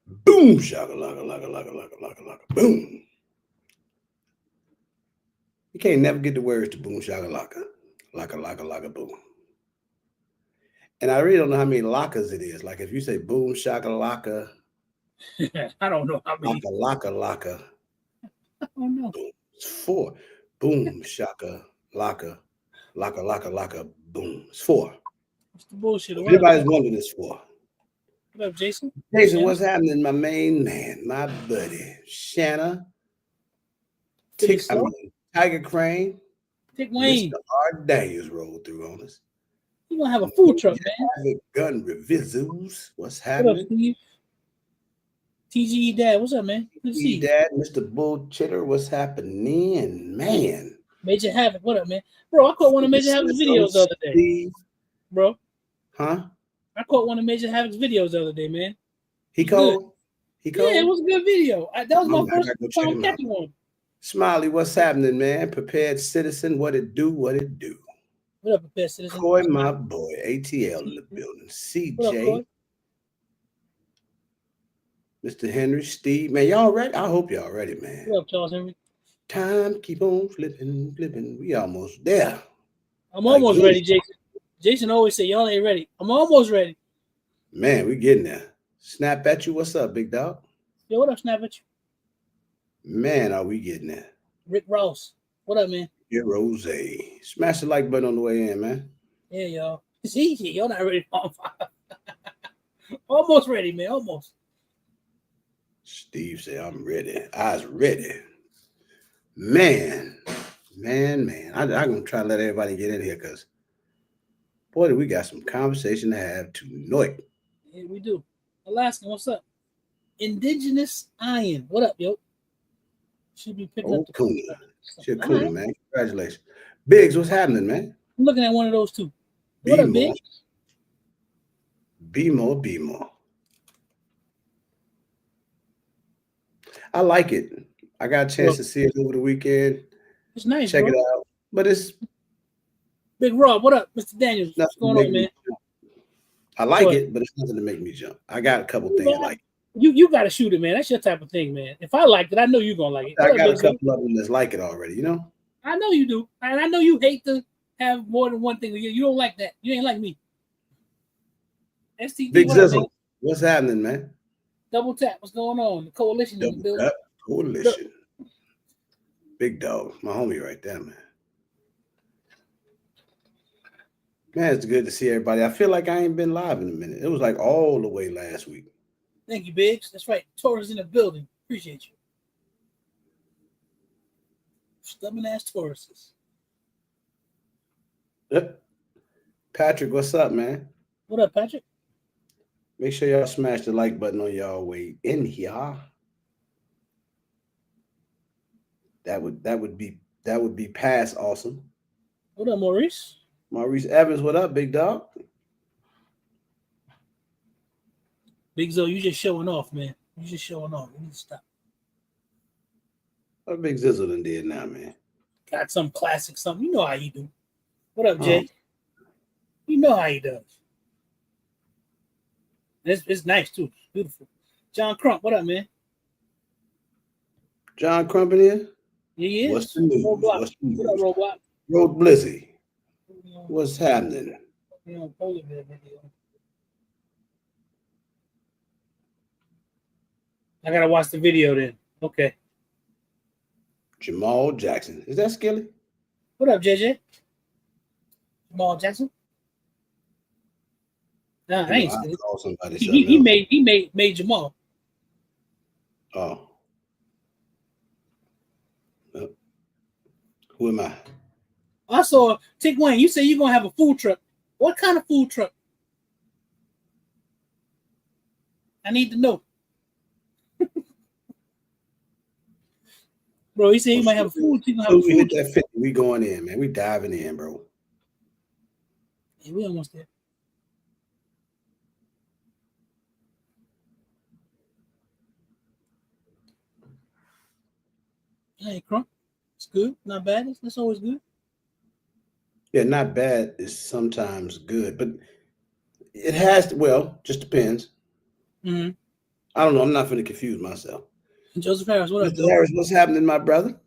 Boom, shaka, laka, laka, laka, laka, laka, laka, boom. You can't never get the words to boom, shaka, laka, laka, laka, laka, boom. And I really don't know how many lakas it is. Like if you say boom, shaka, laka, I don't know how many. laka, laka, laka, I don't know. boom. It's 4. Boom, shaka, laka, laka, laka, laka, boom. It's 4. What's the bullshit? If What up, anybody's Jason? wondering, it's 4. What up, Jason? Jason, Shanna? what's happening, my main man, my buddy, Shanna, Pretty slow. Tiger Crane, Dick Mr. Wayne, Art Daniels rolled through on us. you gonna have a food truck, man. Havoc Gun Revisos, what's What up, happening? Steve? TGE Dad, what's up, man? Good to see you. Dad, Mr. Bull Chitter, what's happening, man? Major Havoc, what up, man? Bro, I caught one of Major Havoc's videos the other day. Steve. Bro, Huh? I caught one of Major Havoc's videos the other day, man. He cold? He cold? Yeah, it was a good video. That was my I first gotta go check time him out. catching one. Smiley, what's happening, man? Prepared Citizen, what it do, what it do. What up, Prepared Citizen? Coy, my boy, ATL in the building. What up, CJ, Coy? Mr. Henry, Steve, man, y'all ready? I hope y'all ready, man. What up, Charles Henry? Time keep on flipping, flipping. We almost there. I'm almost ready, Jason. Jason always say, y'all ain't ready. I'm almost ready. Man, we getting there. Snap at you. What's up, big dog? Yo, what up, Snap at you? Man, are we getting there? Rick Ross. What up, man? Yeah, Rose. Smash the like button on the way in, man. Yeah, y'all. See, y'all not ready. Almost ready, man. Almost. Steve said, I'm ready. I was ready. Man. I'm going to try to let everybody get in here because, boy, we got some conversation to have tonight. Yeah, we do. Alaskan, what's up? Indigenous Iron. What up, yo? Should be picking up the cool. Shit, cool, right, man. Congratulations. Biggs, what's happening, man? I'm looking at one of those too. What up, Biggs? Be more. I like it. I got a chance to see it over the weekend. It's nice. Check it out. But it's Big Rob. What up, Mr. Daniels? What's going on, man? I like it, but it's nothing to make me jump. I got a couple things like it. You got to shoot it, man. That's your type of thing, man. If I liked it, I know you're gonna like it. I got a couple of them that's like it already, you know. I know you do, and I know you hate to have more than one thing. You don't like that. You ain't like me. STD, Big Zizzle, what's happening, man? Double tap. What's going on? The coalition in the building. Coalition. Big dog, my homie right there, man. Man, it's good to see everybody. I feel like I ain't been live in a minute. It was like all the way last week. Thank you, Biggs. That's right. Taurus in the building. Appreciate you. Stubborn ass Tauruses. Yep. Patrick, what's up, man? What up, Patrick? Make sure y'all smash the like button on y'all way in here. That would be past awesome. What up, Maurice? Maurice Evans, what up, big dog? Big Zo, you just showing off, man. You just showing off. You need to stop. What Big Zizzle done did now, man? Got some classic something. You know how you do. What up, Jay? You know how he does. It's nice, too. Beautiful. John Crump, what up, man? John Crump in here? Yeah, he is. What's the news? What up, Roblox? Road Blizzy. What's happening? I gotta watch the video then. Okay. Jamal Jackson. Is that Skilly? What up, JJ? Jamal Jackson? Nah, I ain't Skilly. He made Jamal. Oh. Who am I? I saw Tick Wayne. You say you're gonna have a food truck. What kind of food truck? I need to know. Bro, he said he might have a food. He's gonna have a food. We hit that 50. We going in, man. We diving in, bro. Yeah, we almost there. Hey, Crump. It's good. Not bad. That's always good. Yeah, not bad is sometimes good, but it has to, well, just depends. Mm-hmm. I don't know. I'm not going to confuse myself. Joseph Harris, what up, Mr. Joe? Harris, what's happening, my brother?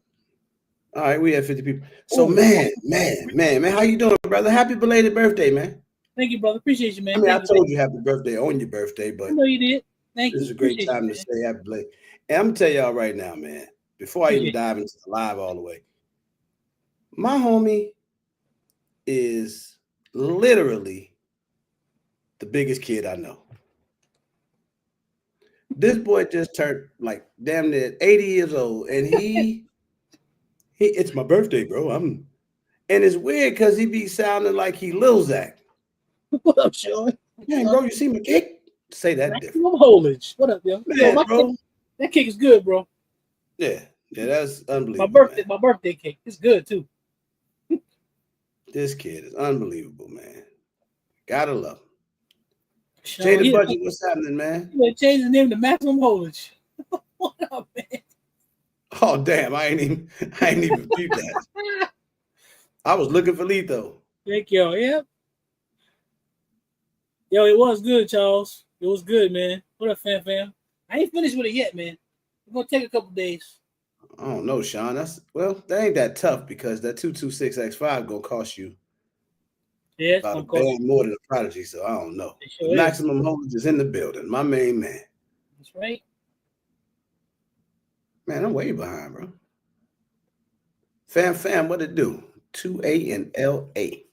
All right, we have 50 people. So, Ooh. man, how you doing, brother? Happy belated birthday, man. Thank you, brother. Appreciate you, man. I mean, Thank I you, told you happy birthday on your birthday, I but know you did. Thank this you. is a great Appreciate time you, to man. say happy belated. And I'm going to tell y'all right now, man, before I even Appreciate dive into the live all the way, my homie is literally the biggest kid I know. This boy just turned like damn near 80 years old, and he it's my birthday, bro. And it's weird because he be sounding like he Lil Zach. What up, Sean? Man, bro, you see my cake? Say that different. Maximum Holage. What up, yo? Man, Yo, bro. That cake is good, bro. Yeah, that's unbelievable. My birthday cake. It's good too. This kid is unbelievable, man. Gotta love him. Sean, Jay the Budget, what's happening, man? You change the name to Maximum Holage. What up, man? Oh damn, I ain't even peeped that. I was looking for Lito. Thank y'all. Yeah. Yo, it was good, Charles. It was good, man. What up, fam? I ain't finished with it yet, man. It's gonna take a couple days. I don't know, Sean. That ain't that tough because that 226X5 gonna cost you about a band more than a Prodigy, so I don't know. Sure Maximum Holage is in the building, my main man. That's right. Man, I'm way behind, bro. Fam, what it do? 2A and LA.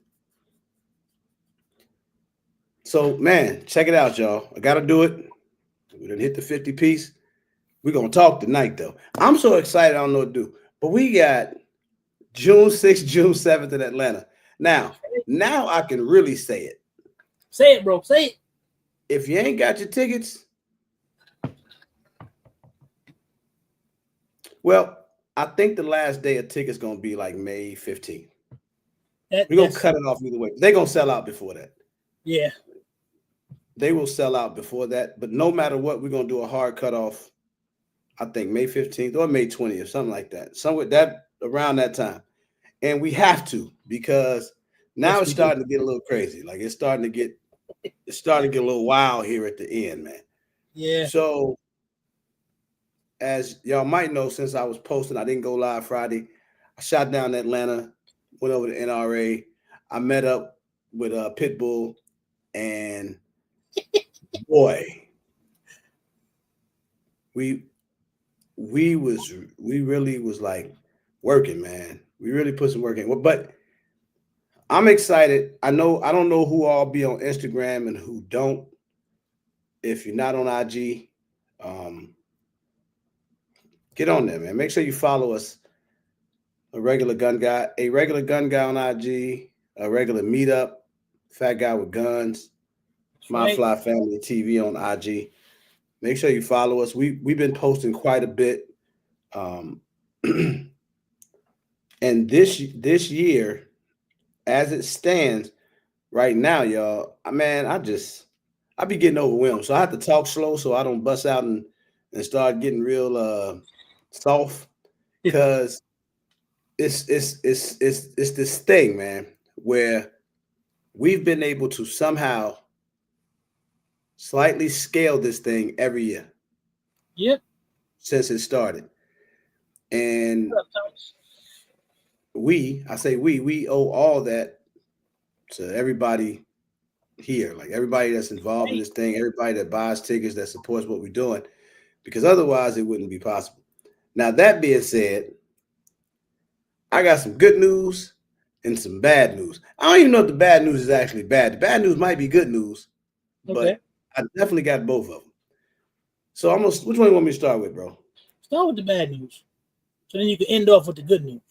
So, man, check it out, y'all. I got to do it. We done hit the 50 piece. We're going to talk tonight, though. I'm so excited. I don't know what to do. But we got June 6th, June 7th in Atlanta. Now I can really say it. Say it, bro. Say it. If you ain't got your tickets, well, I think the last day of tickets going to be like May 15th. We're going to cut it off either way. They're going to sell out before that. Yeah. They will sell out before that. But no matter what, we're going to do a hard cutoff, I think May 15th or May 20th, something like that. Somewhere that around that time. And we have to because now it's starting to get a little crazy. Like it's starting to get a little wild here at the end, man. Yeah. So as y'all might know, since I was posting, I didn't go live Friday. I shot down Atlanta, went over to NRA. I met up with Pitbull, and boy, we really was like working, man. We really put some work in. But I'm excited. I don't know who all be on Instagram and who don't. If you're not on IG, get on there, man. Make sure you follow us. A regular gun guy on IG, a regular meetup, fat guy with guns, My Fly Family TV on IG. Make sure you follow us. We've been posting quite a bit. And this year, as it stands right now, y'all, man, I be getting overwhelmed. So I have to talk slow so I don't bust out and start getting real soft because it's this thing, man, where we've been able to somehow slightly scale this thing every year. Yep. Since it started. And we owe all that to everybody here, like everybody that's involved in this thing, everybody that buys tickets, that supports what we're doing, because otherwise it wouldn't be possible. Now, that being said, I got some good news and some bad news. I don't even know if the bad news is actually bad. The bad news might be good news, but I definitely got both of them. So which one you want me to start with, bro? Start with the bad news. So then you can end off with the good news.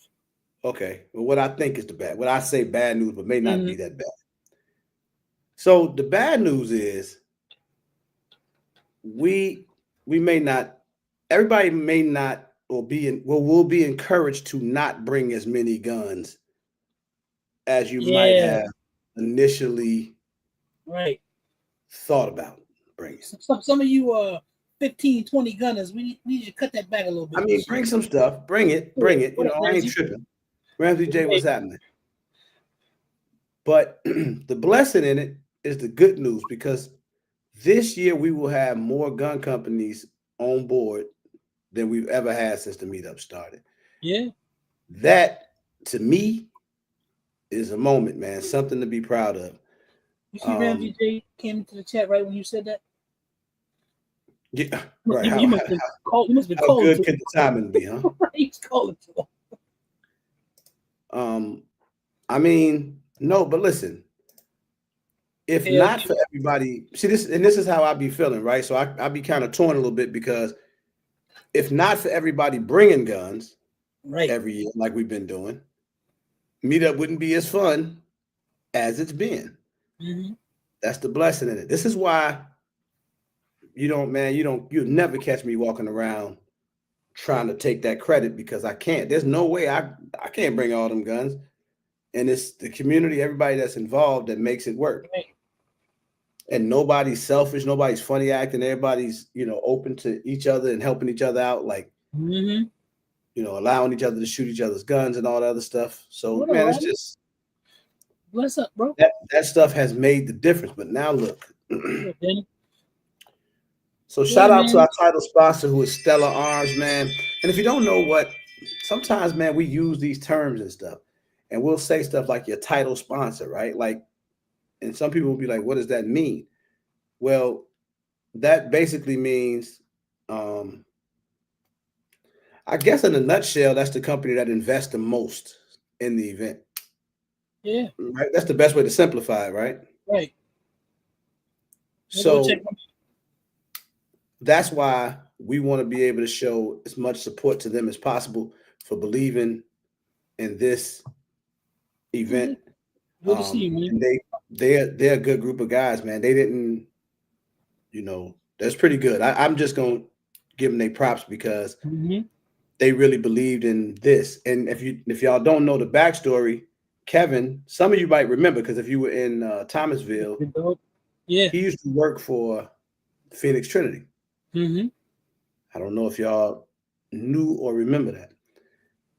Okay. Well, what I think is what I say bad news, but may not be that bad. So the bad news is everybody may not will be encouraged to not bring as many guns as you might have initially thought about bringing. Some of you 15, 20 gunners, we need to cut that back a little bit. I mean, bring some stuff. Bring it. You know, I ain't tripping. Ramsey J, what's happening? But the blessing in it is the good news, because This year we will have more gun companies on board than we've ever had since the meetup started. Yeah. That to me is a moment, man. Something to be proud of. You see Ramsey J came into the chat right when you said that? Yeah, right. You must have been called. You must have been how calling good to could the timing be, huh? He's calling to him. I mean, no, but listen, if not for everybody, see this, and this is how I be feeling, right? So I be kind of torn a little bit because if not for everybody bringing guns every year like we've been doing, meetup wouldn't be as fun as it's been. Mm-hmm. That's the blessing in it. This is why you'll never catch me walking around trying to take that credit because I can't. There's no way I can't bring all them guns. And it's the community, everybody that's involved that makes it work. Right. And nobody's selfish, nobody's funny acting, everybody's, open to each other and helping each other out, like, allowing each other to shoot each other's guns and all that other stuff. So, man, it's just, what's up, bro? That stuff has made the difference. But now look. So shout out to our title sponsor, who is Stellar Arms, man. And if you don't know what, sometimes, man, we use these terms and stuff, and we'll say stuff like your title sponsor, right? Like, and some people will be like, what does that mean? Well, that basically means, I guess in a nutshell, that's the company that invests the most in the event. Yeah. Right? That's the best way to simplify it, right? Right. So that's why we want to be able to show as much support to them as possible for believing in this event. Good to see you, man. And they're a good group of guys, man. They didn't, that's pretty good. I'm just gonna give them their props because they really believed in this. And if y'all don't know the backstory, Kevin, some of you might remember because if you were in Thomasville, he used to work for Phoenix Trinity. I don't know if y'all knew or remember that.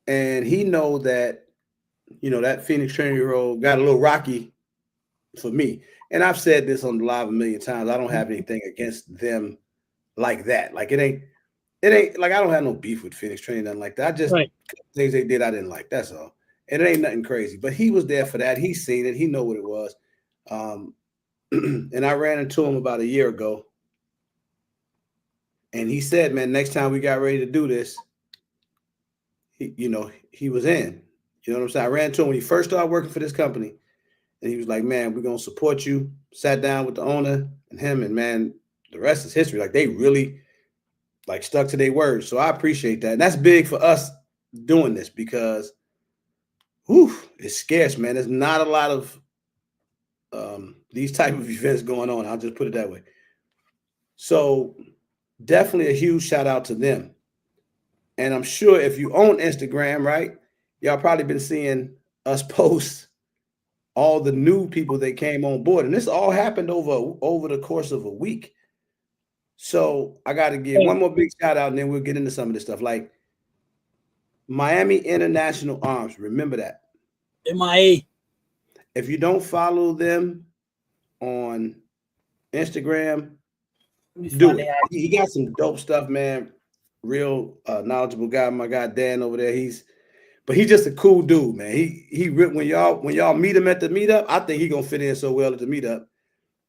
And he know that, that Phoenix Trinity road got a little rocky for me. And I've said this on the live a million times. I don't have anything against them like that. Like it ain't like I don't have no beef with Phoenix Trinity, nothing like that. I just things they did I didn't like. That's all. And it ain't nothing crazy. But he was there for that. He seen it. He know what it was. And I ran into him about a year ago. And he said, man, next time we got ready to do this, he was in. You know what I'm saying? I ran into him when he first started working for this company. And he was like, man, we're going to support you. Sat down with the owner and him. And, man, the rest is history. Like, they really, stuck to their words. So I appreciate that. And that's big for us doing this because, it's scarce, man. There's not a lot of these type of events going on. I'll just put it that way. So definitely a huge shout out to them. And I'm sure if you own Instagram, right, y'all probably been seeing us post all the new people that came on board. And this all happened over the course of a week. So I got to give one more big shout out and then we'll get into some of this stuff. Like Miami International Arms. Remember that. MIA. If you don't follow them on Instagram, do it. He got some dope stuff, man. Real knowledgeable guy. My guy Dan over there. He's just a cool dude, man. He when y'all meet him at the meetup, I think he gonna fit in so well at the meetup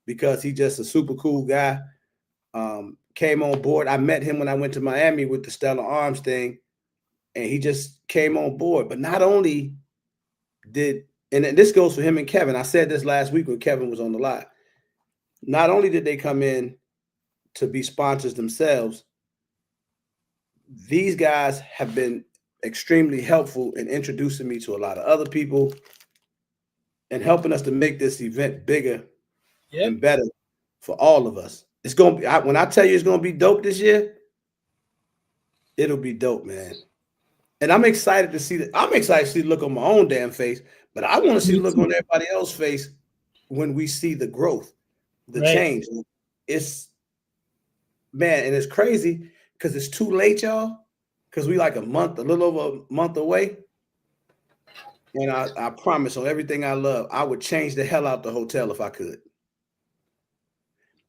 because he's just a super cool guy. Came on board. I met him when I went to Miami with the Stellar Arms thing, and he just came on board. But not only and this goes for him and Kevin. I said this last week when Kevin was on the live. Not only did they come in to be sponsors themselves, these guys have been extremely helpful in introducing me to a lot of other people and helping us to make this event bigger and better for all of us. It's going to be, when I tell you it's going to be dope this year, it'll be dope, man. And I'm excited to see the look on my own damn face, but I want to see the look on everybody else's face when we see the growth, the change. It's, man, and it's crazy because it's too late, y'all, because we like a little over a month away. And I promise on everything I love, I would change the hell out the hotel if I could.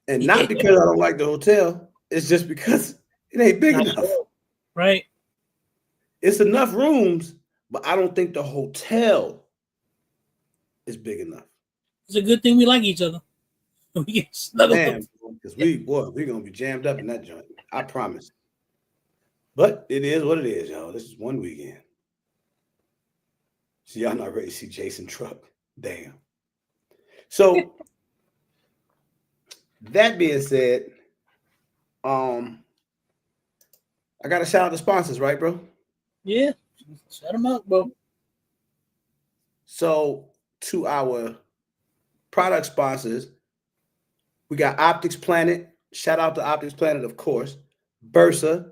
And not because I don't like the hotel. It's just because it ain't big enough. Sure. Right. It's enough rooms, but I don't think the hotel is big enough. It's a good thing we like each other. We get snuggled up. Because we're gonna be jammed up in that joint. I promise. But it is what it is, y'all. This is one weekend. So y'all not ready to see Jason truck. Damn. So that being said, I gotta shout out the sponsors, right, bro? Yeah. Shut them out, bro. So to our product sponsors, we got Optics Planet. Shout out to Optics Planet, of course. Bursa,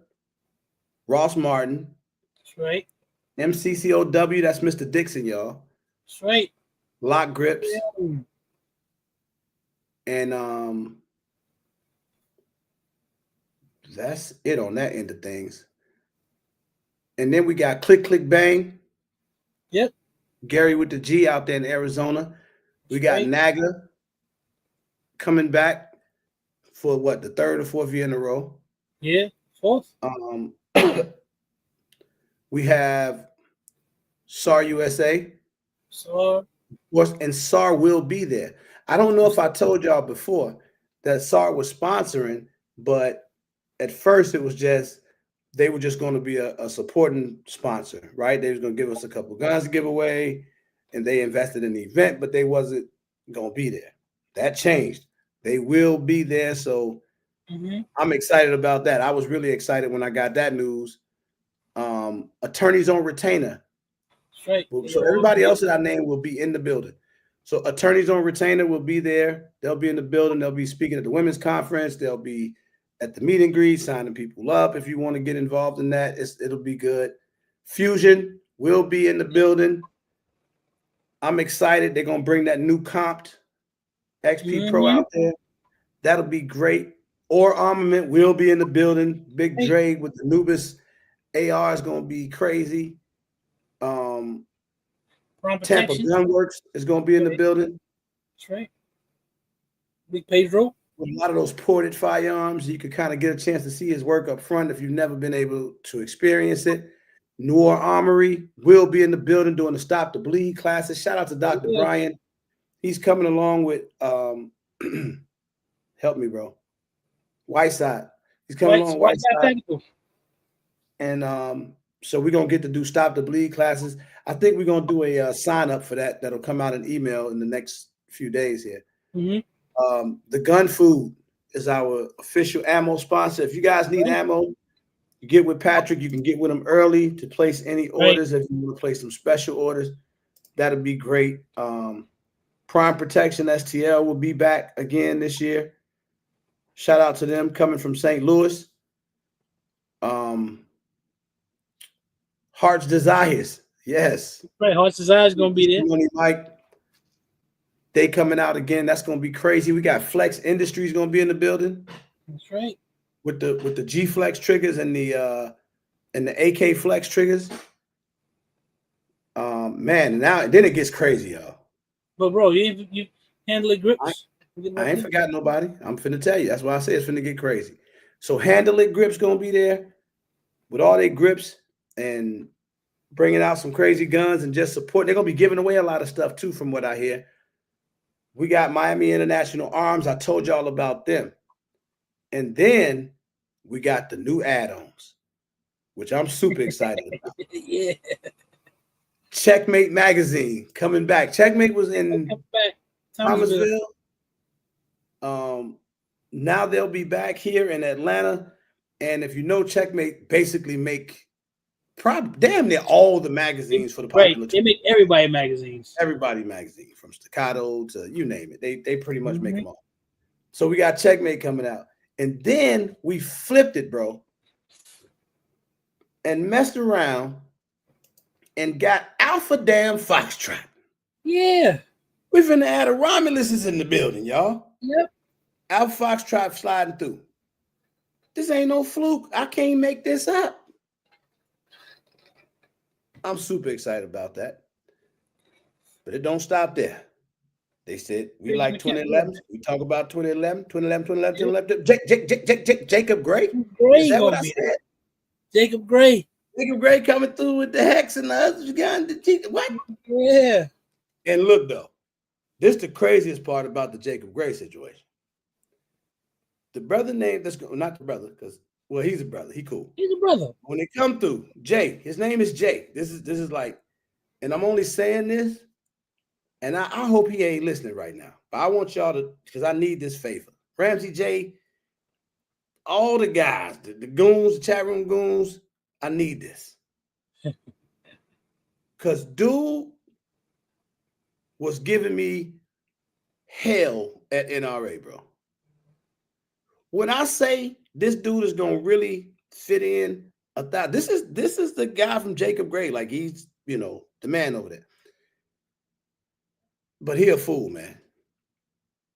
Ross Martin. That's right. MCCOW, that's Mr. Dixon, y'all. That's right. Lock Grips. Yeah. And that's it on that end of things. And then we got Click Click Bang. Yep. Gary with the G out there in Arizona. We got Right. Naga coming back for what, the third or fourth year in a row. Yeah. Fourth. We have SAR USA. So Of course, and SAR will be there. I don't know if I told y'all before that SAR was sponsoring, but at first it was just, they were just going to be a supporting sponsor, right? They was going to give us a couple guns to give away, and they invested in the event, but they wasn't going to be there. That changed. They will be there, so I'm excited about that. I was really excited when I got that news. Attorneys on retainer. right. So everybody else that I named will be in the building. So attorneys on retainer will be there. They'll be in the building. They'll be speaking at the women's conference. They'll be at the meet and greet, signing people up. If you want to get involved in that, it'll be good. Fusion will be in the building. I'm excited. They're going to bring that new comped XP Pro out there. That'll be great. Or Armament will be in the building. Big Dre with the Nubis AR is going to be crazy. Tampa Gunworks is going to be in the building. That's right. Big Pedro. With a lot of those ported firearms, you could kind of get a chance to see his work up front if you've never been able to experience it. Noir Armory will be in the building doing the Stop the Bleed classes. Shout out to Dr. Brian. He's coming along with help me, bro. Whiteside. He's coming along Whiteside. And so we're going to get to do Stop the Bleed classes. I think we're going to do a sign up for that. That'll come out in email in the next few days here. The Gun Food is our official ammo sponsor. If you guys need ammo, you get with Patrick. You can get with him early to place any orders. If you want to place some special orders, that'll be great. Prime Protection STL will be back again this year. Shout out to them coming from St. Louis. Heart's Desires. Yes. Right. Heart's Desires is going to be there. Money Mike. They coming out again. That's going to be crazy. We got Flex Industries going to be in the building. That's right. With the G Flex triggers and the AK Flex triggers. Man, now then it gets crazy, y'all. But bro, you handle it grips. I ain't forgot nobody. I'm finna tell you. That's why I say it's finna get crazy. So Handle It Grips gonna be there with all their grips and bringing out some crazy guns and just support. They're gonna be giving away a lot of stuff too, from what I hear. We got Miami International Arms. I told y'all about them. And then we got the new add-ons, which I'm super excited about. Yeah. Checkmate Magazine coming back. Checkmate was in Thomasville. Now they'll be back here in Atlanta. And if you know, Checkmate basically make damn near all the magazines for the popular. Right. They make everybody magazines. Everybody magazine, from Staccato to you name it. They pretty much make them all. So we got Checkmate coming out. And then we flipped it, bro, and messed around and got Alpha Damn Foxtrot. Yeah. We finna add a Romulus is in the building, y'all. Yep. Alpha Foxtrot sliding through. This ain't no fluke. I can't make this up. I'm super excited about that. But it don't stop there. They said we We like kept 2011. doing We talk about 2011, 2011, it. 2011. Jacob Gray. Is Gray that what gonna I be said? there. Jacob Gray. Jacob Gray coming through with the hex and the other gun. What? Yeah. And look though, this is the craziest part about the Jacob Gray situation. The brother named not the brother, because he's a brother. He cool. He's a brother. When they come through, Jay, his name is Jay. This is like, and I'm only saying this, and I hope he ain't listening right now. But I want y'all to, because I need this favor. Ramsey J, all the guys, the goons, the chat room goons, I need this. Because dude was giving me hell at NRA, bro. When I say this dude is gonna really fit in this is the guy from Jacob Gray, like he's the man over there. But he a fool, man.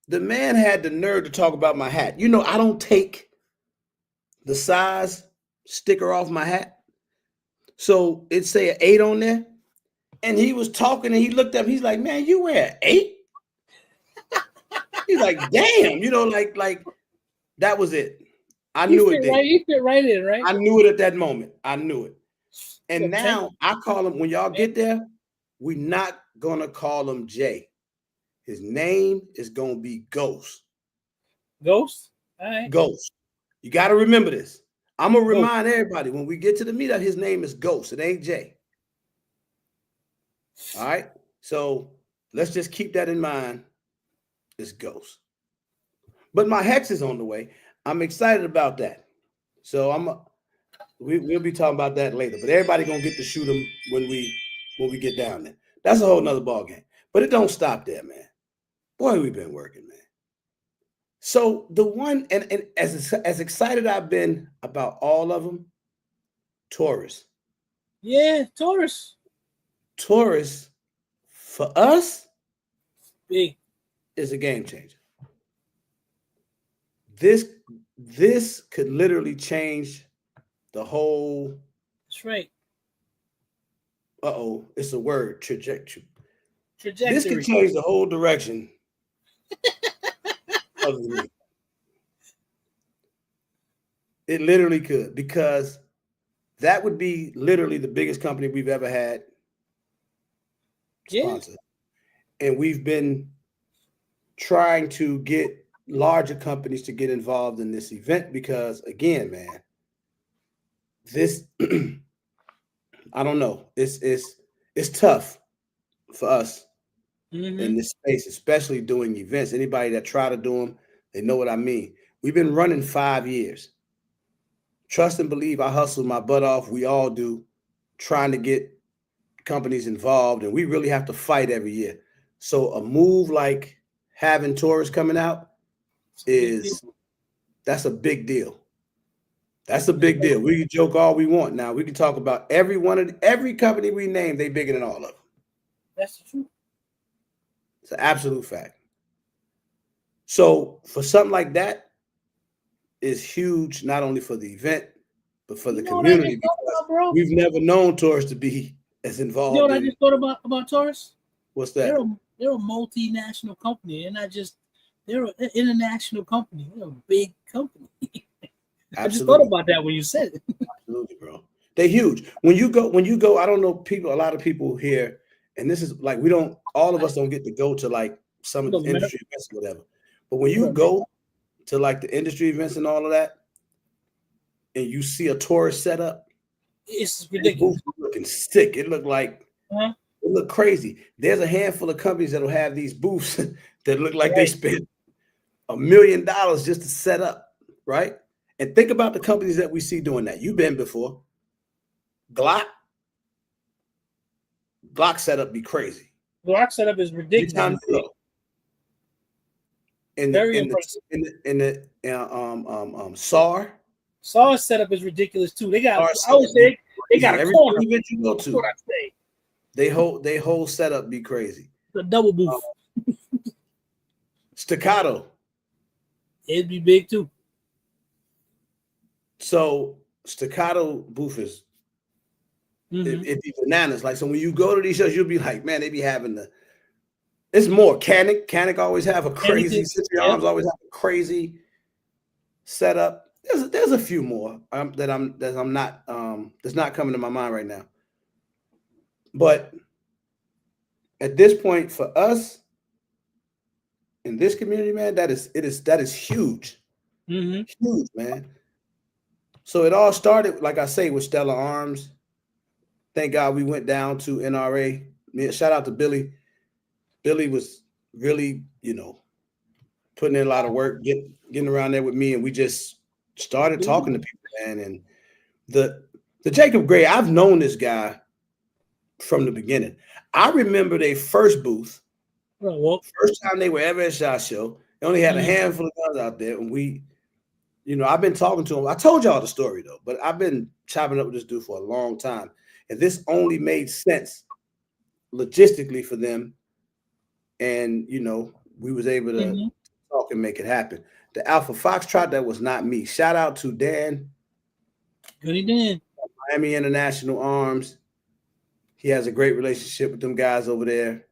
The man had the nerve to talk about my hat. I don't take the size sticker off my hat, so it say an 8 on there. And he was talking, and he looked up. He's like, "Man, you wear an 8?" He's like, "Damn," like that was it. I knew it. He fit right in, right? I knew it at that moment. I knew it. And now I call him, when y'all get there, we're not gonna call him Jay. His name is gonna be Ghost. Ghost? All right. Ghost. You got to remember this. I'm gonna remind everybody when we get to the meetup, his name is Ghost. It ain't Jay. All right. So let's just keep that in mind. It's Ghost. But my hex is on the way. I'm excited about that. So we'll be talking about that later. But everybody gonna get to shoot them when we get down there. That's a whole nother ball game. But it don't stop there, man. Boy, we've been working, man. So the one, and as excited I've been about all of them, Taurus. Yeah, Taurus. Taurus, for us, big, is a game changer. This could literally change the whole. That's right. It's a word, trajectory. Trajectory. This could change the whole direction of the league. It literally could, because that would be literally the biggest company we've ever had sponsor. Yeah. And we've been trying to get larger companies to get involved in this event because, again, man, this I don't know. It's tough for us in this space, especially doing events. Anybody that try to do them, they know what I mean. We've been running 5 years. Trust and believe, I hustle my butt off. We all do, trying to get companies involved, and we really have to fight every year. So a move like having Taurus coming out that's a big deal. That's a big deal. We can joke all we want. Now we can talk about every company we name, they bigger than all of them. That's the truth. It's an absolute fact. So for something like that is huge, not only for the event, but for the community. Because we've never known Taurus to be as involved. You know what I just thought about Taurus? What's that? They're a multinational company. They're an international company. They're a big company. I just thought about that when you said it. Absolutely, bro. They're huge. When you go, I don't know a lot of people here, and this is like, all of us don't get to go to like some of the industry events or whatever. But when you go to like the industry events and all of that, and you see a Taurus setup, it's ridiculous. Looking sick. It looked like it looked crazy. There's a handful of companies that'll have these booths that look like they spent $1 million just to set up, right? And think about the companies that we see doing that. You've been before. Glock setup be crazy. Glock setup is ridiculous. In the SAR. SAR setup is ridiculous too. They got, I would say, they got a corner. Event you go to, they whole setup be crazy. The double booth. Staccato. It'd be big too. So Staccato booth is it'd be bananas. Like, so when you go to these shows, you'll be like, man, they be having It's more Canic always have a crazy. Century yep. Arms always have a crazy setup. There's a few more that I'm not that's not coming to my mind right now. But at this point, for us in this community, man, that is huge. Huge, man. So it all started, like I say, with Stellar Arms. Thank God we went down to NRA. Shout out to Billy. Billy was really, putting in a lot of work, getting around there with me, and we just started talking to people, man. And the Jacob Gray, I've known this guy from the beginning. I remember their first booth, first time they were ever at SHOT Show. They only had a handful of guns out there, and we, I've been talking to him. I told y'all the story though, but I've been chopping up with this dude for a long time, and this only made sense logistically for them. And we was able to talk and make it happen. The Alpha Foxtrot, that was not me. Shout out to Dan. Goody Dan. Miami International Arms. He has a great relationship with them guys over there.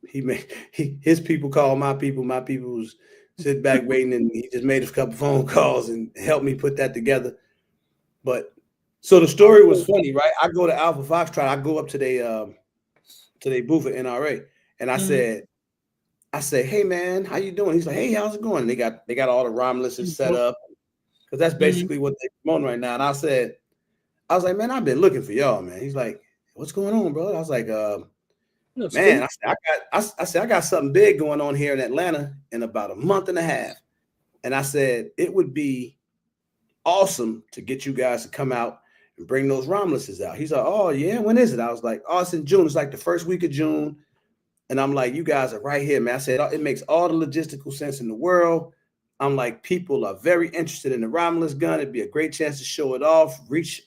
His people call my people. My people was sit back waiting, and he just made a couple phone calls and helped me put that together. But so the story was funny, right? I go to Alpha Foxtrot. I go up to their booth at NRA, and I said, "Hey man, how you doing?" He's like, "Hey, how's it going?" And they got all the Romuluses set up because that's basically what they're promoting right now. And I was like, "Man, I've been looking for y'all, man." He's like, "What's going on, bro?" I was like, "Man, I got something big going on here in Atlanta in about a month and a half." And I said, "It would be awesome to get you guys to come out and bring those Romuluses out." He's like, "Oh yeah, when is it?" I was like, "Oh, it's in June. It's like the first week of June." And I'm like, "You guys are right here, man." I said, "It makes all the logistical sense in the world." I'm like, "People are very interested in the Romulus gun. It'd be a great chance to show it off, reach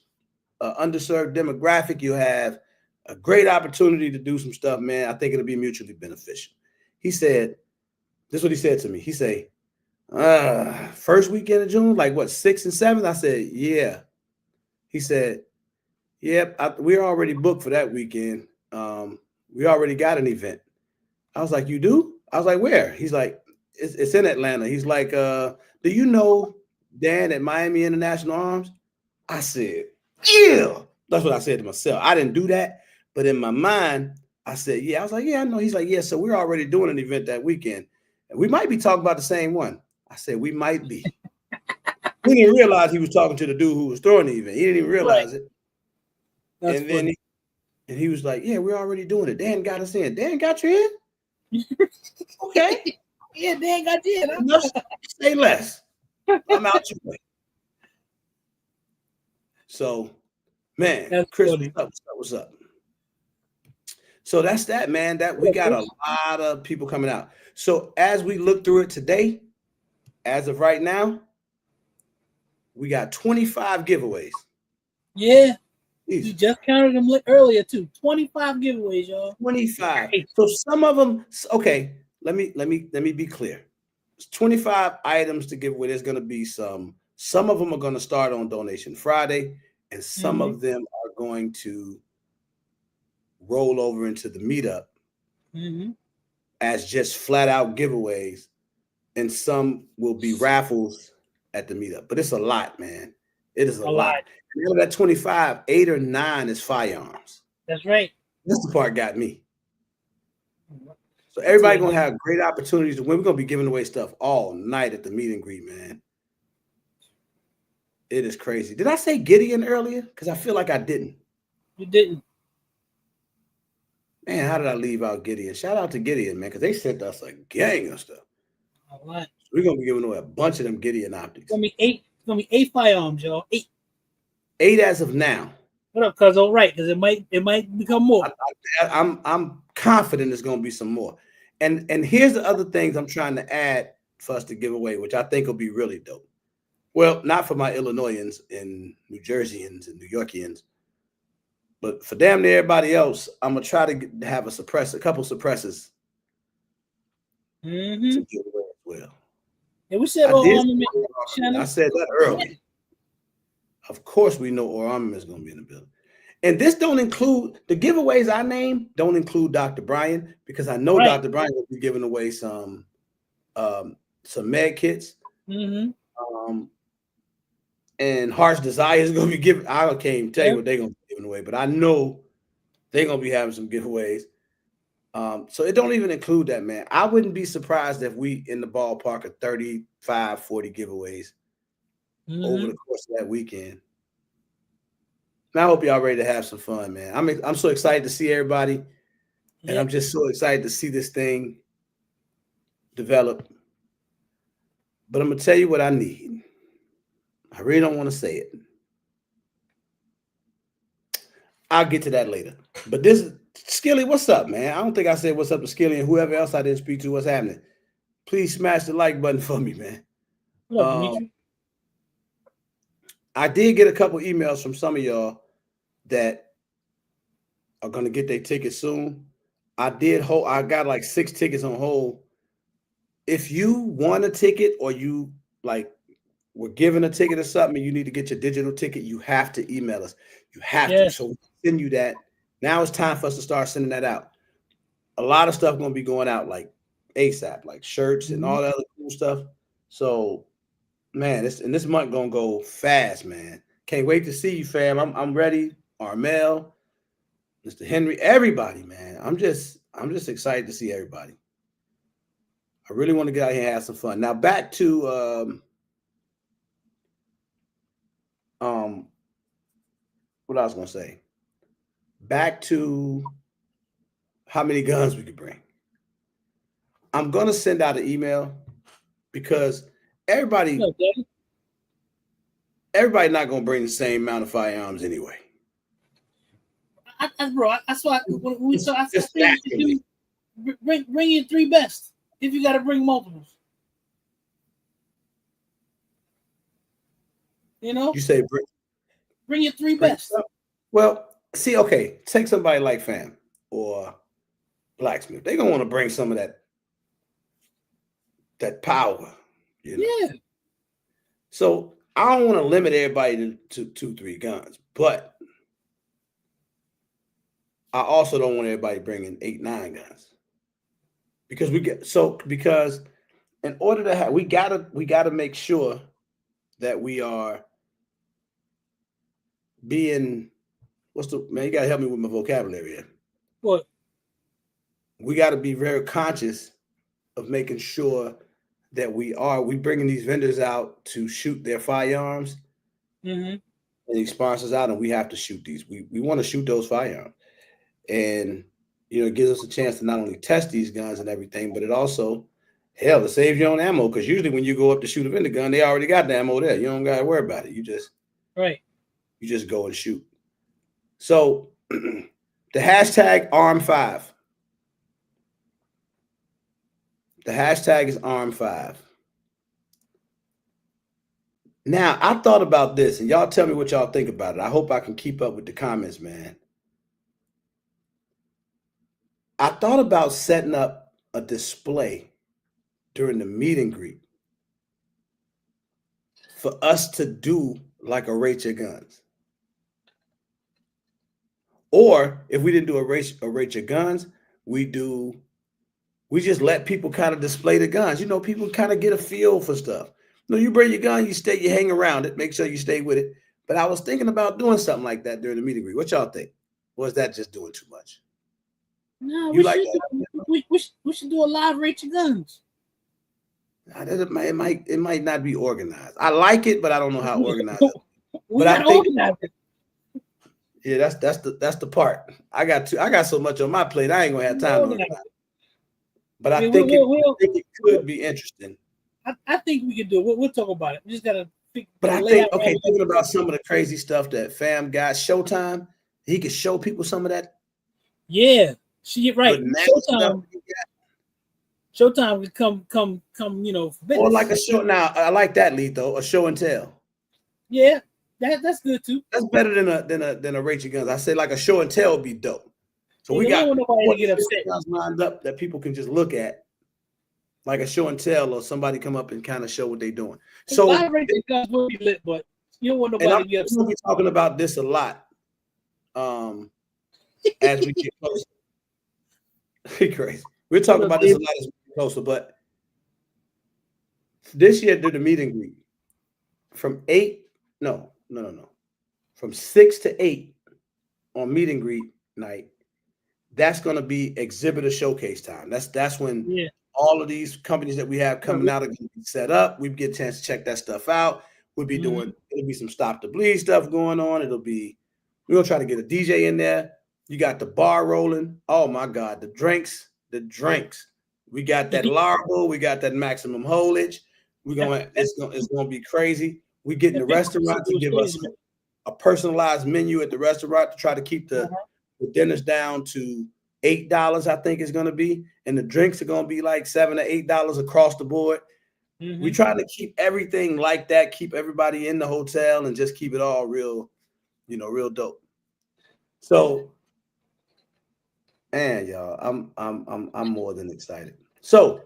an underserved demographic. You have a great opportunity to do some stuff, man. I think it'll be mutually beneficial." He said, this is what he said to me. He said, first weekend of June, like what, 6th and 7th? I said, "Yeah." He said, "Yep, we're already booked for that weekend. We already got an event." I was like, "You do?" I was like, "Where?" He's like, it's in Atlanta." He's like, "Do you know Dan at Miami International Arms?" I said, "Yeah." That's what I said to myself. I didn't do that, but in my mind, I said, "Yeah." I was like, "Yeah, I know." He's like, "Yeah, so we're already doing an event that weekend. And we might be talking about the same one." I said, "We might be." He didn't realize he was talking to the dude who was throwing the event. He didn't even realize it. That's and then he was like, "Yeah, we're already doing it. Dan got us in." Dan got you in? Okay. Yeah, Dan got you in. Say less. I'm out your way. So, man, That's Chris, funny. what's up? So that's that, man. That we got a lot of people coming out. So as we look through it today, as of right now, we got 25 giveaways. Yeah. We just counted them earlier too. 25 giveaways, y'all. 25. So some of them, okay, let me be clear. It's 25 items to give away. There's going to be some of them are going to start on Donation Friday, and some of them are going to roll over into the meetup as just flat out giveaways, and some will be raffles at the meetup. But it's a lot, man. It is a lot. And out of that 25, 8 or 9 is firearms. That's right. This the part got me. So everybody gonna have great opportunities to win. We're gonna be giving away stuff all night at the meet and greet, man. It is crazy. Did I say Gideon earlier? Because I feel like I didn't. You didn't. Man, how did I leave out Gideon? Shout out to Gideon, man, because they sent us a gang of stuff. All right. So we're gonna be giving away a bunch of them Gideon optics. It's gonna be 8. It's gonna be 8 firearms, y'all. 8. 8 as of now. What up, cuz? All right, because it might become more. I'm confident there's gonna be some more. And here's the other things I'm trying to add for us to give away, which I think will be really dope. Well, not for my Illinoisans and New Jerseyans and New Yorkians, but for damn near everybody else, I'm gonna try to have a couple suppressors to give away as well. And we said I said that early. Of course, we know Or Armament is gonna be in the building. And this don't include the giveaways I named. Don't include Dr. Brian, because I know Dr. Brian will be giving away some med kits. And Heart's Desire is going to be giving. I can't even tell you what they're going to be giving away, but I know they're going to be having some giveaways. So it don't even include that, man. I wouldn't be surprised if we in the ballpark of 35, 40 giveaways over the course of that weekend. And I hope y'all ready to have some fun, man. I'm so excited to see everybody, and I'm just so excited to see this thing develop. But I'm gonna tell you what I need. I really don't want to say it. I'll get to that later. But this is Skilly. What's up, man? I don't think I said what's up to Skilly and whoever else I didn't speak to. What's happening? Please smash the like button for me, man. What up, Dimitri? I did get a couple emails from some of y'all that are going to get their tickets soon. I got like 6 tickets on hold. If you want a ticket or you were given a ticket or something and you need to get your digital ticket, you have to email us. You have to. So we send you that. Now it's time for us to start sending that out. A lot of stuff going to be going out like ASAP, like shirts and all that other cool stuff. So, man, this month going to go fast, man. Can't wait to see you, fam. I'm ready. Armel, Mr. Henry, everybody, man. I'm just excited to see everybody. I really want to get out here and have some fun. Now back to what I was gonna say. Back to how many guns we could bring. I'm gonna send out an email because everybody not gonna bring the same amount of firearms anyway. That's why when we saw, I said, bring your 3 best if you got to bring multiples. You know, you say bring your 3 best. Well, see, okay, take somebody like Fam or Blacksmith. They're gonna want to bring some of that power. You know? Yeah. So I don't want to limit everybody to 2-3 guns, but I also don't want everybody bringing 8-9 guns because in order to have, we gotta make sure that we are being, you gotta help me with my vocabulary here. What? We got to be very conscious of making sure that we bringing these vendors out to shoot their firearms and these sponsors out, and we have to shoot these. We want to shoot those firearms. And, it gives us a chance to not only test these guns and everything, but it also, it saves you on ammo. Because usually when you go up to shoot a vendor gun, they already got the ammo there. You don't got to worry about it. You just go and shoot. So the hashtag ARM5. The hashtag is ARM5. Now, I thought about this, and y'all tell me what y'all think about it. I hope I can keep up with the comments, man. I thought about setting up a display during the meet and greet for us to do like a Rate Your Guns. Or if we didn't do a Rate Your Guns, we just let people kind of display the guns. People kind of get a feel for stuff. You bring your gun, you hang around it, make sure you stay with it. But I was thinking about doing something like that during the meet and greet. What y'all think? Or is that just doing too much? No, we should do a live Rate Your Guns. It might not be organized. I like it, but I don't know how organized. But I think organize it. Yeah, that's the part. I got so much on my plate. I ain't gonna have time to organize. But I think it could be interesting. I think we could do it. We'll talk about it. We just gotta. But I think thinking about some of the crazy stuff that Fam got, Showtime, he could show people some of that. Yeah, Showtime would come. Or like a show. Now I like that lead though. A show and tell. Yeah, that's good too. That's better than a Rate Your Guns. I say like a show and tell would be dope. So we got nobody to get upset lined up that people can just look at, like a show and tell, or somebody come up and kind of show what they're doing. So Rate Your Guns will be lit, but you don't want nobody to get upset. We'll be talking about this a lot as we get closer. Crazy. We're talking about this a lot as we get closer, but this year do the meet and greet from 6 to 8 on meet and greet night. That's going to be exhibitor showcase time. That's when all of these companies that we have coming out are going to be set up. We get a chance to check that stuff out. We'll be it'll be some stop the bleed stuff going on. We're going to try to get a DJ in there. You got the bar rolling. Oh my God, the drinks. We got that Largo, we got that maximum haulage. It's gonna be crazy. We getting the restaurant to give us a personalized menu at the restaurant to try to keep the dinners down to $8, I think it's gonna be, and the drinks are gonna be like $7 or $8 across the board. We trying to keep everything like that, keep everybody in the hotel, and just keep it all real, real dope. So, man, y'all, I'm more than excited. So,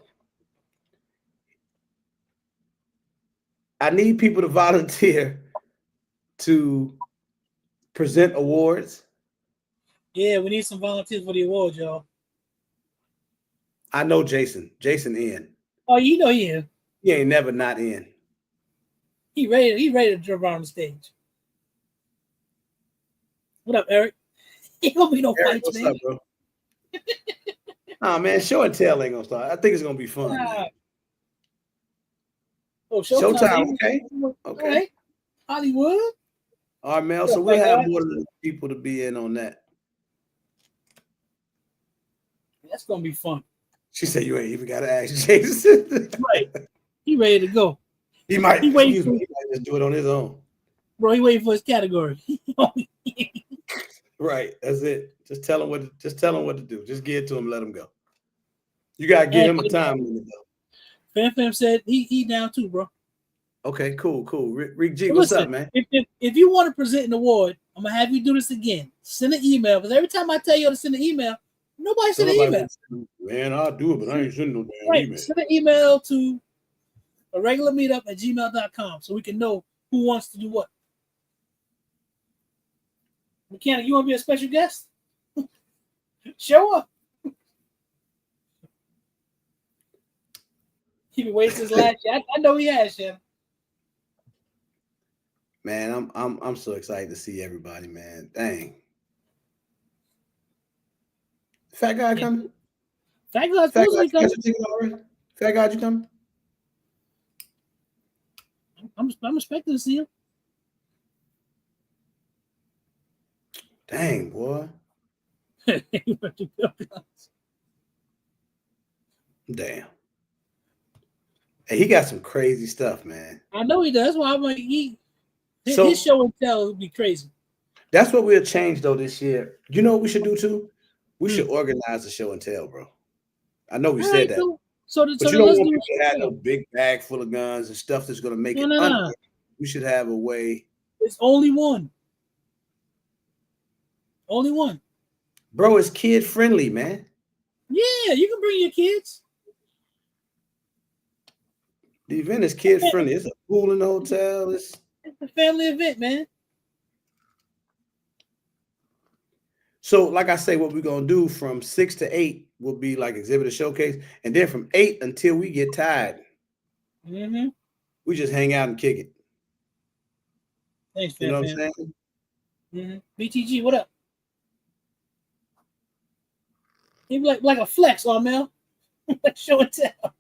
I need people to volunteer to present awards. Yeah, we need some volunteers for the awards, y'all. I know Jason. Jason in. Oh, you know he in. He ain't never not in. He ready to jump on the stage. What up, Eric? Ain't gonna be no Eric, fights, man. What's up, bro? Man, show and tell ain't gonna start. I think it's gonna be fun. Man. Oh, Showtime, okay. Right. Hollywood. All right, Mel. So we'll have more people to be in on that. That's gonna be fun. She said you ain't even gotta ask Jason. Right. He ready to go. He might just do it on his own. Bro, he waiting for his category. Right. That's it. Just tell him what to do. Just give it to him, let him go. You gotta give him a time limit though. Fam said he down too, bro. Okay, cool. Rick G, what's up, man? If you want to present an award, I'm gonna have you do this again. Send an email, because every time I tell you to send an email, nobody send an email. Man, I'll do it, but I ain't sending no damn email. Send an email to a regular meetup at gmail.com so we can know who wants to do what. Mechanic, you want to be a special guest? Show up. He been waiting since last year. I know he has, Chef. Man, I'm so excited to see everybody, man. Dang. Fat guy coming? Fat guy supposed to be coming. Fat guy, you coming? I'm expecting to see him. Dang, boy. Damn. Hey, he got some crazy stuff, man. I know he does. That's why I'm like, his show and tell would be crazy. That's what we'll change though this year. You know what we should do too? We should organize a show and tell, bro. I know we said that. But you don't want people to have a big bag full of guns and stuff that's going to make it unfair. We should have a way. It's only one. Only one. Bro, it's kid friendly, man. Yeah, you can bring your kids. The event is kid friendly. It's a pool in the hotel. It's a family event, man. So, like I say, what we're gonna do from 6 to 8 will be like exhibitor showcase, and then from 8 until we get tired, we just hang out and kick it. Thanks, you know what I'm saying? BTG, what up? He like a flex on Mel. Show and tell.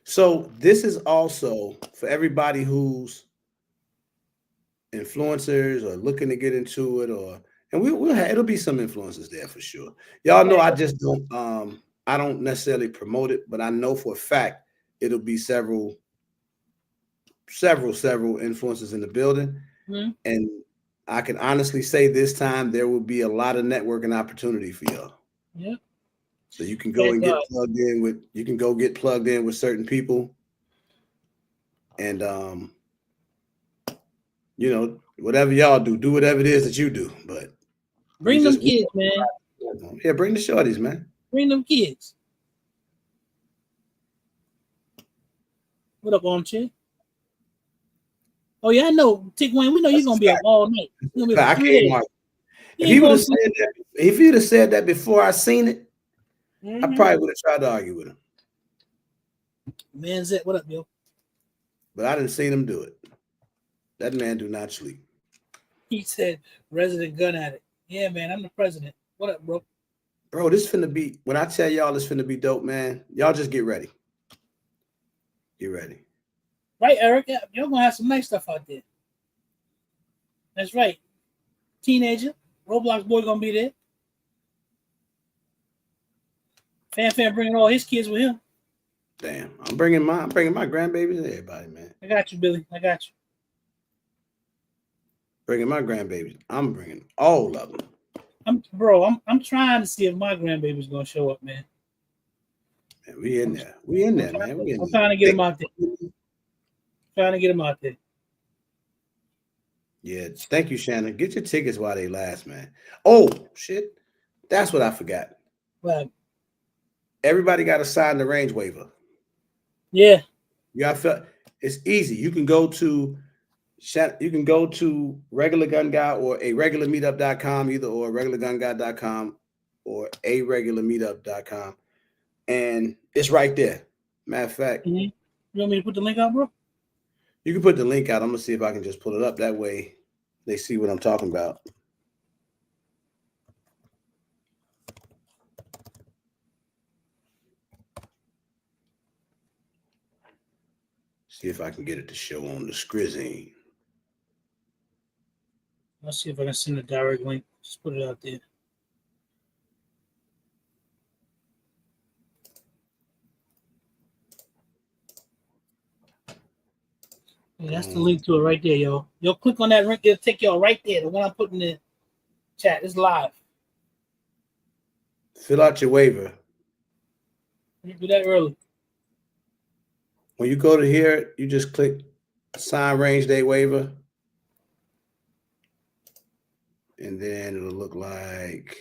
So this is also for everybody who's influencers or looking to get into it, and we'll have, it'll be some influencers there for sure. Y'all know I just don't I don't necessarily promote it, but I know for a fact it'll be several influencers in the building, and I can honestly say this time there will be a lot of networking opportunity for y'all. Yeah. So you can go and get plugged in with certain people, and you know, whatever y'all do whatever it is that you do, but bring them kids, man. Yeah, bring the shorties, man. Bring them kids. What up, Armchair? Oh yeah, I know. Tick Wayne, we know you're gonna be up all night. You're gonna be up for 3 days. If he would have said that, if he'd have said that before I seen it, I probably would have tried to argue with him. Man, Zet, what up, yo? But I didn't see him do it. That man do not sleep. He said, resident gun addict. Yeah, man, I'm the president. What up, bro? Bro, this finna be, when I tell y'all this finna be dope, man, y'all just get ready. Get ready. Right, Eric? Yeah, y'all gonna have some nice stuff out there. That's right. Teenager, Roblox boy gonna be there. Fan bringing all his kids with him. Damn, I'm bringing my grandbabies and everybody, man. I got you, Billy. I got you. Bringing my grandbabies. I'm bringing all of them. I'm trying to see if my grandbaby's gonna show up, man. Man, we in there, man. I'm trying to get him out there. Yeah, thank you, Shannon. Get your tickets while they last, man. Oh shit, that's what I forgot. What? Everybody got to sign the range waiver. Yeah. It's easy. You can go to Regular Gun Guy or a regularmeetup.com, either or regulargunguy.com or a regularmeetup.com, and it's right there. Matter of fact, you want me to put the link out, bro? You can put the link out. I'm gonna see if I can just pull it up. That way they see what I'm talking about. See if I can get it to show on the screen. Let's see if I can send a direct link. Just put it out there. Yeah, that's the link to it right there, yo. Yo, click on that link. It'll take y'all right there. The one I'm putting in the chat is live. Fill out your waiver. You do that early. When you go to here, you just click sign range day waiver. And then it'll look like,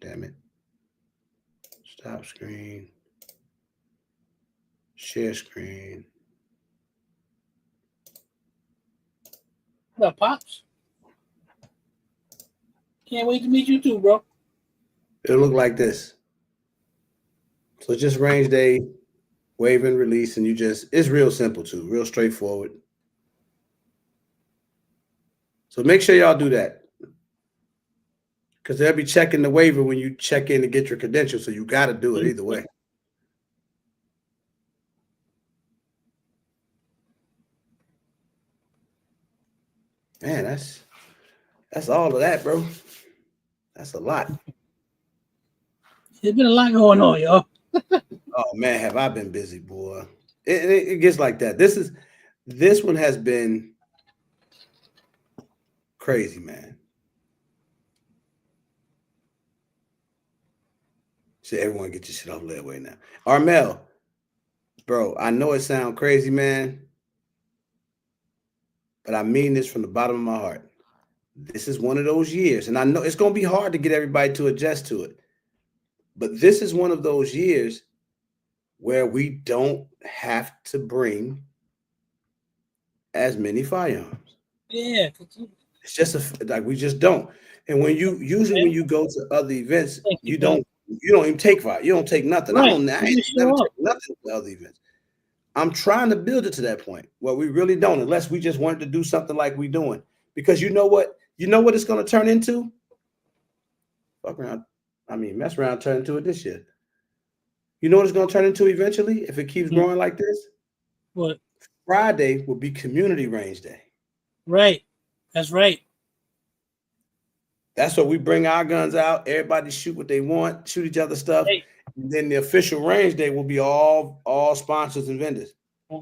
damn it. Stop screen. Share screen. What up, Pops? Can't wait to meet you too, bro. It'll look like this. So just range day, waiver and release, and it's real simple too, real straightforward. So make sure y'all do that. Because they'll be checking the waiver when you check in to get your credentials, so you got to do it either way. Man, that's all of that, bro. That's a lot. There's been a lot going on, yo. Oh man, have I been busy, boy? It gets like that. This one has been crazy, man. So everyone get your shit off layaway now. Armel, bro, I know it sounds crazy, man, but I mean this from the bottom of my heart. This is one of those years, and I know it's going to be hard to get everybody to adjust to it, but this is one of those years where we don't have to bring as many firearms. Yeah. It's just we just don't. And when you when you go to other events, you don't even take fire. You don't take nothing. Right. I ain't never take nothing to other events. I'm trying to build it to that point where we really don't, unless we just wanted to do something like we're doing. Because you know what it's going to turn into? Fuck around. I mean, mess around, turn into it this year. You know what it's going to turn into eventually if it keeps growing like this? What? Friday will be community range day. Right. That's right. That's where we bring our guns out. Everybody shoot what they want, shoot each other stuff. Right. And then the official range day will be all sponsors and vendors.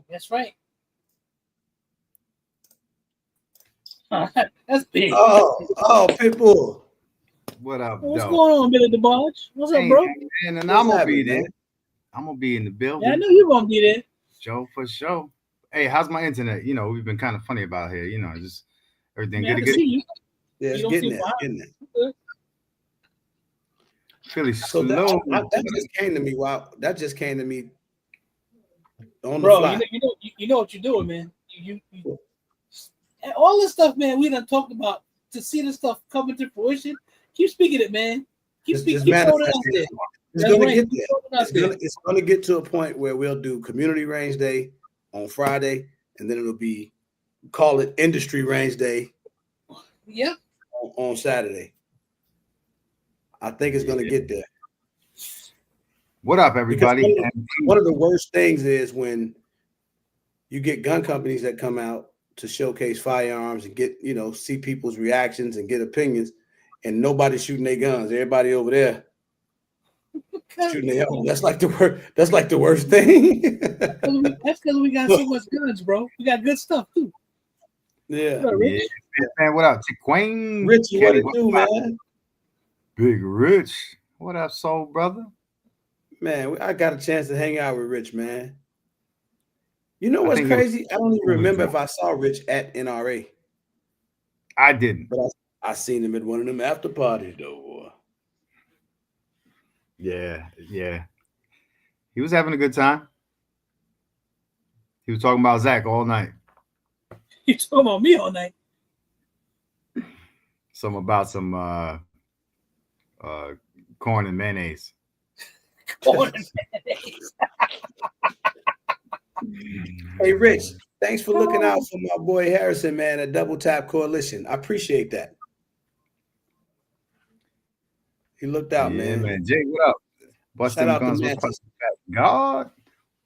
That's right. That's big. Oh, Pitbull. What up, What's going on, Billy DeBarge? What's up, bro? And I'm gonna be there. I'm gonna be in the building. Yeah, I know you're gonna be there. Show for show. Hey, how's my internet? You know, we've been kind of funny about here. You know, just everything good. Yeah, it's getting there. Philly slow. That just came to me. Wow, that just came to me on the Bro, fly. you know what you're doing, man. You all this stuff, man. We done talked about to see this stuff coming to fruition. Keep speaking it, man. Keep throwing it out there. It's going to get there. It's going to get to a point where we'll do Community Range Day on Friday, and then it'll be, call it Industry Range Day. Yep. On Saturday. I think it's going to get there. What up, everybody? One of the worst things is when you get gun companies that come out to showcase firearms and get, see people's reactions and get opinions, and nobody's shooting their guns. Everybody over there shooting their own. That's like the worst thing. That's because we got so much guns, bro. We got good stuff too. Yeah. Man, what up, Queen? Richie, what it do, man? Big Rich. What up, soul brother? Man, I got a chance to hang out with Rich, man. You know what's crazy? I don't even remember if I saw Rich at NRA. I didn't. But I seen him at one of them after parties, though. Yeah. He was having a good time. He was talking about Zach all night. You talking about me all night? Some about some corn and mayonnaise. Corn and mayonnaise. Hey, Rich, thanks for looking out for my boy Harrison, man, at Double Tap Coalition. I appreciate that. He looked out, man. Jay, what up? Busting guns with God.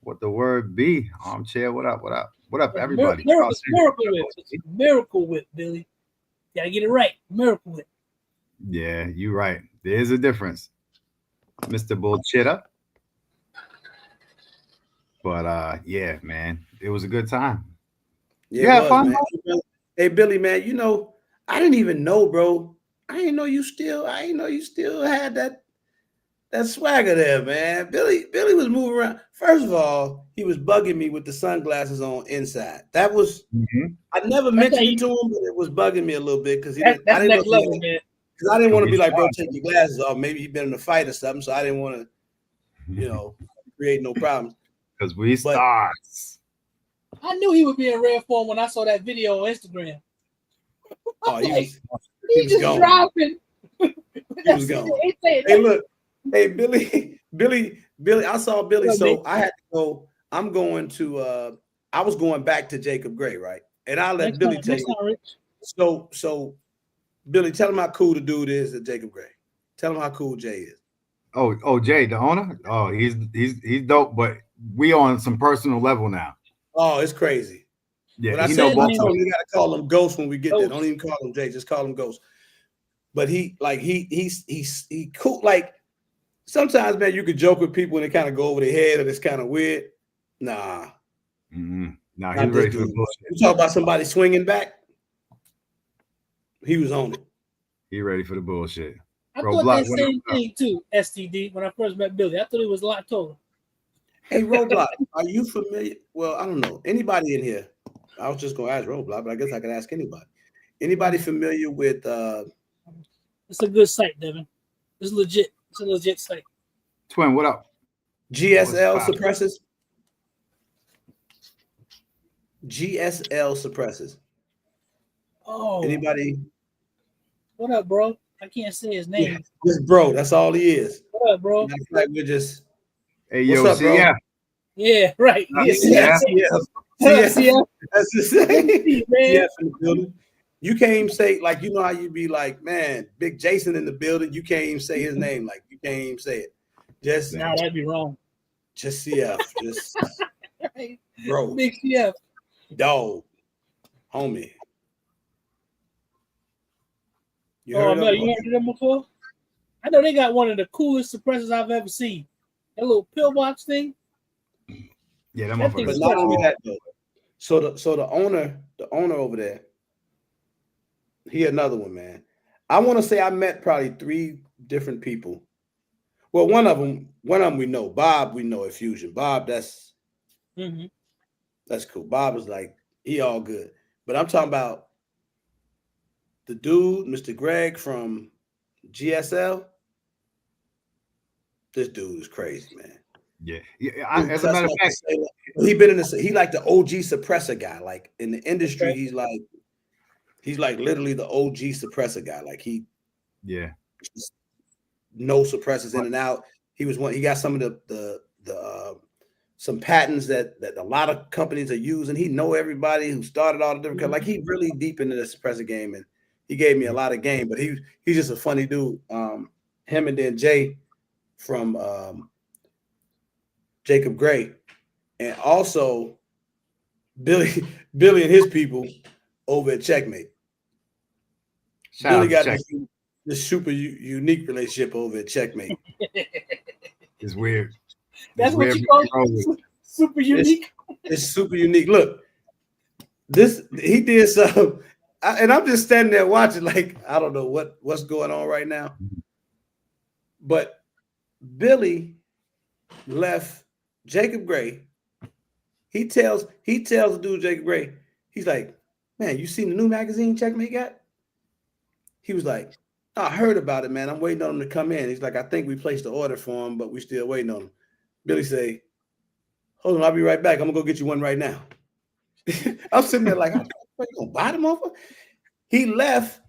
What the word be? Armchair, what up? What up, everybody? Miracle Whip, Billy. Gotta get it right. Miracle Whip. Yeah, you're right. There's a difference, Mr. Bullshitter. But yeah, man, it was a good time. Yeah, fun, man. Hey, Billy, man, I didn't even know, bro. I didn't know you still had that swagger there, man. Billy was moving around. First of all, he was bugging me with the sunglasses on inside. That was I never mentioned it to him, but it was bugging me a little bit because I didn't next level, man. Because I didn't want to be like, bro, take your glasses off. Maybe he'd been in a fight or something, so I didn't want to, create no problems. Because we stars. I knew he would be in rare form when I saw that video on Instagram. Oh, he was just gone. dropping. He was gone. Hey, look. Hey, Billy, I saw Billy, so I had to go. I'm going to I was going back to Jacob Gray, right? And I'll let Billy tell you. So Billy, tell him how cool the dude is at Jacob Gray. Tell him how cool Jay is. Oh, Jay, the owner? Oh, he's dope, but we on some personal level now. Oh, it's crazy. Yeah, when I said you gotta call him Ghost when we get there. Don't even call him Jay, just call him Ghost. But he's cool. Like sometimes, man, you could joke with people and they kind of go over their head and it's kind of weird. Nah. Nah, he's ready for the bullshit. You talk about somebody swinging back. He was on it. He ready for the bullshit. I thought that same thing too, STD, when I first met Billy. I thought he was a lot taller. Hey, Roadblock, are you familiar? Well, I don't know. Anybody in here? I was just going to ask Roadblock, but I guess I could ask anybody. Anybody familiar with... It's a good site, Devin. It's legit. It's a legit site. Twin, what up? GSL suppressors? GSL suppressors. Oh. Anybody? What up, bro? I can't say his name. Yeah, just bro. That's all he is. What up, bro? Like we're just... Hey, yo, what's up, bro? Yeah, right. Yeah. That's the same. Yeah, in the building. You can't even say, like, you know how you be like, man, Big Jason in the building. You can't even say his name. Like, you can't even say it. Just no, that'd be wrong. Just CF. Just bro. Big CF. Dog. Homie. You heard of them before? I know they got one of the coolest suppressors I've ever seen. That little pillbox thing. Yeah, that motherfucker. But not only that though. So the owner over there, he another one, man. I want to say I met probably 3 different people. Well, one of them we know. Bob, we know at Fusion. Bob, that's cool. Bob is like, he all good. But I'm talking about the dude, Mr. Greg from GSL. This dude is crazy, man. Yeah. As a matter of fact, he been in he like the OG suppressor guy. Like in the industry, he's like literally the OG suppressor guy. Like he no suppressors in and out. He got some of the some patents that a lot of companies are using. He know everybody who started all the different like he really deep into the suppressor game, and he gave me a lot of game. But he's just a funny dude. Him and then Jay from Jacob Gray, and also Billy and his people over at Checkmate. Billy got this super unique relationship over at Checkmate. It's weird. That's what you call it? Super unique. It's super unique. Look, he did something, and I'm just standing there watching, like I don't know what's going on right now. But Billy left Jacob Gray. He tells the dude Jacob Gray, he's like, man, you seen the new magazine Checkmate got? He was like, oh, I heard about it, man. I'm waiting on him to come in. He's like, I think we placed the order for him, but we still waiting on him. Billy say, hold on, I'll be right back. I'm gonna go get you one right now. I'm sitting there like, you gonna buy them over? He left.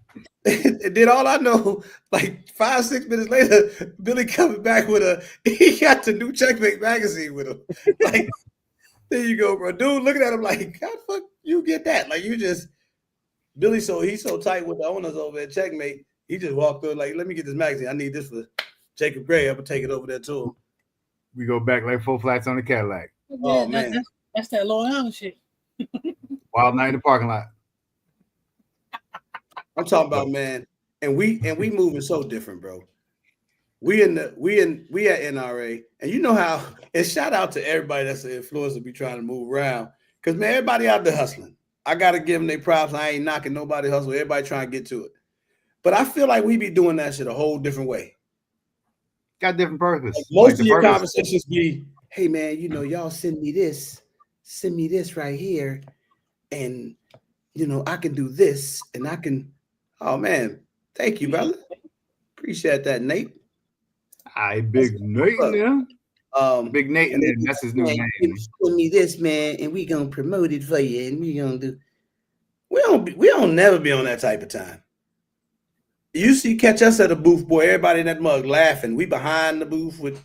And then all I know, like 5-6 minutes later, Billy coming back he got the new Checkmate magazine with him. Like, there you go, bro. Dude looking at him like, how the fuck you get that? Like, Billy, he's so tight with the owners over at Checkmate. He just walked through like, let me get this magazine. I need this for Jacob Gray. I'm gonna take it over there to him. We go back like 4 flats on the Cadillac. Oh man, that's that Long Island shit. Wild night in the parking lot. I'm talking about, man, and we moving so different, bro. We at NRA, and you know how. And shout out to everybody that's an influencer be trying to move around, because man, everybody out there hustling. I gotta give them their props. I ain't knocking nobody hustle. Everybody trying to get to it, but I feel like we be doing that shit a whole different way. Got different purpose. Like most of your conversations be, hey man, you know, y'all send me this right here, and you know, I can do this, and I can. Oh man, thank you, brother. Appreciate that, Nate. Big Nate, man. Big Nate, and that's his new name. Send me this, man, and we gonna promote it for you, and we gonna do. We don't never be on that type of time. You catch us at a booth, boy. Everybody in that mug laughing. We behind the booth with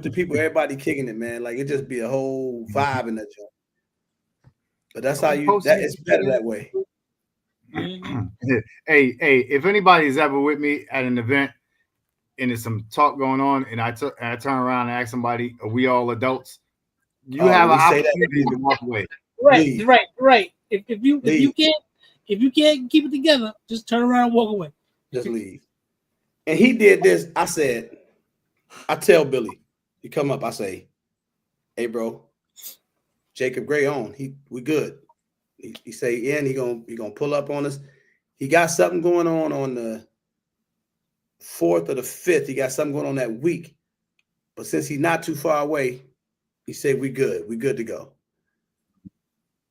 the people. Everybody kicking it, man. Like it just be a whole vibe in that joint. But that's how it's better that way. Hey, if anybody is ever with me at an event and there's some talk going on, and I turn around and ask somebody, are we all adults? You have an opportunity to walk away. Right. If you can't keep it together, just turn around and walk away. Just leave. And he did this. I tell Billy, he come up, I say, hey bro, Jacob Gray on. We good. He say, yeah, and he gonna pull up on us. He got something going on the 4th or the 5th. He got something going on that week. But since he's not too far away, he said, we good. We good to go.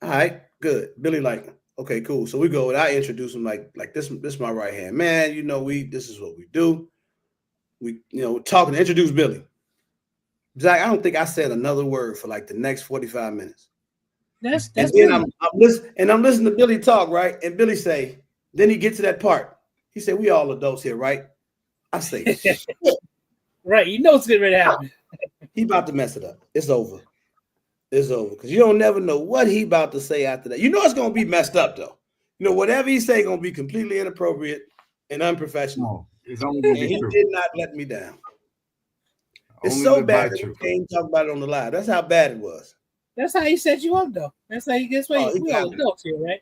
All right, good. Billy like, okay, cool. So we go, and I introduce him like this is my right hand man. You know, this is what we do. We, talking to introduce Billy. Zach, I don't think I said another word for like the next 45 minutes. That's and then I'm listening to Billy talk, right? And Billy say, then he gets to that part. He said, we all adults here, right? I say, right. You know it's getting ready to happen. He about to mess it up. It's over. It's over. Because you don't never know what he about to say after that. You know it's going to be messed up, though. You know, whatever he say going to be completely inappropriate and unprofessional. And he did not let me down. It's so bad that he can't talk about it on the live. That's how bad it was. That's how he set you up, though. That's how he gets we all adults here, right?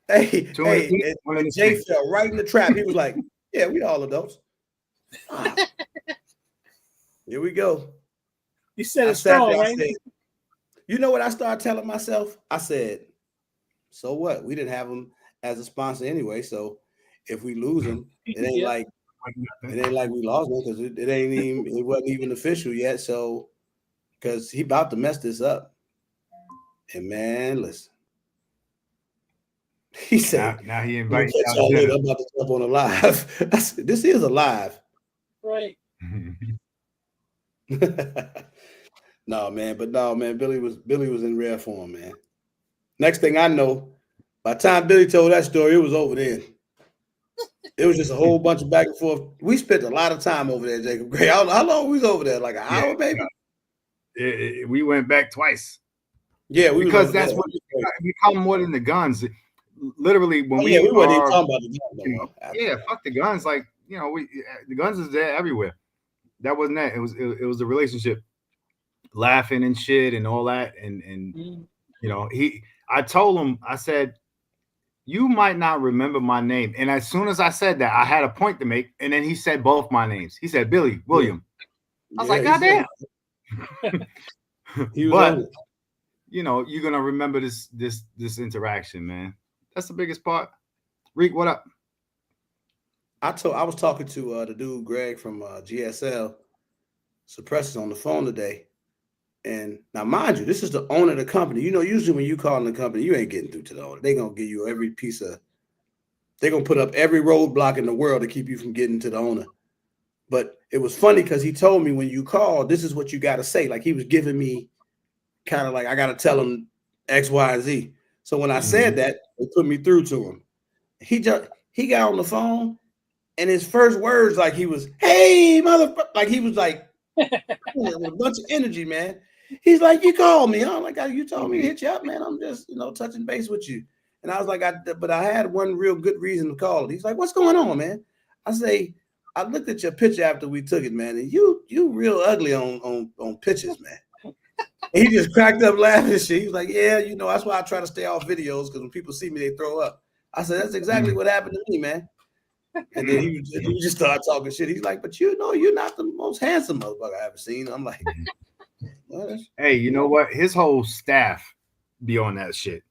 Hey, and Jay fell right in the trap. He was like, yeah, we all adults. Here we go. You said it's strong, right? You know what I started telling myself? I said, so what? We didn't have him as a sponsor anyway, so if we lose him, it ain't like we lost him because it wasn't even official yet. So because he about to mess this up. And man, listen. He said, now he invites you. I'm about to jump on a live. I said, this is a live. Right. No, man, Billy was in rare form, man. Next thing I know, by the time Billy told that story, it was over then. It was just a whole bunch of back and forth. We spent a lot of time over there, Jacob Gray. How long we was over there? Like an hour, maybe? We went back twice. Yeah, because that's what we call more than the guns. Literally, when we weren't even talking about the guns no more. Fuck the guns. Like, the guns is there everywhere. That wasn't that. It was the relationship, laughing and shit and all that. And I told him, I said, you might not remember my name. And as soon as I said that, I had a point to make. And then he said both my names. He said Billy William. I was like, God damn. But you're gonna remember this interaction, man. That's the biggest part. Reek, what up? I was talking to the dude Greg from GSL Suppressors on the phone today. And now, mind you, this is the owner of the company. Usually when you call the company, you ain't getting through to the owner. They're going to give you every piece of, they're going to put up every roadblock in the world to keep you from getting to the owner. But it was funny because he told me when you call, this is what you got to say. Like he was giving me kind of like, I got to tell him X, Y, and Z. So when I said that, it put me through to him. He got on the phone and his first words, like he was, hey, motherfucker. Like he was like, with a bunch of energy, man. He's like, you called me. I'm like, you told me to hit you up, man. I'm just, touching base with you. And I was like, but I had one real good reason to call it. He's like, what's going on, man? I say, I looked at your picture after we took it, man, and you real ugly on pictures, man. And he just cracked up laughing and shit. He was like, yeah, that's why I try to stay off videos because when people see me, they throw up. I said, that's exactly what happened to me, man. And then he just started talking shit. He's like, but you're not the most handsome motherfucker I ever seen. I'm like, hey, you know what? His whole staff be on that shit.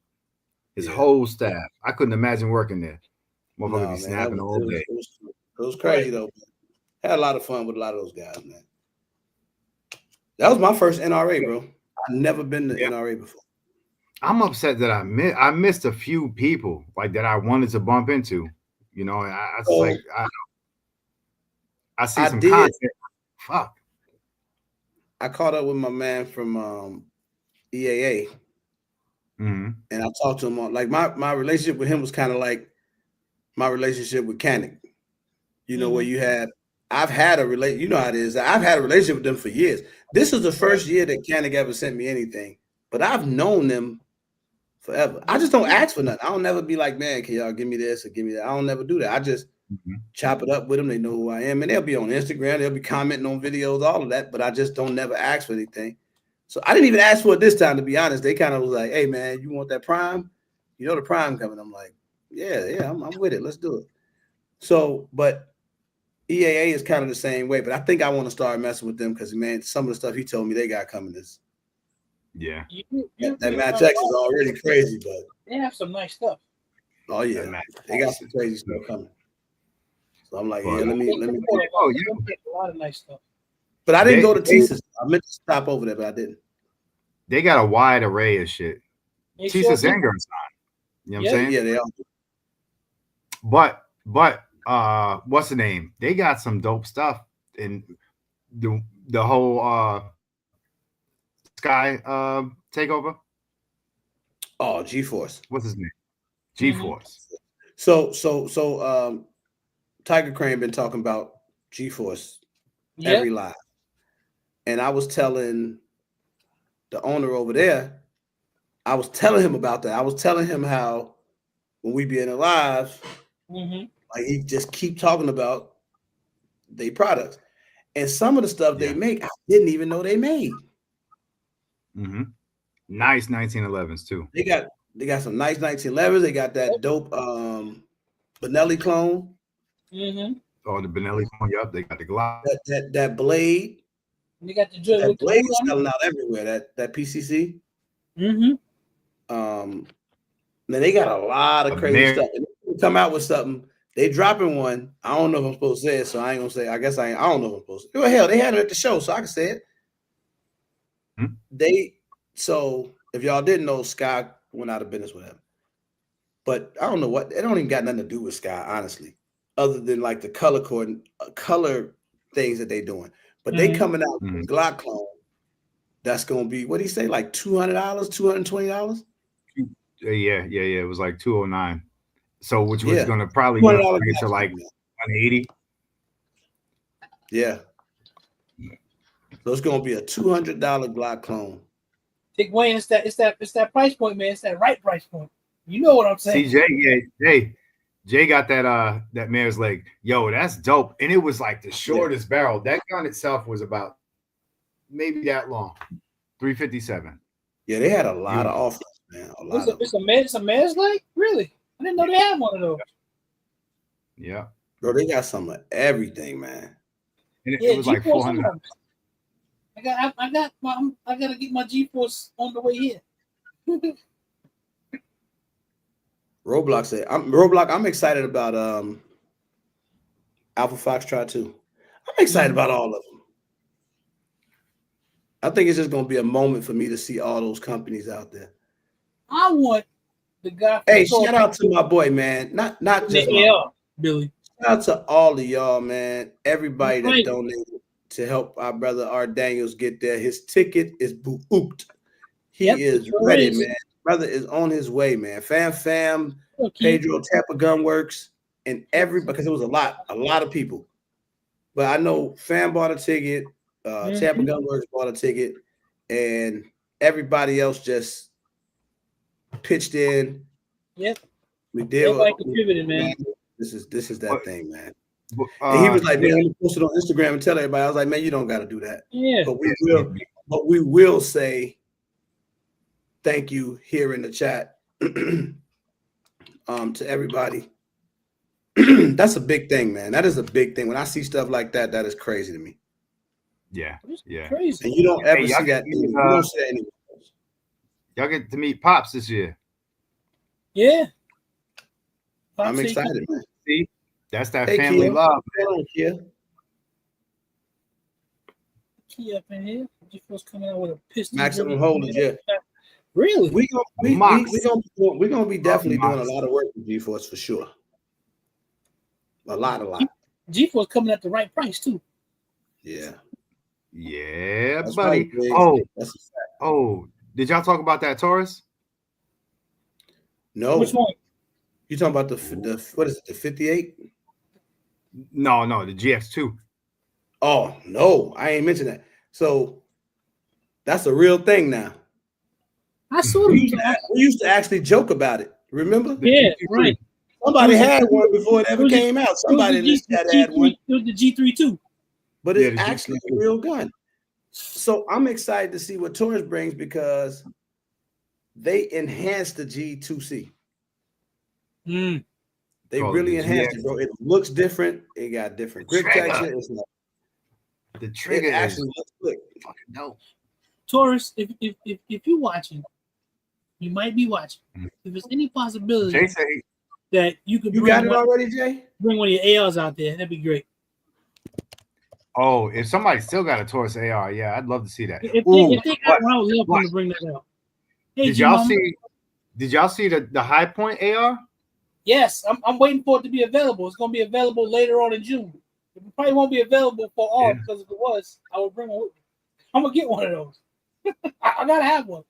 His whole staff. I couldn't imagine working there. Motherfucker be snapping all day. It was crazy though. Had a lot of fun with a lot of those guys, man. That was my first NRA, bro. I've never been to NRA before. I'm upset that I missed a few people like that I wanted to bump into. And I see some content. Fuck. I caught up with my man from EAA, and I talked to him on like my relationship with him was kind of like my relationship with Kanik. Where I've had a relate. You know how it is. I've had a relationship with them for years. This is the first year that Kanik ever sent me anything, but I've known them forever. I just don't ask for nothing. I don't never be like, man, can y'all give me this or give me that? I don't never do that. I just chop it up with them. They know who I am, and they'll be on Instagram. They'll be commenting on videos, all of that. But I just don't never ask for anything. So I didn't even ask for it this time. To be honest, they kind of was like, hey, man, you want that Prime? The Prime coming. I'm like, yeah, I'm with it. Let's do it. So, but EAA is kind of the same way. But I think I want to start messing with them because, man, some of the stuff he told me they got coming is. Yeah. That Match X is already crazy, but they have some nice stuff. Oh yeah, they got some crazy stuff coming. So I'm like, let me. A lot of nice stuff. But I didn't go to TSIS. I meant to stop over there, but I didn't. They got a wide array of shit. TSIS and Gerstein. You know what I'm saying? Yeah, they all do. But what's the name? They got some dope stuff in the whole Sky takeover. Oh, G-Force. What's his name? G-Force. So Tiger Crane been talking about G-Force every live. And I was telling the owner over there, I was telling him about that. I was telling him how when we be in a live, like he just keep talking about their products. And some of the stuff they make, I didn't even know they made. Nice 1911s too. They got some nice 1911s. They got that dope Benelli clone. Oh, the Benelli clone. Yup, they got the Glock. That blade. You got the Joy that blade is selling out everywhere. That PCC. Then they got a lot of crazy stuff. And they come out with something. They dropping one. I don't know if I'm supposed to say it, so I ain't gonna say. I guess I don't know if I'm supposed to. Well, hell, they had it at the show, so I can say it. So if y'all didn't know, Sky went out of business with him. But I don't know what. It don't even got nothing to do with Sky, honestly, other than like the color things that they doing. But they coming out with a Glock clone. That's gonna be, what do you say, like $200, $220? Yeah. It was like 209. So which was gonna probably bring it to like 180. Yeah. So it's gonna be a $200 Glock clone. Dick Wayne, it's that price point, man. It's that right price point. You know what I'm saying? CJ, Jay got that mare's leg. Yo, that's dope. And it was like the shortest barrel. That gun itself was about maybe that long. 357. Yeah, they had a lot of offers, man. It's a mare's leg? Really? I didn't know they had one of those. Yeah. Bro, they got some of everything, man. And it was like 400. I gotta get my G-Force on the way here. Roblox said, I'm excited about Alpha Foxtrot too. I'm excited about all of them. I think it's just gonna be a moment for me to see all those companies out there. I want the guy. Hey, shout out to my boy, man. Not just Billy. Shout out to all of y'all, man. Everybody that donated to help our brother R. Daniels get there. His ticket is booked. He is ready, man. Brother is on his way, man. Fam, Pedro, Tampa Gun Works, and because it was a lot of people. But I know Fam bought a ticket, Tampa Gun Works bought a ticket, and everybody else just pitched in. Yep. We did. Everybody contributed, man. This is that thing, man. And he was like, man, I'm post it on Instagram and tell everybody. I was like, man, you don't got to do that. Yeah. But we will say thank you here in the chat to everybody. That's a big thing, man. That is a big thing. When I see stuff like that, that is crazy to me. Yeah. Crazy. And you don't ever see that. You don't see that anywhere else. Y'all get to meet Pops this year. Yeah. I'm excited, man. See, that's that family love. Kia up in here. G-Force coming out with a pistol. Maximum holders, yeah. Really? We're gonna be definitely doing a lot of work with G-Force for sure. A lot. G-Force coming at the right price too. Yeah. Yeah, that's buddy. Right, did y'all talk about that Taurus? No. Which one? You talking about the what is it, the 58? No, the GX2. Oh no, I ain't mentioned that. So that's a real thing now. I saw we used to actually joke about it. Remember? Yeah, right. Somebody had one before it ever came out. Somebody in this chat had one. It was the G3 too. But it's actually a real gun. So I'm excited to see what Taurus brings because they enhanced the G2C. They really enhanced it, bro. It looks different. It got different grip texture. It's like, the trigger actually looks good. Fucking dope. Taurus, if you're watching, you might be watching. If there's any possibility that you could got it already, Jay? Bring one of your ARs out there, that'd be great. Oh, if somebody still got a Taurus AR, yeah, I'd love to see that. If they got one, I would love them to bring that out. Hey, did y'all see the High Point AR? Yes, I'm waiting for it to be available. It's going to be available later on in June. It probably won't be available for all because if it was, I would bring one with me. I'm going to get one of those. I got to have one.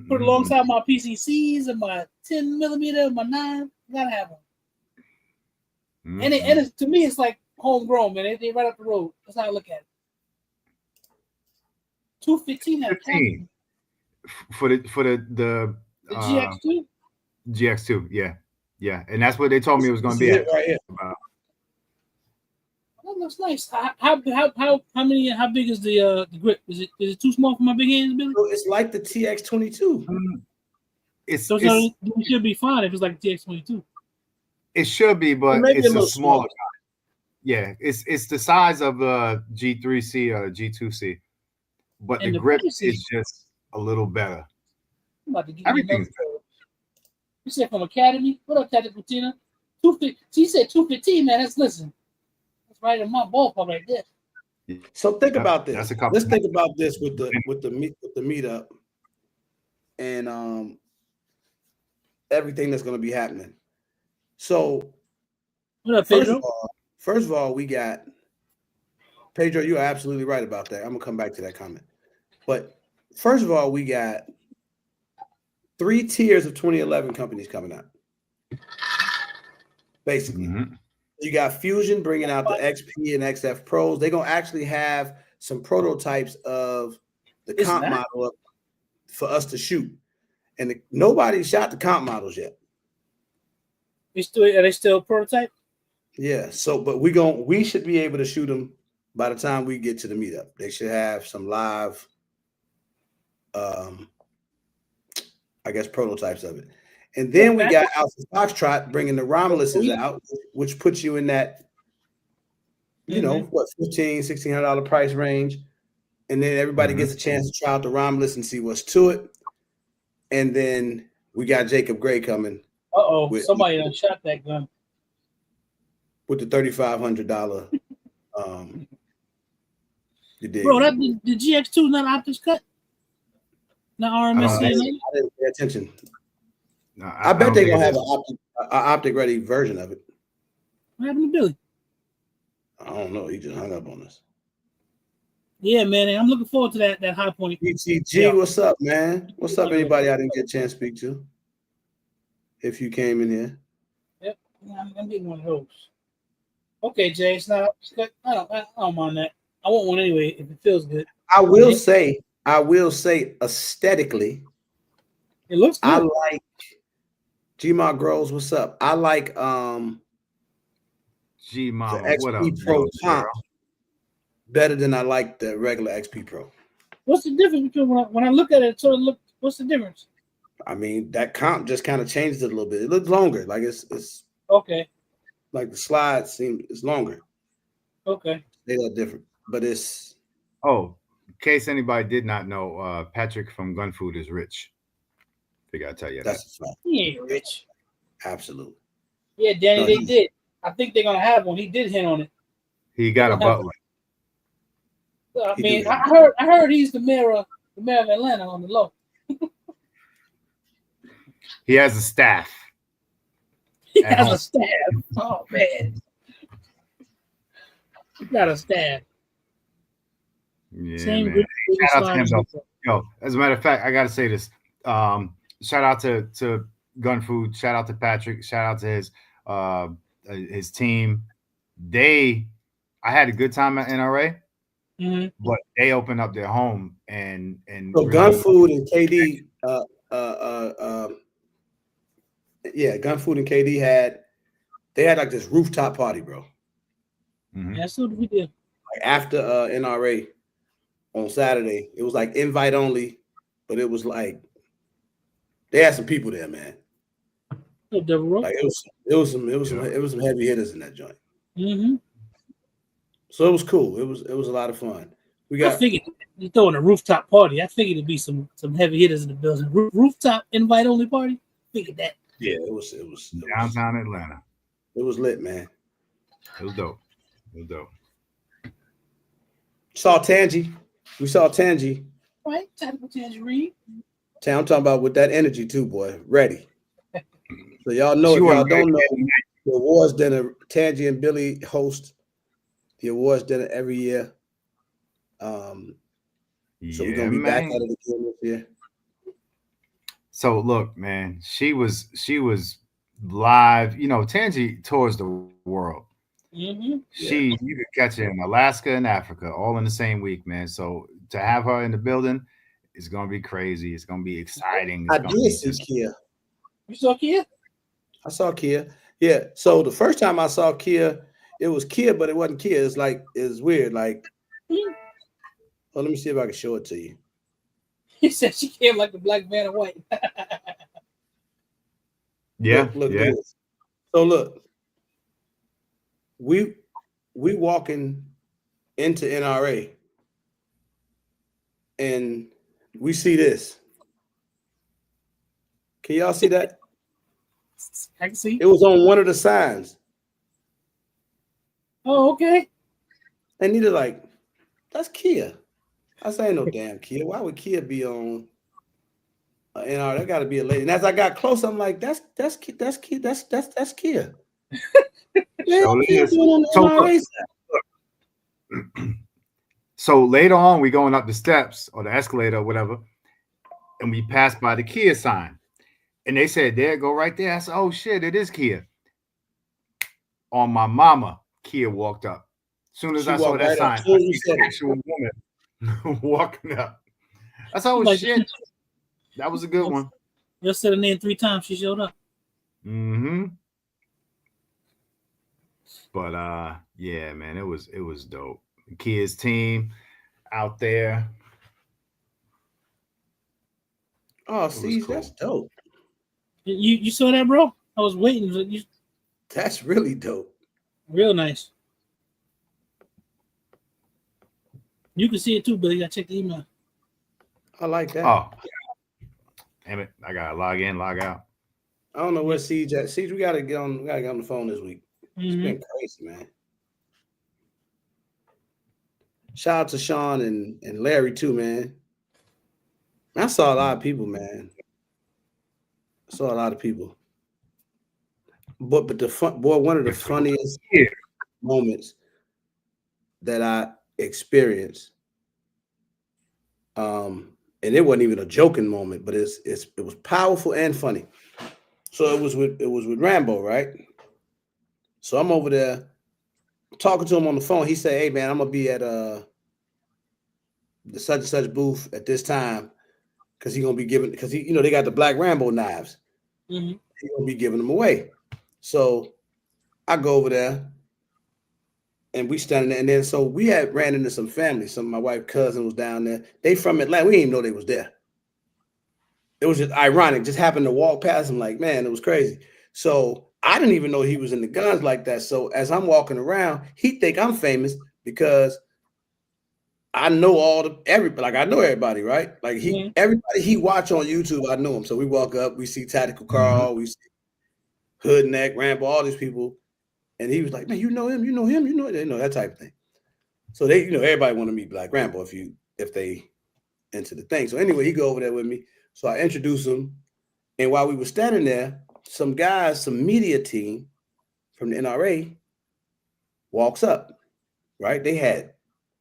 Put it alongside my PCCs and my 10 millimeter and my 9. I got to have one. And it, to me, it's like homegrown, man. They right up the road. That's how I look at it. 215 had a camera. For the GX2? GX2, yeah. And that's what they told me it was going to be at. Right here. That looks nice. How big is the grip? Is it too small for my big hands, Billy? So it's like the TX22. It should be fine if it's like the TX22. It should be, but it's a smaller kind. Yeah, it's the size of a G3C or a G2C, but the grip is just a little better. Everything's better. You said from Academy? What up, Tactical Tina? 250. She said 215, man. That's right in my ballpark right there. So think about this. Let's think about this with the meetup and everything that's going to be happening. So what up, Pedro? First of all, we got Pedro, you're absolutely right about that. I'm gonna come back to that comment. But first of all, we got 3 tiers of 2011 companies coming out. Basically, you got Fusion bringing out the XP and XF Pros. They're gonna actually have some prototypes of the comp model for us to shoot, and nobody shot the comp models yet. Are they still prototype? Yeah. So, but we should be able to shoot them by the time we get to the meetup. They should have some live, I guess, prototypes of it. And then we got Alpha Foxtrot bringing the Romuluses out, which puts you in that, you know, what, $1,500, $1,600 price range. And then everybody gets a chance to try out the Romulus and see what's to it. And then we got Jacob Gray coming. Somebody done shot that gun. With the $3,500. You did. Bro, the GX2 not optics cut? Not RMSC? I didn't pay attention. No, I bet they're going to have an optic ready version of it. What happened to Billy? I don't know. He just hung up on us. Yeah, man. I'm looking forward to that high point. BTG, what's up, man? What's up, anybody I didn't get a chance to speak to? If you came in here. Yep, I'm getting one of those. Okay, Jay, it's not. I don't mind that. I want one anyway if it feels good. I will say, aesthetically, it looks good. I like Gmod Groves. What's up? I like Gmod. What up, Pro comp better than I like the regular XP Pro. What's the difference between when I look at it? What's the difference? I mean, that comp just kind of changed it a little bit. It looks longer. Like it's okay. Like the slides it's longer. Okay. They are different, but it's. Oh, in case anybody did not know, Patrick from Gun Food is rich. Figure I'll tell you that's that. He ain't rich. Absolutely. Yeah, Danny, they did. I think they're gonna have one. He did hint on it. He got a butler. I mean, I heard he's the mayor of Atlanta on the low. He has a staff. He has a staff. Oh man, he got a staff. Yeah, same man. Shout out to him, though. Yo, as a matter of fact, I gotta say this. Shout out to Gun Food. Shout out to Patrick. Shout out to his team. I had a good time at NRA, but they opened up their home and so really Gun Food and KD. Yeah, Gun Food and KD had like this rooftop party, bro. Yeah, that's what we did. Like after NRA on Saturday, it was like invite only, but it was like they had some people there, man. Like it was some heavy hitters in that joint. So it was cool. It was a lot of fun. I figured you throwing a rooftop party. I figured it'd be some heavy hitters in the building. Rooftop invite only party. Figured that. Yeah, it was downtown Atlanta. It was lit, man. It was dope. Saw Tangy. We saw Tangy. Right, tactical tangerine. I'm talking about with that energy too, boy. Ready. So y'all know, if y'all don't know, the awards dinner, Tangy and Billy host the awards dinner every year. So we're gonna be back at it again this year. So look, man, she was live. You know, Tangy tours the world. You could catch her in Alaska and Africa all in the same week, man. So to have her in the building is gonna be crazy. It's gonna be exciting. I did see Kia. You saw Kia? I saw Kia. Yeah. So the first time I saw Kia, it was Kia, but it wasn't Kia. It's weird. Like, well, let me see if I can show it to you. He said she came like the Black Vanna White. Yeah. Look. So look, we walking into NRA, and we see this. Can y'all see that? I can see. It was on one of the signs. Oh, okay. And they're like, that's Kia. I say, no damn Kia. Why would Kia be on NR? That got to be a lady. And as I got close, I'm like, that's Kia. That's Kia. Man, so Kia doing on the NRA side. So later on, we going up the steps or the escalator or whatever, and we passed by the Kia sign. And they said, there, go right there. I said, oh shit, it is Kia. On my mama, Kia walked up. As soon as I saw that sign, I see the actual woman walking up. I said, oh shit. That was a good one. You said her name 3 times, she showed up. Mm-hmm. But yeah, man, it was dope. The Kia's team out there. Oh, see, cool. That's dope. You saw that, bro? I was waiting. That's really dope. Real nice. You can see it too, but you gotta check the email. I like that. Oh, damn it! I gotta log in, log out. I don't know where Siege at. Siege, we gotta get on. We gotta get on the phone this week. It's been crazy, man. Shout out to Sean and Larry too, man. I saw a lot of people, man. I saw a lot of people. But one of the funniest moments that I experienced, and it wasn't even a joking moment, but it was powerful and funny. So it was with Rambo, right? So I'm over there talking to him on the phone. He said, "Hey man, I'm gonna be at the such and such booth at this time because he's gonna be giving because he they got the Black Rambo knives. Mm-hmm. He's gonna be giving them away." So I go over there and we standing there, and then so we had ran into some family. Some of my wife's cousin was down there. They from Atlanta. We didn't even know they was there. It was just ironic. Just happened to walk past him, like, man, it was crazy. So I didn't even know he was in the guns like that. So as I'm walking around, he think I'm famous because I know everybody. I know everybody, right? Like everybody he watch on YouTube, I know him. So we walk up, we see Tactical Carl, we see Hood Neck, Rambo, all these people. And he was like, man, you know him, that type of thing. So they, everybody want to meet Black Rambo if they into the thing. So anyway, he go over there with me. So I introduce him. And while we were standing there, some media team from the NRA walks up, right? They had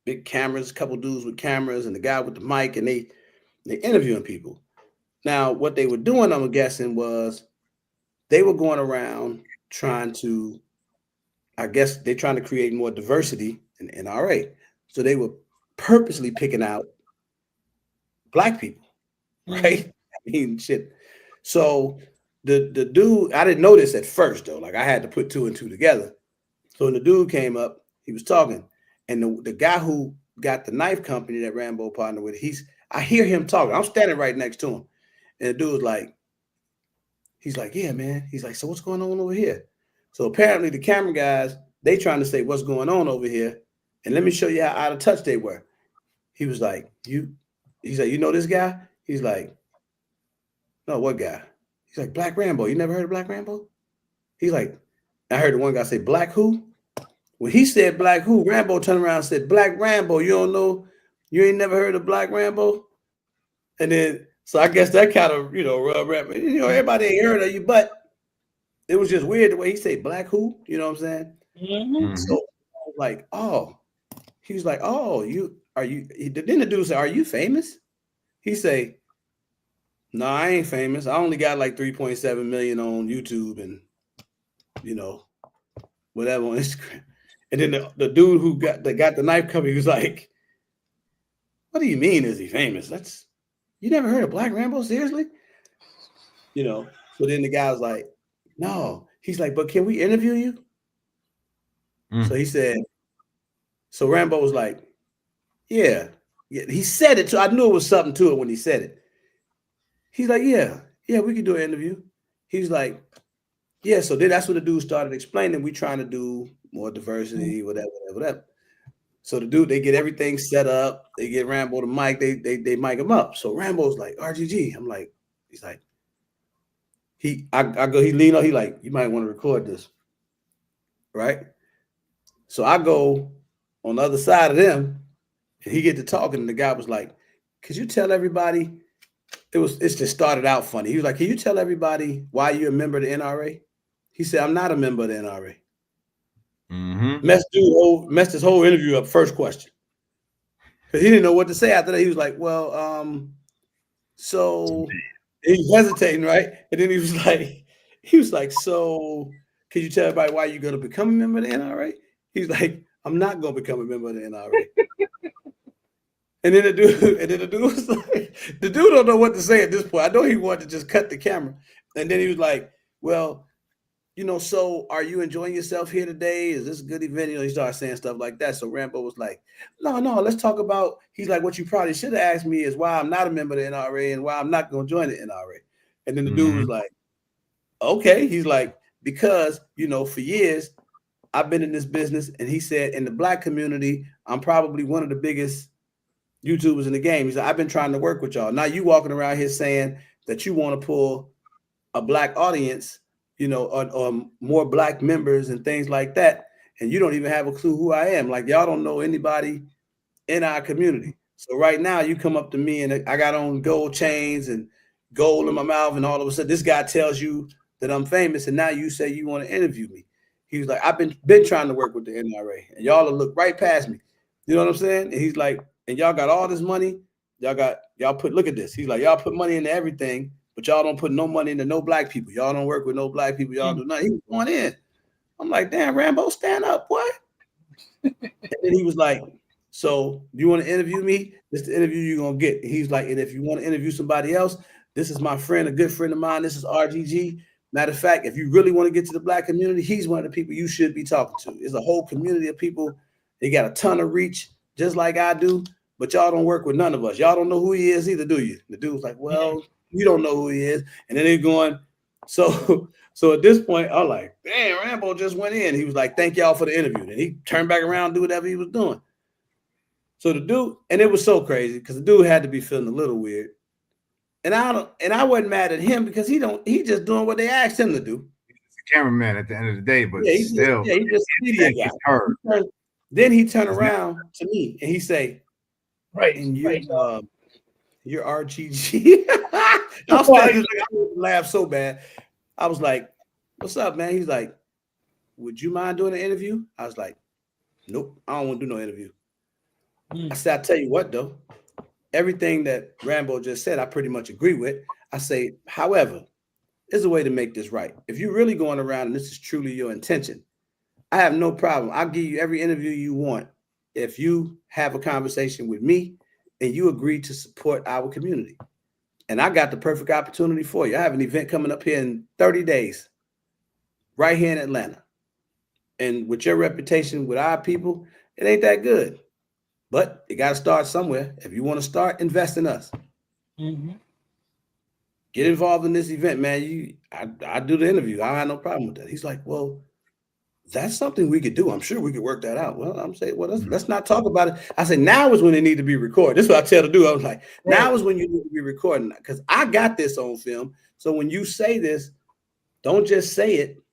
big cameras, a couple dudes with cameras and the guy with the mic, and they interviewing people. Now, what they were doing, I'm guessing, was they were going around trying to, I guess they're trying to create more diversity in the NRA. So they were purposely picking out Black people, right? I mean, shit. So the dude, I didn't know this at first, though. Like, I had to put 2 and 2 together. So when the dude came up, he was talking. And the guy who got the knife company that Rambo partnered with, I hear him talking. I'm standing right next to him. And the dude's like, he's like, yeah, man. He's like, so what's going on over here? So apparently the camera guys, they trying to say what's going on over here. And let me show you how out of touch they were. He was like, he's like, you know this guy? He's like, no, what guy? He's like, Black Rambo. You never heard of Black Rambo? He's like, I heard the one guy say, Black who? When he said Black who, Rambo turned around and said, Black Rambo, you don't know? You ain't never heard of Black Rambo? And then, so I guess that kind of, rub rap. Everybody ain't heard of you, but it was just weird the way he said Black who, you know what I'm saying? Mm-hmm. So I was like, oh, he was like, oh, then the dude said, are you famous? He say, no, I ain't famous. I only got like 3.7 million on YouTube and, whatever on Instagram. And then the dude who got the knife company, he was like, what do you mean is he famous? You never heard of Black Rambo? Seriously? So then the guy was like, no. He's like, but can we interview you? So he said, so Rambo was like, yeah. He said it too. I knew it was something to it when he said it. He's like, yeah, we could do an interview. He's like, yeah. So then that's when the dude started explaining, we trying to do more diversity, whatever. So the dude, they get everything set up. They get Rambo the mic. They mic him up. So Rambo's like, RGG. I'm like, he's like, he lean on, he like, you might want to record this. Right? So I go on the other side of them and he get to talking and the guy was like, could you tell everybody, it's just started out funny. He was like, can you tell everybody why you're a member of the NRA? He said, I'm not a member of the NRA. Messed his whole interview up. First question. because he didn't know what to say after that. He was like, well, so he's hesitating, right? And then he was like, so could you tell everybody why you're going to become a member of the NRA? He's like, I'm not going to become a member of the NRA. And then the dude was like, the dude don't know what to say at this point. I know he wanted to just cut the camera. And then he was like, well, so are you enjoying yourself here today? Is this a good event? He started saying stuff like that. So Rambo was like, no, let's talk about, he's like, what you probably should have asked me is why I'm not a member of the NRA and why I'm not going to join the NRA. And then the dude was like, okay. He's like, because, for years I've been in this business. And he said, in the Black community, I'm probably one of the biggest YouTubers in the game. He said, I've been trying to work with y'all. Now you walking around here saying that you want to pull a Black audience, or more Black members and things like that. And you don't even have a clue who I am. Like, y'all don't know anybody in our community. So right now you come up to me and I got on gold chains and gold in my mouth. And all of a sudden this guy tells you that I'm famous. And now you say you want to interview me. He was like, I've been trying to work with the NRA and y'all will look right past me. You know what I'm saying? And he's like, and y'all got all this money. Look at this. He's like, y'all put money into everything, but y'all don't put no money into no Black people. Y'all don't work with no Black people. Y'all do nothing. He was going in. I'm like, damn, Rambo, stand up, boy. And then he was like, so do you want to interview me? This is the interview you're going to get. He's like, and if you want to interview somebody else, this is my friend, a good friend of mine. This is RGG. Matter of fact, if you really want to get to the Black community, he's one of the people you should be talking to. It's a whole community of people. They got a ton of reach, just like I do, but y'all don't work with none of us. Y'all don't know who he is either, do you? The dude was like, well, you don't know who he is. And then they're going, so at this point, I'm like, damn, Rambo just went in. He was like, thank y'all for the interview. And he turned back around and do whatever he was doing. So the dude, and it was so crazy because the dude had to be feeling a little weird. And I wasn't mad at him because he just doing what they asked him to do. He's a cameraman at the end of the day, but he just media guy. Then he turned around to me and he say, right, and you're RGG. I laughed so bad. I was like, what's up, man? He's like, would you mind doing an interview? I was like, nope, I don't want to do no interview. I said, I'll tell you what, though. Everything that Rambo just said, I pretty much agree with. I say, however, there's a way to make this right. If you're really going around and this is truly your intention, I have no problem. I'll give you every interview you want if you have a conversation with me and you agree to support our community. And I got the perfect opportunity for you. I have an event coming up here in 30 days, right here in Atlanta. And with your reputation with our people, it ain't that good. But you got to start somewhere. If you want to start, invest in us. Get involved in this event, man. I do the interview. I have no problem with that. He's like, well, that's something we could do. I'm sure we could work that out. Well, I'm saying, well, let's not talk about it. I said, now is when they need to be recorded. This is what I tell the dude. I was like, now is when you need to be recording because I got this on film. So when you say this, don't just say it,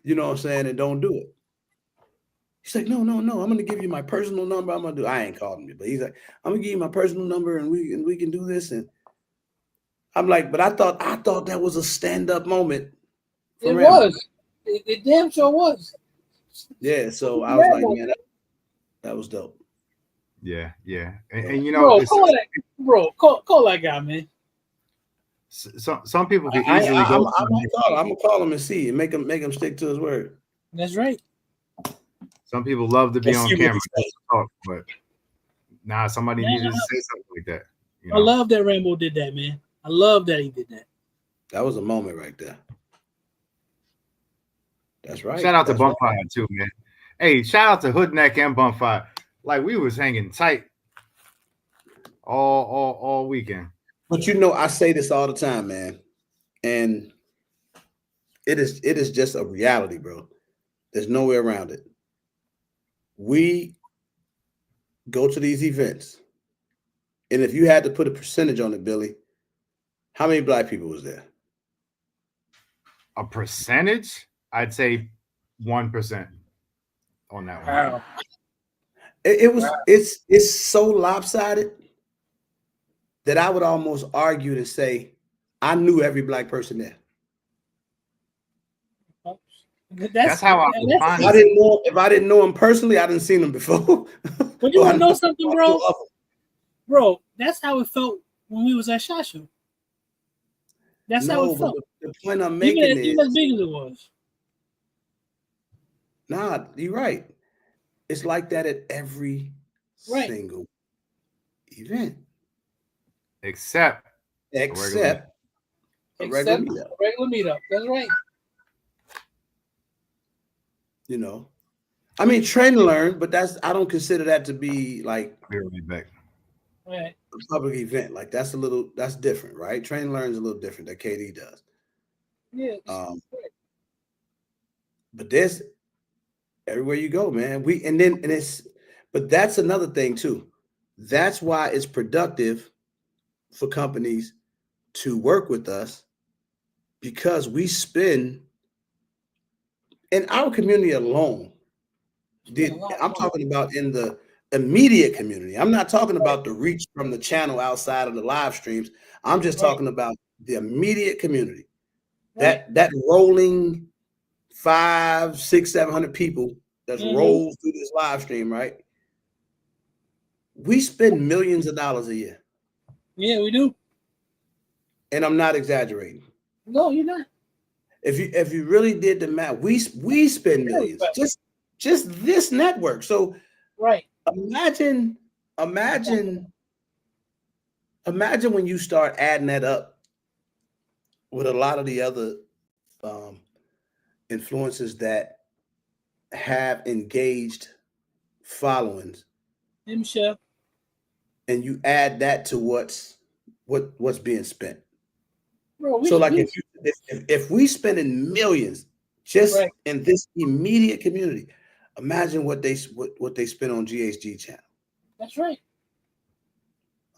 you know what I'm saying, and don't do it. He's like, no. I'm going to give you my personal number. I ain't calling you, but he's like, I'm going to give you my personal number and we can do this. And I'm like, but I thought that was a stand-up moment. It was. It damn sure was. Yeah, so I was like, man, that was dope. Yeah. And you know, call that guy, man. Some people can easily go. I'm gonna call him and see and make him stick to his word. That's right. Some people love to be on camera, but somebody needed to say something like that. You know? I love that Rambo did that, man. I love that he did that. That was a moment right there. That's right. Shout out to Bumpfire too, man. Hey, shout out to Hoodneck and Bumpfire. Like we was hanging tight all weekend. But you know, I say this all the time, man, and it is just a reality, bro. There's no way around it. We go to these events, and if you had to put a percentage on it, Billy, how many Black people was there? A percentage? I'd say 1% on that one. Wow. It's so lopsided that I would almost argue to say I knew every Black person there. That's how I define it. If I didn't know him personally, I didn't seen him before. But you want to know something, bro? Bro, that's how it felt when we was at SHOT Show. That's how No, it but felt. the point I'm making is, Even as big as it was. nah, you're right. It's like that at every Right. single event, Except a regular meeting. except a regular Except meetup. a regular meetup. That's right. You know, I mean, train and learn, but I don't consider that to be like Be right back. Right. a public event. Like that's different, right? Train and learn is a little different that KD does. Yeah. But there's everywhere you go, man. But that's another thing too. That's why it's productive for companies to work with us, because we spend in our community alone. I'm talking about in the immediate community. I'm not talking about the reach from the channel outside of the live streams. I'm just talking about the immediate community. Right. That rolling 500, 600, 700 people that's rolls through this live stream, right? We spend millions of dollars a year. Yeah, we do. And I'm not exaggerating. No, you're not. If you really did the math, we spend millions. Just this network. So right. Imagine when you start adding that up with a lot of the other influencers that have engaged followings, Chef. and you add that to what's being spent. Bro, if we spending millions just in this immediate community, imagine what they spend on GHG channel. That's right.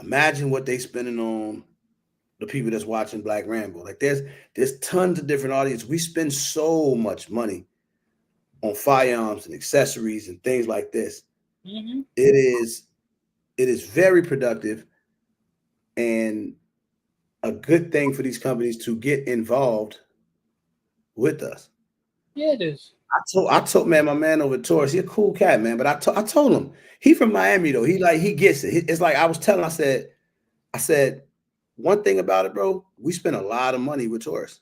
Imagine what they spending on the people that's watching Black Rambo. Like there's tons of different audience. We spend so much money on firearms and accessories and things like this. Mm-hmm. It is very productive and a good thing for these companies to get involved with us. Yeah, it is. I told man, my man over at Taurus, he a cool cat, man. But I told him, he from Miami though. He gets it. It's like I was telling, I said, one thing about it, bro, we spend a lot of money with Taurus.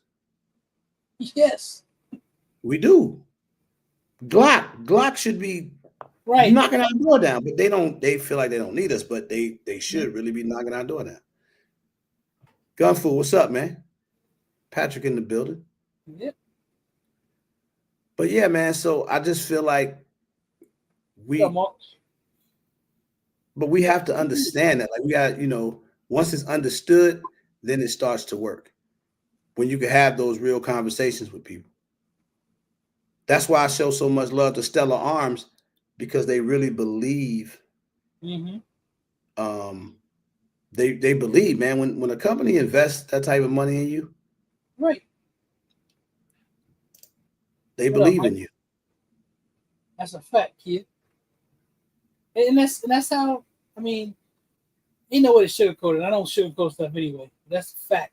Yes. We do. Glock should be knocking our door down, but they feel like they don't need us, but they should really be knocking our door down. Gunfool, what's up, man? Patrick in the building. Yep. But yeah, man, so I just feel like we have to understand that. Like we got, once it's understood, then it starts to work. When you can have those real conversations with people. That's why I show so much love to Stellar Arms, because they really believe. Mm-hmm. They believe, man, when a company invests that type of money in you, right? They believe in you. That's a fact, kid. And that's how, I mean, ain't no way to sugarcoat it. I don't sugarcoat stuff anyway. That's a fact.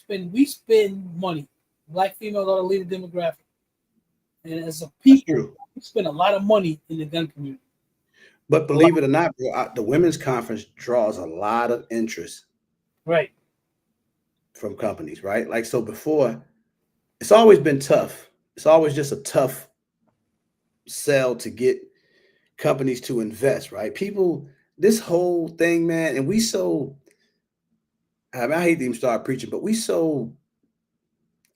We spend money. Black females are the leading demographic. And as a people, we spend a lot of money in the gun community. But believe it or not, bro, the women's conference draws a lot of interest. Right. From companies, right? Like, so before, it's always been tough. It's always just a tough sell to get companies to invest, right? People, this whole thing, man, and I hate to even start preaching, but we so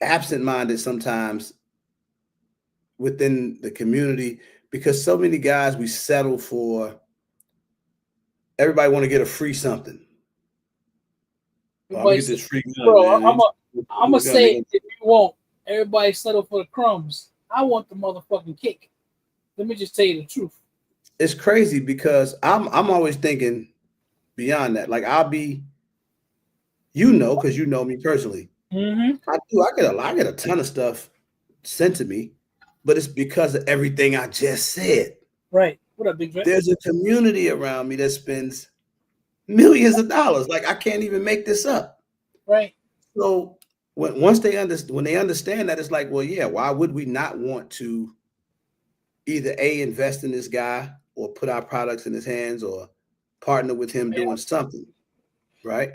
absent-minded sometimes within the community, because so many guys, we settle for, everybody want to get a free something. Well, get this free gun, bro, man. I'm going to say it if you won't. Everybody settle for the crumbs. I want the motherfucking cake. Let me just tell you the truth. It's crazy because I'm always thinking beyond that. Like I'll be, because you know me personally. Mm-hmm. I get a ton of stuff sent to me, but it's because of everything I just said. Right. What up, Big Drake? There's a community around me that spends millions of dollars. Like I can't even make this up. Right. So when they understand that, it's like, well, yeah, why would we not want to either invest in this guy or put our products in his hands or partner with him doing something, right?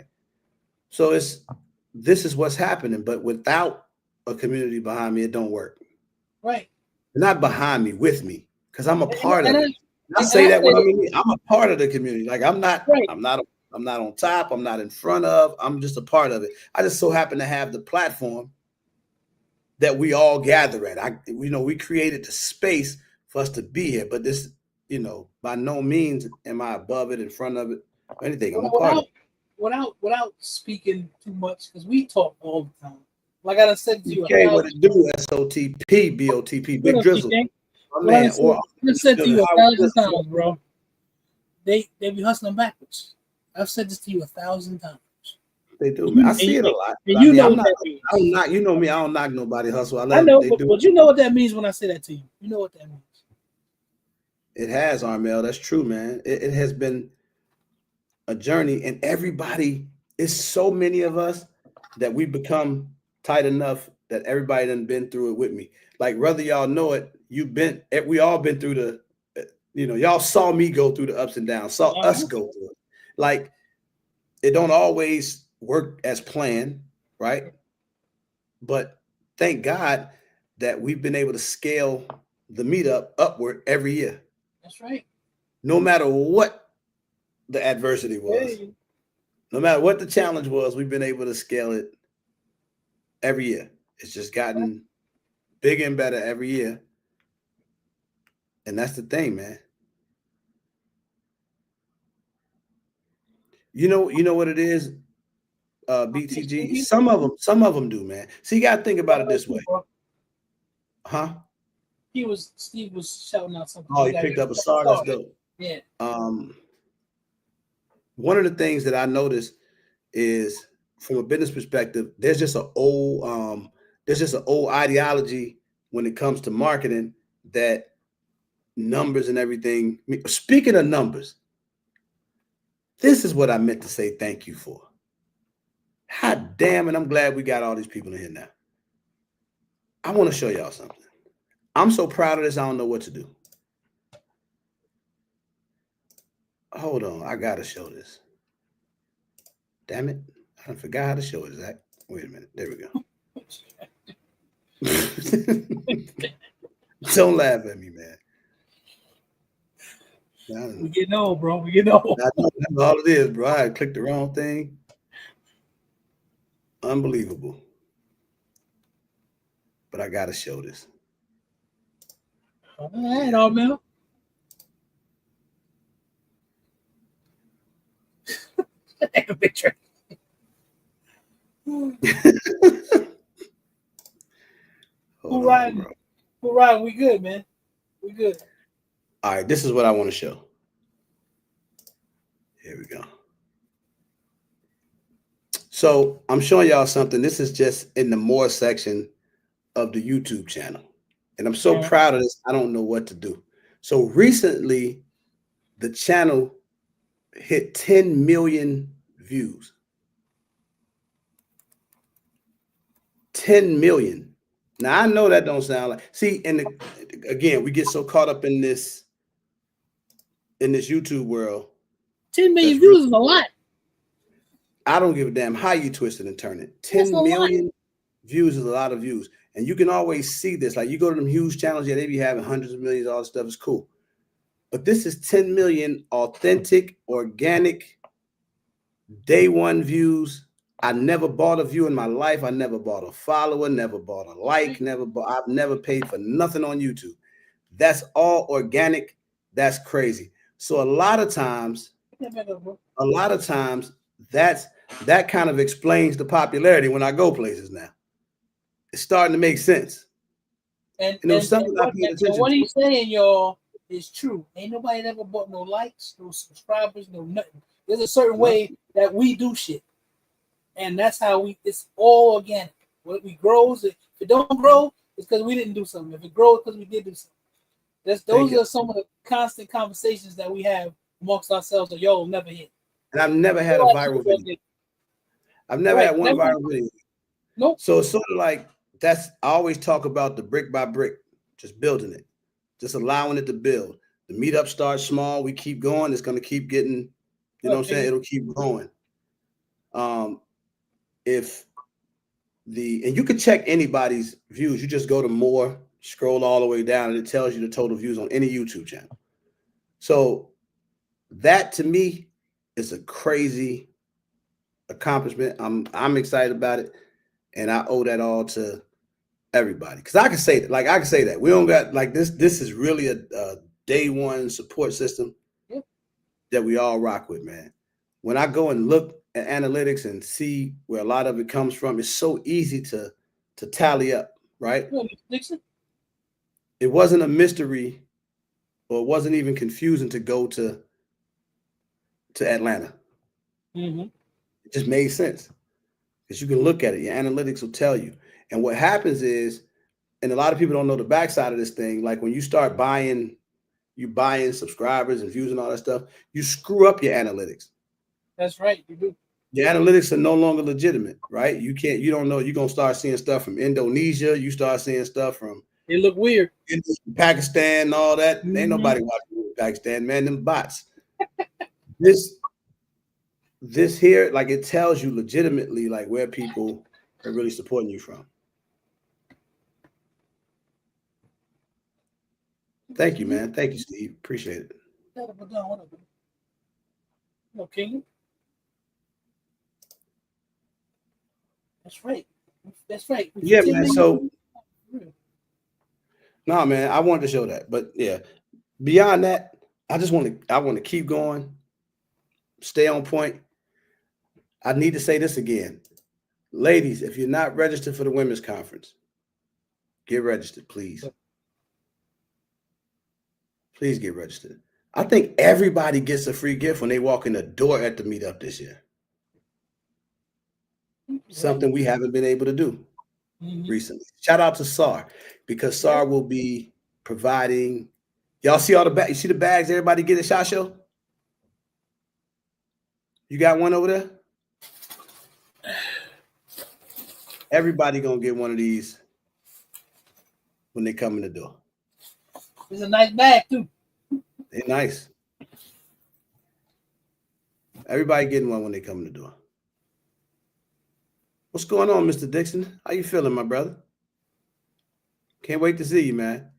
So this is what's happening, but without a community behind me, it don't work. Right. Not behind me, with me, because I'm a part of it. I and say I that when say I mean I'm a part of the community. Like I'm not on top, I'm not in front of, I'm just a part of it. I just so happen to have the platform that we all gather at. We created the space for us to be here, but this, by no means am I above it, in front of it, or anything. I'm a part of it. Without speaking too much, because we talk all the time. Like I said to you, Okay, what it do? SOTP, BOTP, Big Drizzle, my man. I said to you 1,000 times, bro. They be hustling backwards. I've said this to you 1,000 times. They do, man. I see it a lot. And you know what that means. You know me. I don't knock nobody hustle. I know, but you know what that means when I say that to you. You know what that means. It has, Armel. That's true, man. It has been a journey, and everybody, it's so many of us that we become tight enough that everybody done been through it with me. Like, whether y'all know it, we all been through y'all saw me go through the ups and downs, saw us go through it. Like, it don't always work as planned, right? But thank God that we've been able to scale the meetup upward every year. That's right. No matter what the adversity was, no matter what the challenge was, we've been able to scale it every year. It's just gotten bigger and better every year. And that's the thing, man. You know what it is, BTG? Some of them do, man. So you got to think about it this way. Huh? Steve was shouting out something. Oh, he picked up a star. That's dope. Yeah. One of the things that I noticed is, from a business perspective, there's just an old ideology when it comes to marketing, that numbers and everything. Speaking of numbers, this is what I meant to say thank you for. Hot damn, and I'm glad we got all these people in here now. I want to show y'all something. I'm so proud of this, I don't know what to do. Hold on, I gotta show this. Damn it, I forgot how to show it, Zach. Wait a minute, there we go. Don't laugh at me, man. We getting old, bro. We getting old. That's all it is, bro. I clicked the wrong thing. Unbelievable. But I gotta show this. All right, Armel. Take a picture. Who riding? We good, man. We good. All right, this is what I want to show. Here we go. So I'm showing y'all something. This is just in the more section of the YouTube channel. And I'm so proud of this, I don't know what to do. So recently, the channel hit 10 million views. 10 million. Now, I know that don't sound like, see, and again, we get so caught up in this YouTube world. 10 million views is a lot. I don't give a damn how you twist it and turn it. 10 million views is a lot of views. And you can always see this. Like, you go to them huge channels, they be having hundreds of millions, all this stuff is cool. But this is 10 million authentic, organic, day one views. I never bought a view in my life. I never bought a follower, never bought a like, I've never paid for nothing on YouTube. That's all organic. That's crazy. So a lot of times that kind of explains the popularity when I go places now. It's starting to make sense. And what he's saying, y'all, is true. Ain't nobody ever bought no likes, no subscribers, no nothing. There's a certain way that we do shit. And that's how it's all organic. When it grows, if it don't grow, it's because we didn't do something. If it grows, because we did do something. Those are some of the constant conversations that we have amongst ourselves that y'all will never hit. And I've never had a viral video. I've never had one viral video. Nope. So it's sort of like, I always talk about the brick by brick, just building it, just allowing it to build. The meetup starts small. We keep going. It's going to keep getting You know what I'm saying? It'll keep growing. If and you can check anybody's views. You just go to more, scroll all the way down, and it tells you the total views on any YouTube channel. So that to me is a crazy accomplishment. I'm excited about it, and I owe that all to everybody. Because I can say that we don't got like this. This is really a day one support system that we all rock with, man. When I go and look at analytics and see where a lot of it comes from, it's so easy to tally up, right? It wasn't a mystery, or it wasn't even confusing to go to Atlanta. Mm-hmm. It just made sense because you can look at it. Your analytics will tell you. And what happens is, and a lot of people don't know the backside of this thing. Like when you start buying subscribers and views and all that stuff, you screw up your analytics. That's right, you do. Your analytics are no longer legitimate, right? You don't know. You're gonna start seeing stuff from Indonesia. You start seeing stuff from It look weird. Pakistan and all that. Ain't nobody watching Pakistan, man. Them bots. This here, like it tells you legitimately like where people are really supporting you from. Thank you, man. Thank you, Steve. Appreciate it. Okay. That's right. That's right. Yeah, man. So, no, man, I wanted to show that, but yeah, beyond that, I want to keep going, stay on point. I need to say this again, ladies. If you're not registered for the women's conference, get registered, please. Please get registered. I think everybody gets a free gift when they walk in the door at the meetup this year. Something we haven't been able to do recently. Shout out to SAR, because SAR will be providing. Y'all see all the bags? You see the bags everybody get at SHOT Show? You got one over there? Everybody gonna get one of these when they come in the door. It's a nice bag too. They're nice. Everybody getting one when they come in the door. What's going on, Mr. Dixon? How you feeling, my brother? Can't wait to see you, man.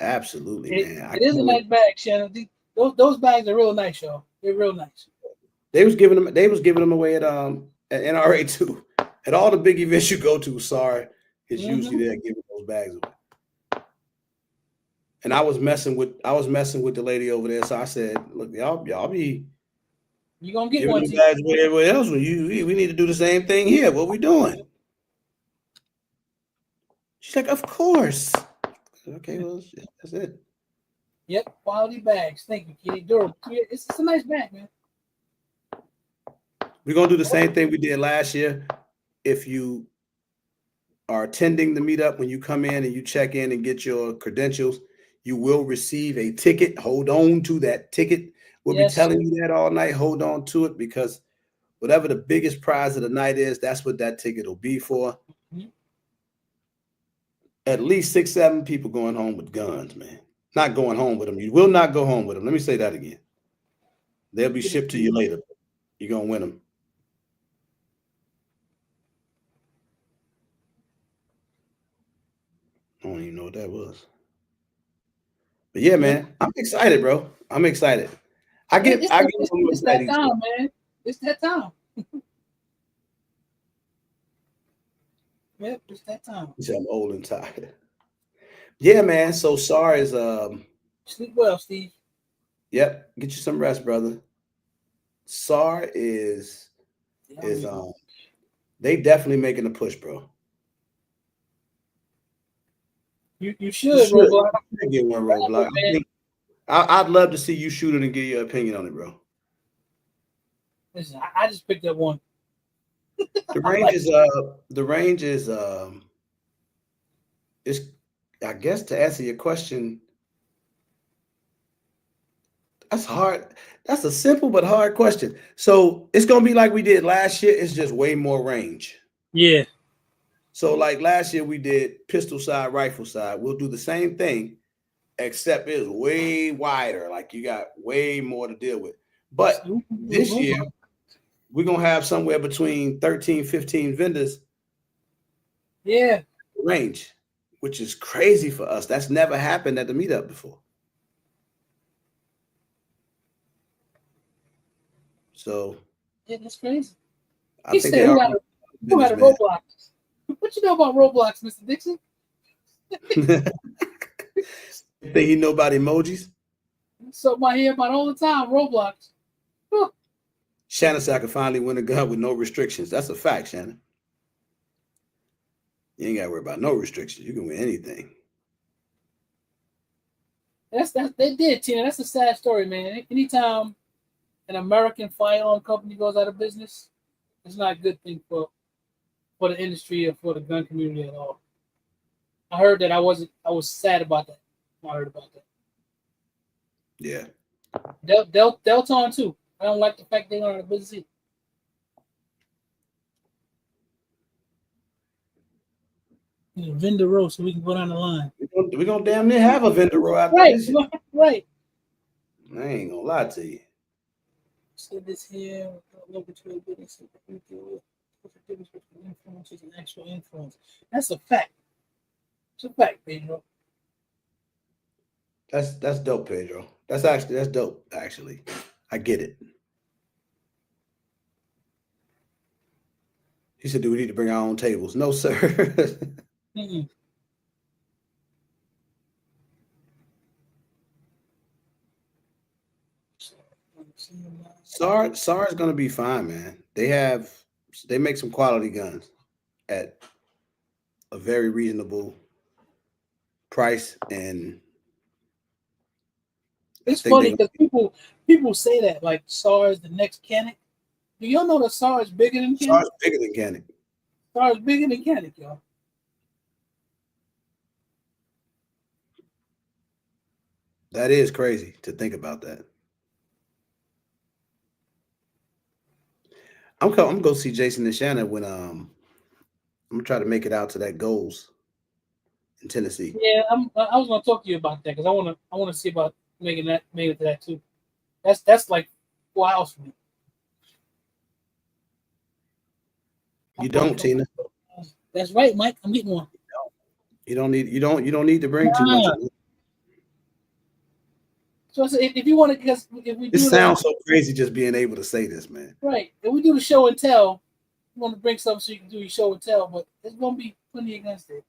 Absolutely, man. It is a nice bag, Shannon. Those bags are real nice, y'all. They're real nice. They was giving them away at NRA too. At all the big events you go to, SAR is usually there giving those bags away. And I was messing with the lady over there, so I said, "Look, y'all be you gonna get giving one the bags away everywhere else. We need to do the same thing here. What we doing?" She's like, "Of course." Okay, well, that's it. Yep, quality bags. Thank you, Kitty. Durable. It's a nice bag, man. We're gonna do the same thing we did last year. If you are attending the meetup, when you come in and you check in and get your credentials, you will receive a ticket. Hold on to that ticket. We'll be telling you that all night. Hold on to it, because whatever the biggest prize of the night is, that's what that ticket will be for. At least 6-7 people going home with guns, man. Not going home with them. You will not go home with them. Let me say that again. They'll be shipped to you later. You're going to win them. I don't even know what that was. But yeah, man, I'm excited, bro. I'm excited. It's that time, man. It's that time. Yep, it's that time. I'm old and tired. Yeah, man. So SAR is sleep well, Steve. Yep, get you some rest, brother. SAR is they definitely making a push, bro. You should Roblox. Get one Roblox. I'd love to see you shoot it and get your opinion on it, bro. Listen, I just picked up one. The range is it's, I guess, to answer your question, that's hard. That's a simple but hard question. So it's gonna be like we did last year. It's just way more range. Yeah. So like last year we did pistol side, rifle side. We'll do the same thing, except it's way wider. Like you got way more to deal with. But this year we're gonna have somewhere between 13, 15 vendors. Yeah. Range, which is crazy for us. That's never happened at the meetup before. So yeah, that's crazy. I think they are. Who had a Roblox? What you know about Roblox, Mr. Dixon? Think he know about emojis? So I hear about all the time, Roblox. Huh. Shannon said I could finally win a gun with no restrictions. That's a fact, Shannon. You ain't got to worry about no restrictions. You can win anything. They did, Tina. That's a sad story, man. Anytime an American firearm company goes out of business, it's not a good thing for the industry or for the gun community at all. I heard that I was sad about that. I heard about that. Yeah. Delton too. I don't like the fact they went out of business. Vendor row so we can go down the line. We're gonna damn near have a vendor row after this. Right. I ain't gonna lie to you. So this here, local to a business, what's the difference between influences and actual influence? That's a fact. It's a fact, Pedro. That's dope, Pedro. That's dope. Actually, I get it. He said, "Do we need to bring our own tables?" No, sir. Mm-hmm. SAR is gonna be fine, man. They make some quality guns at a very reasonable price, and it's funny because people say that like SAR is the next Canik. Do y'all know that SAR is bigger than Canik? SAR is bigger than Canik. SAR is bigger than Canik, y'all. That is crazy to think about that. I'm gonna go see Jason and Shannon when I'm gonna try to make it out to that goals in Tennessee. Yeah, I was gonna talk to you about that because I wanna see about making it to that too. That's like 4 hours from me. You don't, Tina. That's right, Mike. I'm getting one. You don't need to bring too much. So if you want to, because if we do it sounds so crazy just being able to say this, man. Right. If we do the show and tell, you want to bring something so you can do your show and tell, but there's gonna be plenty against it.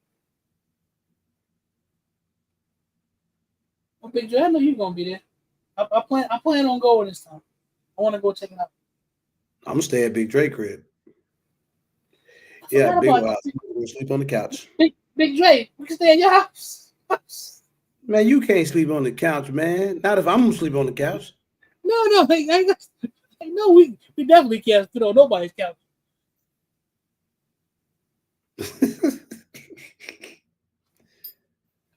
Well, Big Joe, I know you're gonna be there. I plan on going this time. I want to go check it out. I'm gonna stay at Big Dre crib. Yeah, Big house. We're gonna sleep on the couch. Big Dre, we can stay in your house. Man, you can't sleep on the couch, man. Not if I'm gonna sleep on the couch. No, we definitely can't sit on nobody's couch.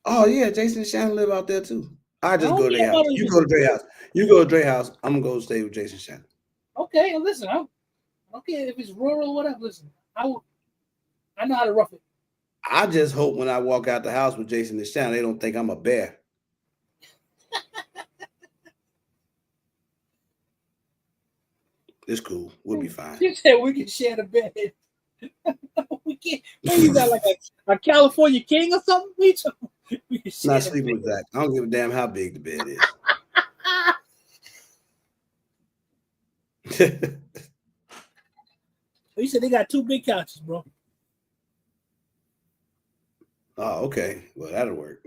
Oh yeah, Jason and Shannon live out there too. I just go to their house. You go to Dre house. You go to Dre house. I'm gonna go stay with Jason and Shannon. Okay, and listen, I don't care if it's rural or whatever. Listen, I know how to rough it. I just hope when I walk out the house with Jason and Shannon, they don't think I'm a bear. It's cool. We'll be fine. You said we can share the bed. We can't. What you got, like a California king or something? We can share not sleeping with Zach. I don't give a damn how big the bed is. You said they got 2 big couches, bro. Oh, okay. Well, that'll work.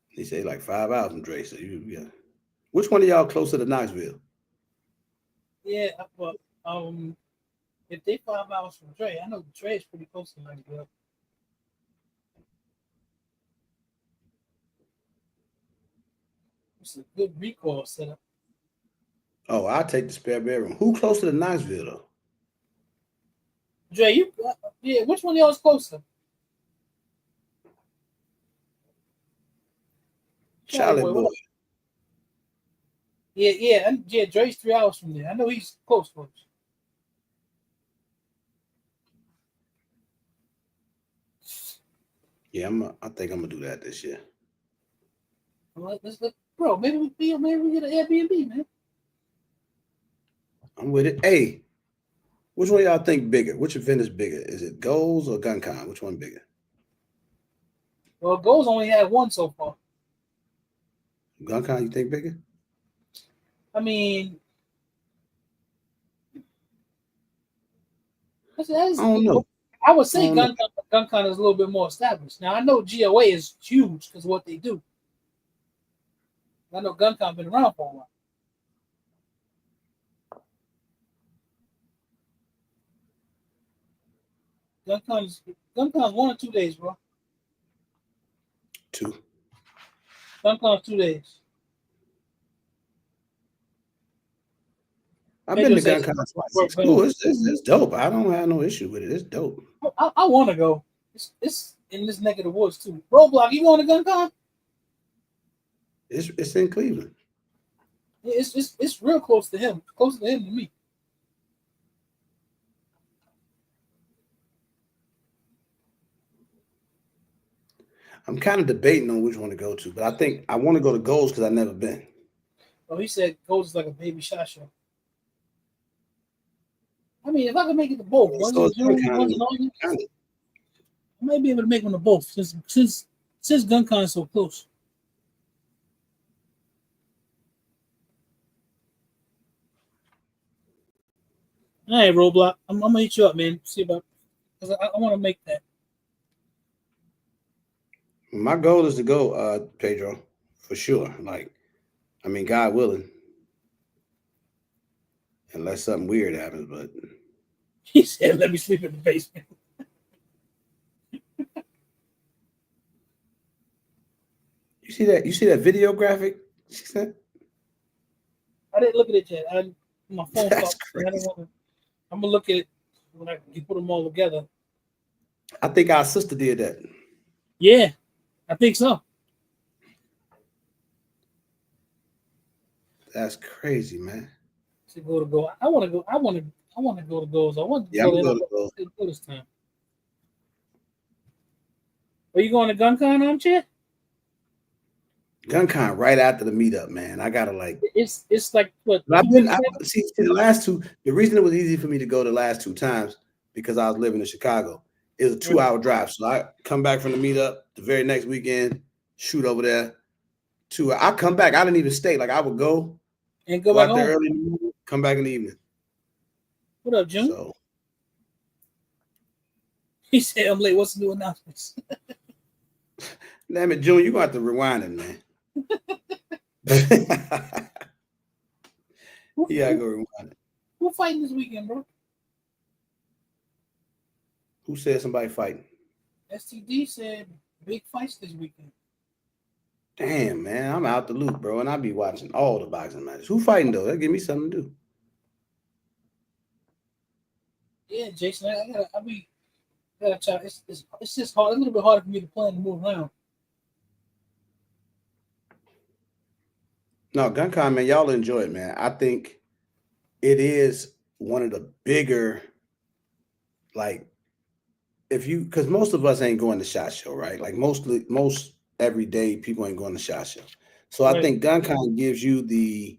He said like 5 hours from Dre. So yeah. Which one of y'all closer to Knoxville? Yeah, but if they 5 hours from Dre, I know Dre is pretty close to Knoxville. It's a good recoil setup. Oh, I'll take the spare bedroom. Who closer to Knoxville though? Dre, yeah, which one of y'all is closer? Charlie boy. Yeah, Dre's 3 hours from there. I know he's close. Yeah, I think I'm gonna do that this year. Bro, maybe we get an Airbnb, man. I'm with it. Hey, which one y'all think bigger? Which event is bigger? Is it Goals or GunCon? Which one bigger? Well, Goals only had one so far. GunCon, you think bigger? I mean, I don't know. I would say GunCon is a little bit more established. Now I know GOA is huge because of what they do. I know GunCon been around for a while. GunCon's 1 or 2 days, bro. 2. GunCon's 2 days. I've been to GunCon twice. It's cool. It's dope. I don't have no issue with it. It's dope. I want to go. It's in this neck of the woods too. Roadblock, you going to GunCon? It's in Cleveland. It's real close to him. Closer to him than me. I'm kind of debating on which one to go to, but I think I want to go to Goals because I've never been. Oh, he said Goals is like a baby shot show. I mean, if I could make it to both, one in June, one in August, I might be able to make one to both since GunCon is so close. All right, Roblox, I'm gonna hit you up, man. See about because I want to make that. My goal is to go, Pedro, for sure. Like, I mean, God willing, unless something weird happens. But he said, "Let me sleep in the basement." You see that video graphic she sent? I didn't look at it yet. My phone. That's crazy. I'm gonna look at it when I can put them all together. I think our sister did that. Yeah, I think so. That's crazy, man. To go. I want to go. I want to go to Goals. I want to Yeah, go I'm there. going to Go this time. Are you going to GunCon, Armchair? GunCon right after the meetup, man. I gotta like. It's like what? See the last two. The reason it was easy for me to go the last 2 times because I was living in Chicago. It was a 2-hour drive, so I come back from the meetup the very next weekend, shoot over there. I come back. I didn't even stay. Like I would go and go back out there home. early in the morning, come back in the evening. What up, June? So he said, "I'm late. What's the new announcements?" Damn it, June, you gonna have to rewind it, man. Yeah, go rewind it. Who fighting this weekend, bro? Who said somebody fighting? STD said big fights this weekend. Damn, man, I'm out the loop, bro, and I be watching all the boxing matches. Who fighting though? That give me something to do. Yeah, Jason, I gotta try. It's just hard. It's a little bit harder for me to plan to move around. No, GunCon, man, y'all enjoy it, man. I think it is one of the bigger, like, because most of us ain't going to SHOT Show, right? Like most everyday people ain't going to SHOT Show. So I think GunCon gives you the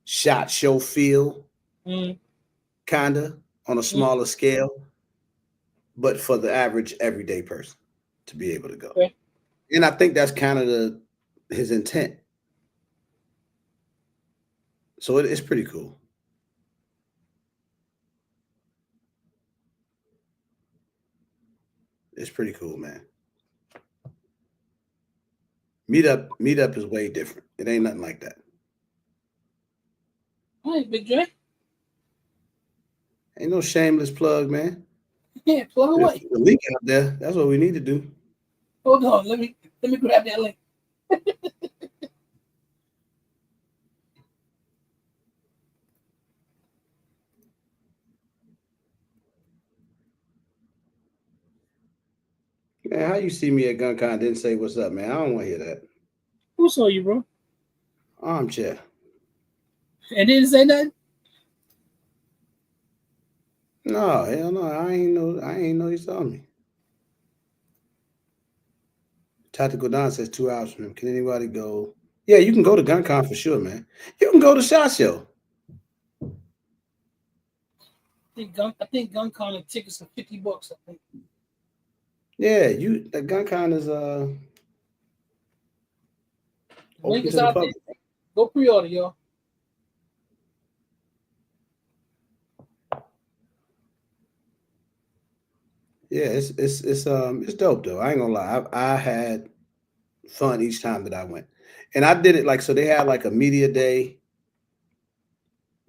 SHOT Show feel, kind of on a smaller scale, but for the average everyday person to be able to go. Okay. And I think that's kind of his intent. So it's pretty cool. It's pretty cool, man. Meetup is way different. It ain't nothing like that. All right, Big J. Ain't no shameless plug, man. Yeah, plug away. The link out there. That's what we need to do. Hold on, let me grab that link. Man, how you see me at GunCon didn't say what's up, man? I don't want to hear that. Who saw you, bro? Armchair. And didn't say nothing? No, hell no. I ain't know you saw me. Tactical Don says 2 hours from him. Can anybody go? Yeah, you can go to GunCon for sure, man. You can go to SHOT Show. I think GunCon and tickets are $50. I think. Yeah, the GunCon is Link open is to the out public. there. Go pre-order, y'all. Yeah, it's dope though. I ain't gonna lie. I had fun each time that I went, and I did it like so. They had like a media day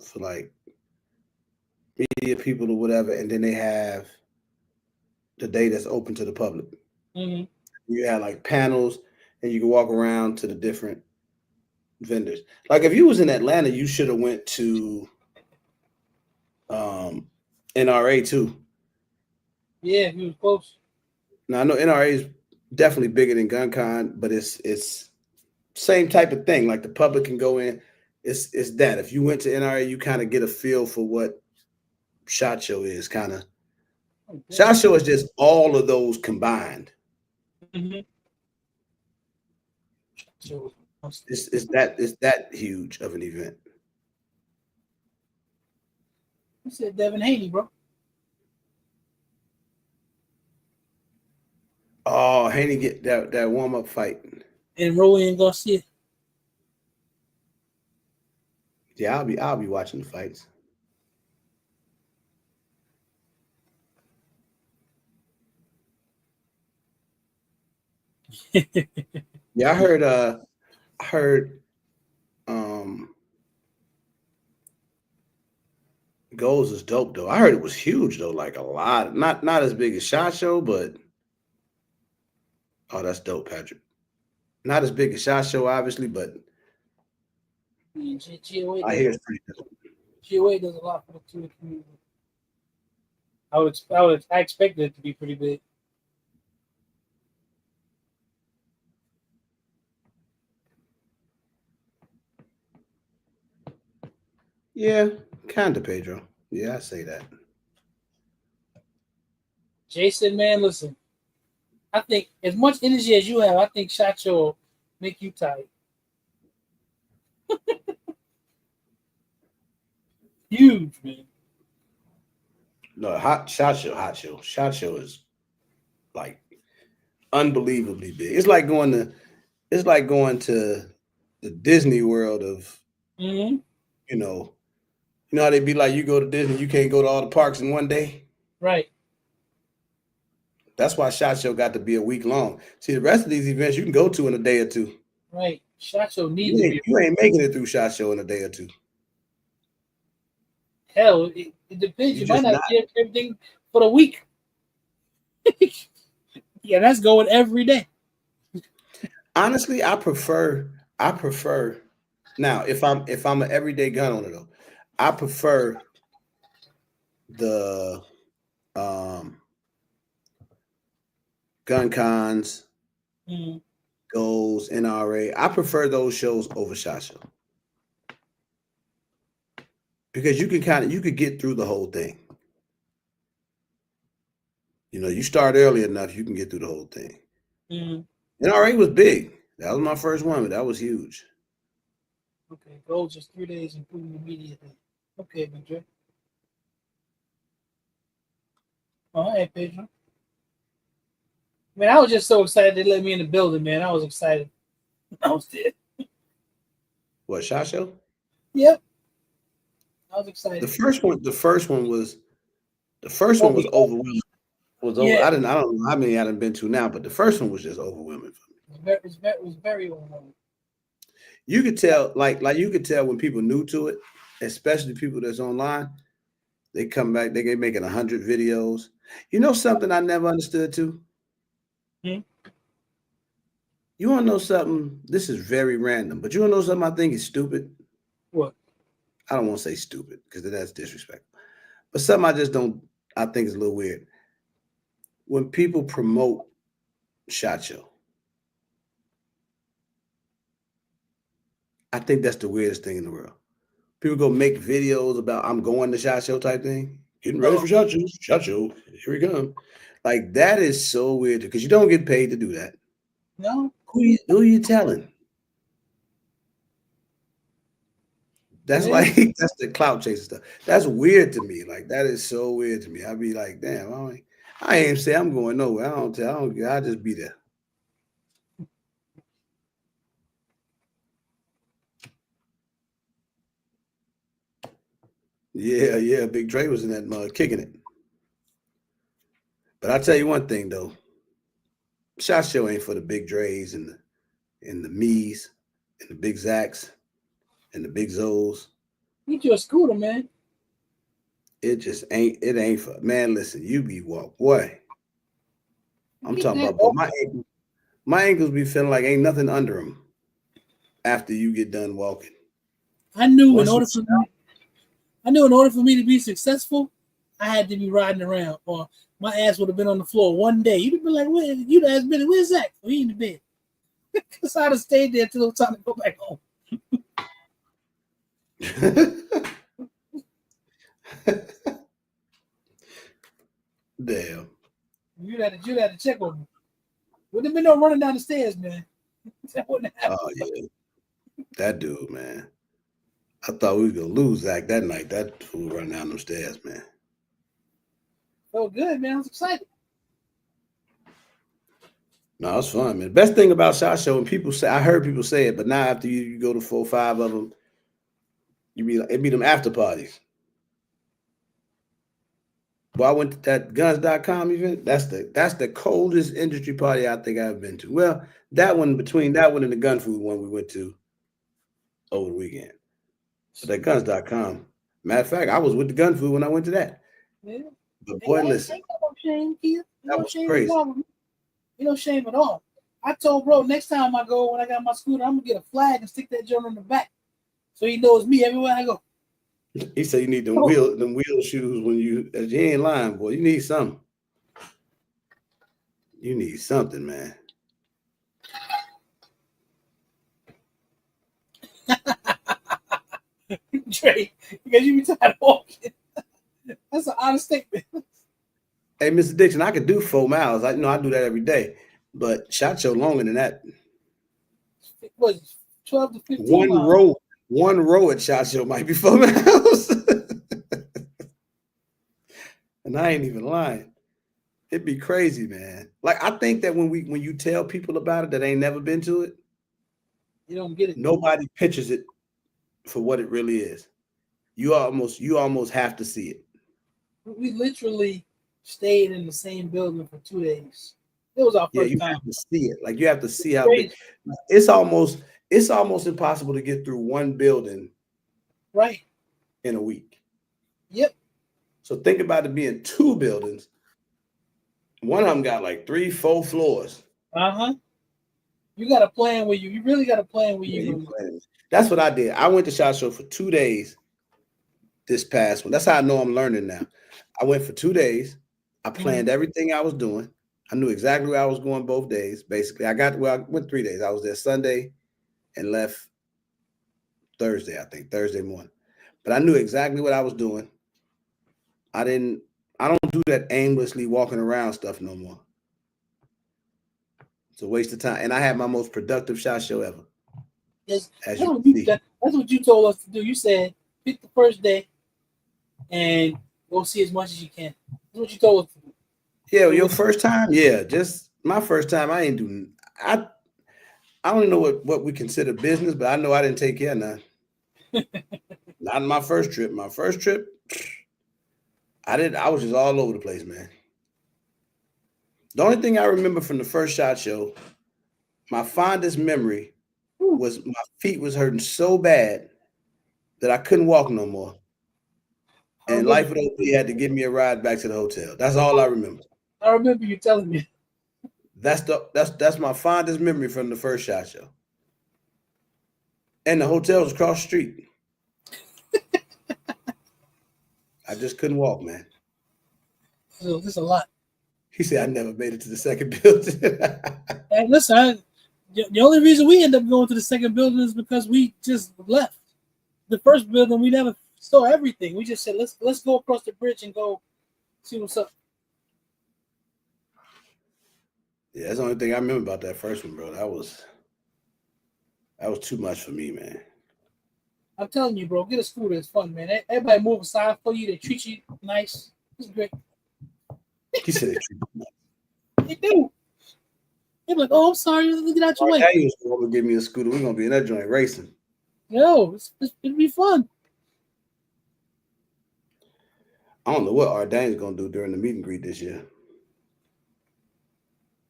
for like media people or whatever, and then they have the day that's open to the public. Mm-hmm. You had like panels, and you can walk around to the different vendors. Like if you was in Atlanta, you should have went to NRA too. Yeah, he was close. Now I know NRA is definitely bigger than GunCon, but it's same type of thing. Like the public can go in. It's that. If you went to NRA, you kind of get a feel for what SHOT Show is. Kind of SHOT Show is just all of those combined. Mm-hmm. It's that huge of an event. I said Devin Haney, bro. Oh, Haney get that warm up fight. And Rowan Garcia. Yeah, I'll be watching the fights. Yeah, I heard Goals is dope though. I heard it was huge though, like a lot. Not as big as SHOT Show, but oh, that's dope, Patrick. Not as big as SHOT Show, obviously, but I hear it's pretty dope. GOA does a lot for the two community. I expected it to be pretty big. Yeah, kind of, Pedro. Yeah, I say that. Jason, man, listen. I think as much energy as you have, I think SHOT Show will make you tired. Huge, man. No, SHOT Show. SHOT Show is like unbelievably big. It's like going to the Disney World of Mm-hmm. you know how they be like, you go to Disney, you can't go to all the parks in one day. Right. That's why SHOT Show got to be a week long. See, the rest of these events you can go to in a day or two. Right. SHOT Show needs to be. You ain't making it through SHOT Show in a day or two. Hell, it depends. You might not get everything for the week. Yeah, that's going every day. Honestly, I prefer. Now, if I'm an everyday gun owner though, I prefer the gun cons, Goals, NRA. I prefer those shows over SHOT Show because you could get through the whole thing. You start early enough, you can get through the whole thing. NRA was big. That was my first one, but that was huge. Okay, Goals just 3 days, including the media day. Okay, Big J. All right, Pedro. Man, I was just so excited they let me in the building, man. I was excited. I was there. What, SHOT Show? Yep. I was excited. The first one was overwhelming. Yeah. I don't know how many I done been to now, but the first one was just overwhelming for me. It was very overwhelming. You could tell, like you could tell when people new to it, especially people that's online, they come back, they get making 100 videos. You know something I never understood too? You want to know something? This is very random, but you want to know something I think is stupid? What? I don't want to say stupid because that's disrespectful. But something I think is a little weird. When people promote SHOT Show, I think that's the weirdest thing in the world. People go make videos about I'm going to SHOT Show type thing. Getting ready for SHOT Show. Here we go. Like that is so weird because you don't get paid to do that. No. Who you telling? That's Yeah. like that's the clout chasing stuff. That's weird to me. Like that is so weird to me. I'd be like, damn, I ain't say I'm going nowhere. I don't. I'll just be there. Yeah. Big Dre was in that mud kicking it. But I tell you one thing though, SHOT Show ain't for the big Dre's and the me's and the big Zacks and the big Zoes. Get you a scooter, man. It just ain't. It ain't for man. Listen, you be walk, boy. I'm Get talking that about, but my ankles be feeling like ain't nothing under them after you get done walking. I knew in Once you order for me to be successful, I had to be riding around, or my ass would have been on the floor one day. You'd have been like, you'd have been, where's Zach? Oh, he in the bed. Because I'd have stayed there till it was time to go back home. Damn. You'd have to check on me. Wouldn't have been no running down the stairs, man. That wouldn't have happened. Oh yeah, that dude, man. I thought we was gonna lose Zach that night. That fool running down them stairs, man. Felt good, man. I was excited. No, it's fun, man. Best thing about SHOT Show, and people say, I heard people say it, but now after you go to 4 or 5 of them, it be them after parties. Well, I went to that guns.com event. That's the coldest industry party I think I've been to. Well, that one, between that one and the gun food one we went to over the weekend. But that guns.com, matter of fact, I was with the gun food when I went to that. Yeah. But boy, listen, Ain't no shame, Keith. that was crazy. Ain't no shame at all. I told bro, next time I go, when I got my scooter, I'm gonna get a flag and stick that joint on the back, so he knows me everywhere I go. He said you need them wheel shoes when you ain't lying, boy. You need something. You need something, man. Dre, because you be tired of walking. That's an honest statement. Hey, Mr. Dixon, I could do 4 miles. I do that every day, but SHOT Show longer than that. What, 12 to 15 miles. One row at SHOT Show might be 4 miles. And I ain't even lying. It'd be crazy, man. Like, I think that when you tell people about it that ain't never been to it, you don't get it. Nobody pictures it for what it really is. You almost have to see it. We literally stayed in the same building for 2 days. It was our first time. Have to see it. Like, you have to see how big. It's almost impossible to get through one building right in a week. Yep. So think about it being 2 buildings. One of them got like 3, 4 floors. You got a plan where you really got a plan where you go. That's what I did. I went to SHOT Show for 2 days this past one. That's how I know I'm learning now. I went for 2 days. I planned everything I was doing. I knew exactly where I was going both days. Basically, I went 3 days. I was there Sunday and left Thursday, I think, Thursday morning. But I knew exactly what I was doing. I don't do that aimlessly walking around stuff no more. It's a waste of time. And I had my most productive SHOT Show ever. Yes, that's what you told us to do. You said pick the first day and go see as much as you can. That's what you told us to do. Yeah, your first time? Yeah, just my first time. I don't know what we consider business, but I know I didn't take care of none. Not in my first trip. My first trip, I was just all over the place, man. The only thing I remember from the first SHOT Show, my fondest memory was my feet was hurting so bad that I couldn't walk no more. And Life with OP had to give me a ride back to the hotel. That's all I remember. I remember you telling me. That's my fondest memory from the first SHOT Show. And the hotel was across the street. I just couldn't walk, man. This is a lot. He said I never made it to the second building. And listen, the only reason we end up going to the second building is because we just left. The first building, we never saw everything. We just said, let's go across the bridge and go see what's up. Yeah, that's the only thing I remember about that first one, bro. That was too much for me, man. I'm telling you, bro, get a scooter. It's fun, man. Everybody move aside for you. They treat you nice. It's great. He said they treat me. They do. They're like, oh, I'm sorry. Get out your way. Daniel's going to give me a scooter. We're going to be in that joint racing. Yo, it'll be fun. I don't know what our Daniel's going to do during the meet and greet this year.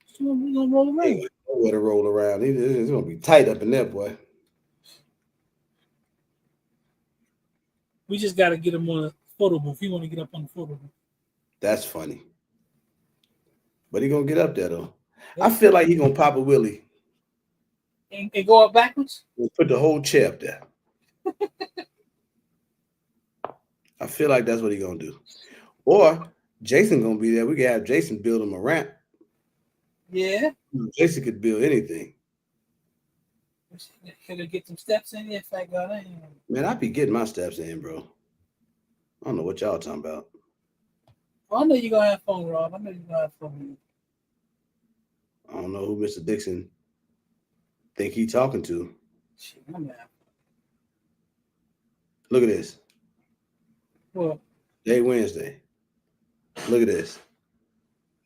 So we're going to roll around. Ain't nowhere to roll around. It's going to be tight up in there, boy. We just got to get him on a photo booth. He want to get up on the photo booth. That's funny. But he going to get up there, though. I feel like he going to pop a wheelie. And go up backwards? We'll put the whole chair up there. I feel like that's what he going to do. Or Jason going to be there. We can have Jason build him a ramp. Yeah. Jason could build anything. Could have get some steps in there, fat guy. Man, I be getting my steps in, bro. I don't know what y'all talking about. Well, I know you're going to have fun, Rob. I know you're going to have fun. I don't know who Mr. Dixon think he talking to. Shit, I'm mad. Look at this. What? Day Wednesday. Look at this.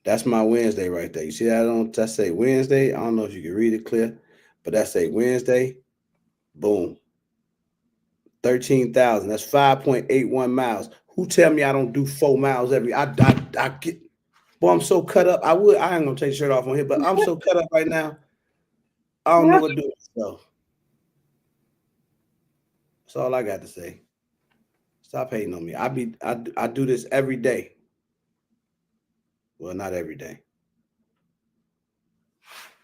That's my Wednesday right there. You see that say Wednesday? I don't know if you can read it clear, but that say Wednesday. Boom. 13,000. That's 5.81 miles. Who tell me I don't do 4 miles every? I get. Boy, I'm so cut up. I ain't gonna take the shirt off on here, but I'm so cut up right now. I don't know what to do with myself. That's all I got to say. Stop hating on me. I do this every day. Well, not every day.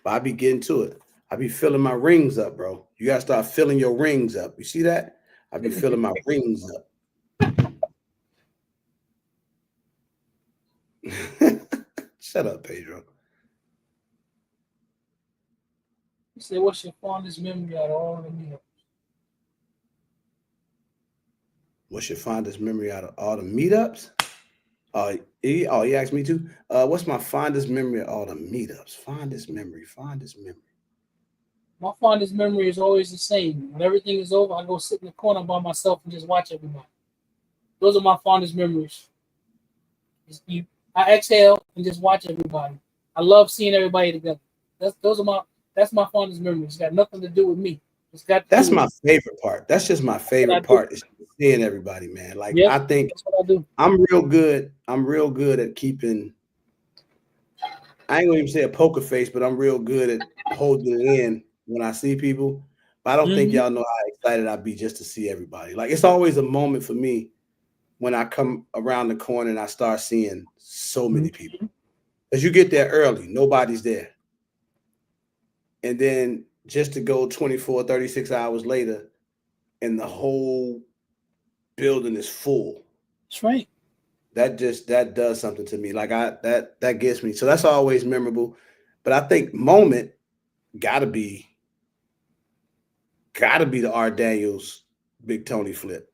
But I be getting to it. I be filling my rings up, bro. You gotta start filling your rings up. You see that? I be filling my rings up. Shut up, Pedro. You say, what's your fondest memory out of all the meetups? What's your fondest memory out of all the meetups? He asked me too. What's my fondest memory of all the meetups? Fondest memory. My fondest memory is always the same. When everything is over, I go sit in the corner by myself and just watch everybody. Those are my fondest memories. I exhale and just watch everybody. I love seeing everybody together. That's my fondest memory. It's got nothing to do with me. That's my favorite part. That's just my favorite part is seeing everybody, man. Like, yep, I think that's what I do. I'm real good at keeping. I ain't gonna even say a poker face, but I'm real good at holding it in when I see people. But I don't think y'all know how excited I'd be just to see everybody. Like, it's always a moment for me when I come around the corner and I start seeing so many people. As you get there early, nobody's there. And then just to go 24, 36 hours later and the whole building is full. That's right. That does something to me. Like that gets me. So that's always memorable. But I think moment gotta be the R. Daniels Big Tony flip.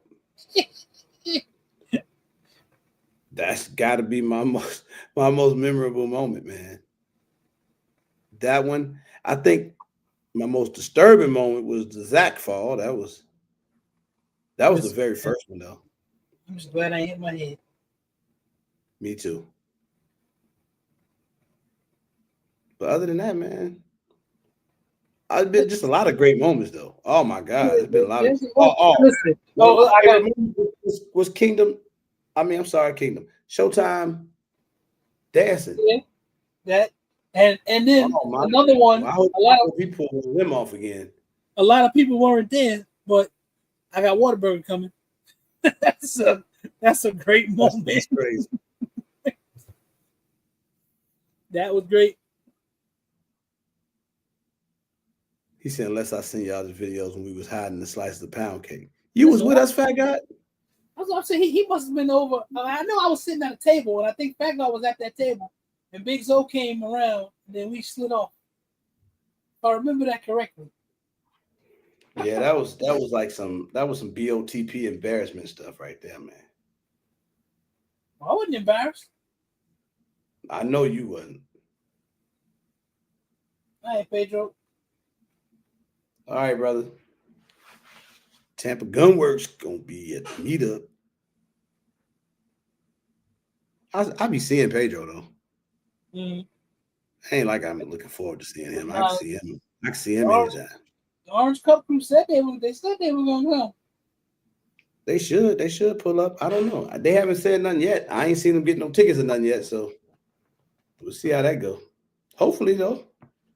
That's gotta be my most memorable moment, man. That one, I think my most disturbing moment was the Zach fall. That was the very first one, though. I'm just glad I hit my head. Me too. But other than that, man, I've been just a lot of great moments, though. Oh my God, there's been a lot of. I got was Kingdom. I'm sorry, Kingdom. Showtime dancing. Yeah, that and then another one. I hope a lot of people pull them off again. A lot of people weren't there, but I got Whataburger coming. that's a great moment. That's crazy. That was great. He said, unless I send y'all the videos when we was hiding the slices of pound cake. You was with us, Fat Guy? I'm saying he must have been over. I know I was sitting at a table, and I think Fat Guy was at that table, and Big Zo came around, and then we slid off. If I remember that correctly. Yeah, that was some BOTP embarrassment stuff right there, man. Well, I wasn't embarrassed. I know you wasn't. All right, Pedro. All right, brother. Tampa Gunworks gonna be at the meetup. I be seeing Pedro though. Ain't like I'm looking forward to seeing him. I can see him. I can see him anytime. The Orange Cup crew said they said they were gonna go. They should pull up. I don't know. They haven't said nothing yet. I ain't seen them get no tickets or nothing yet. So we'll see how that go. Hopefully though.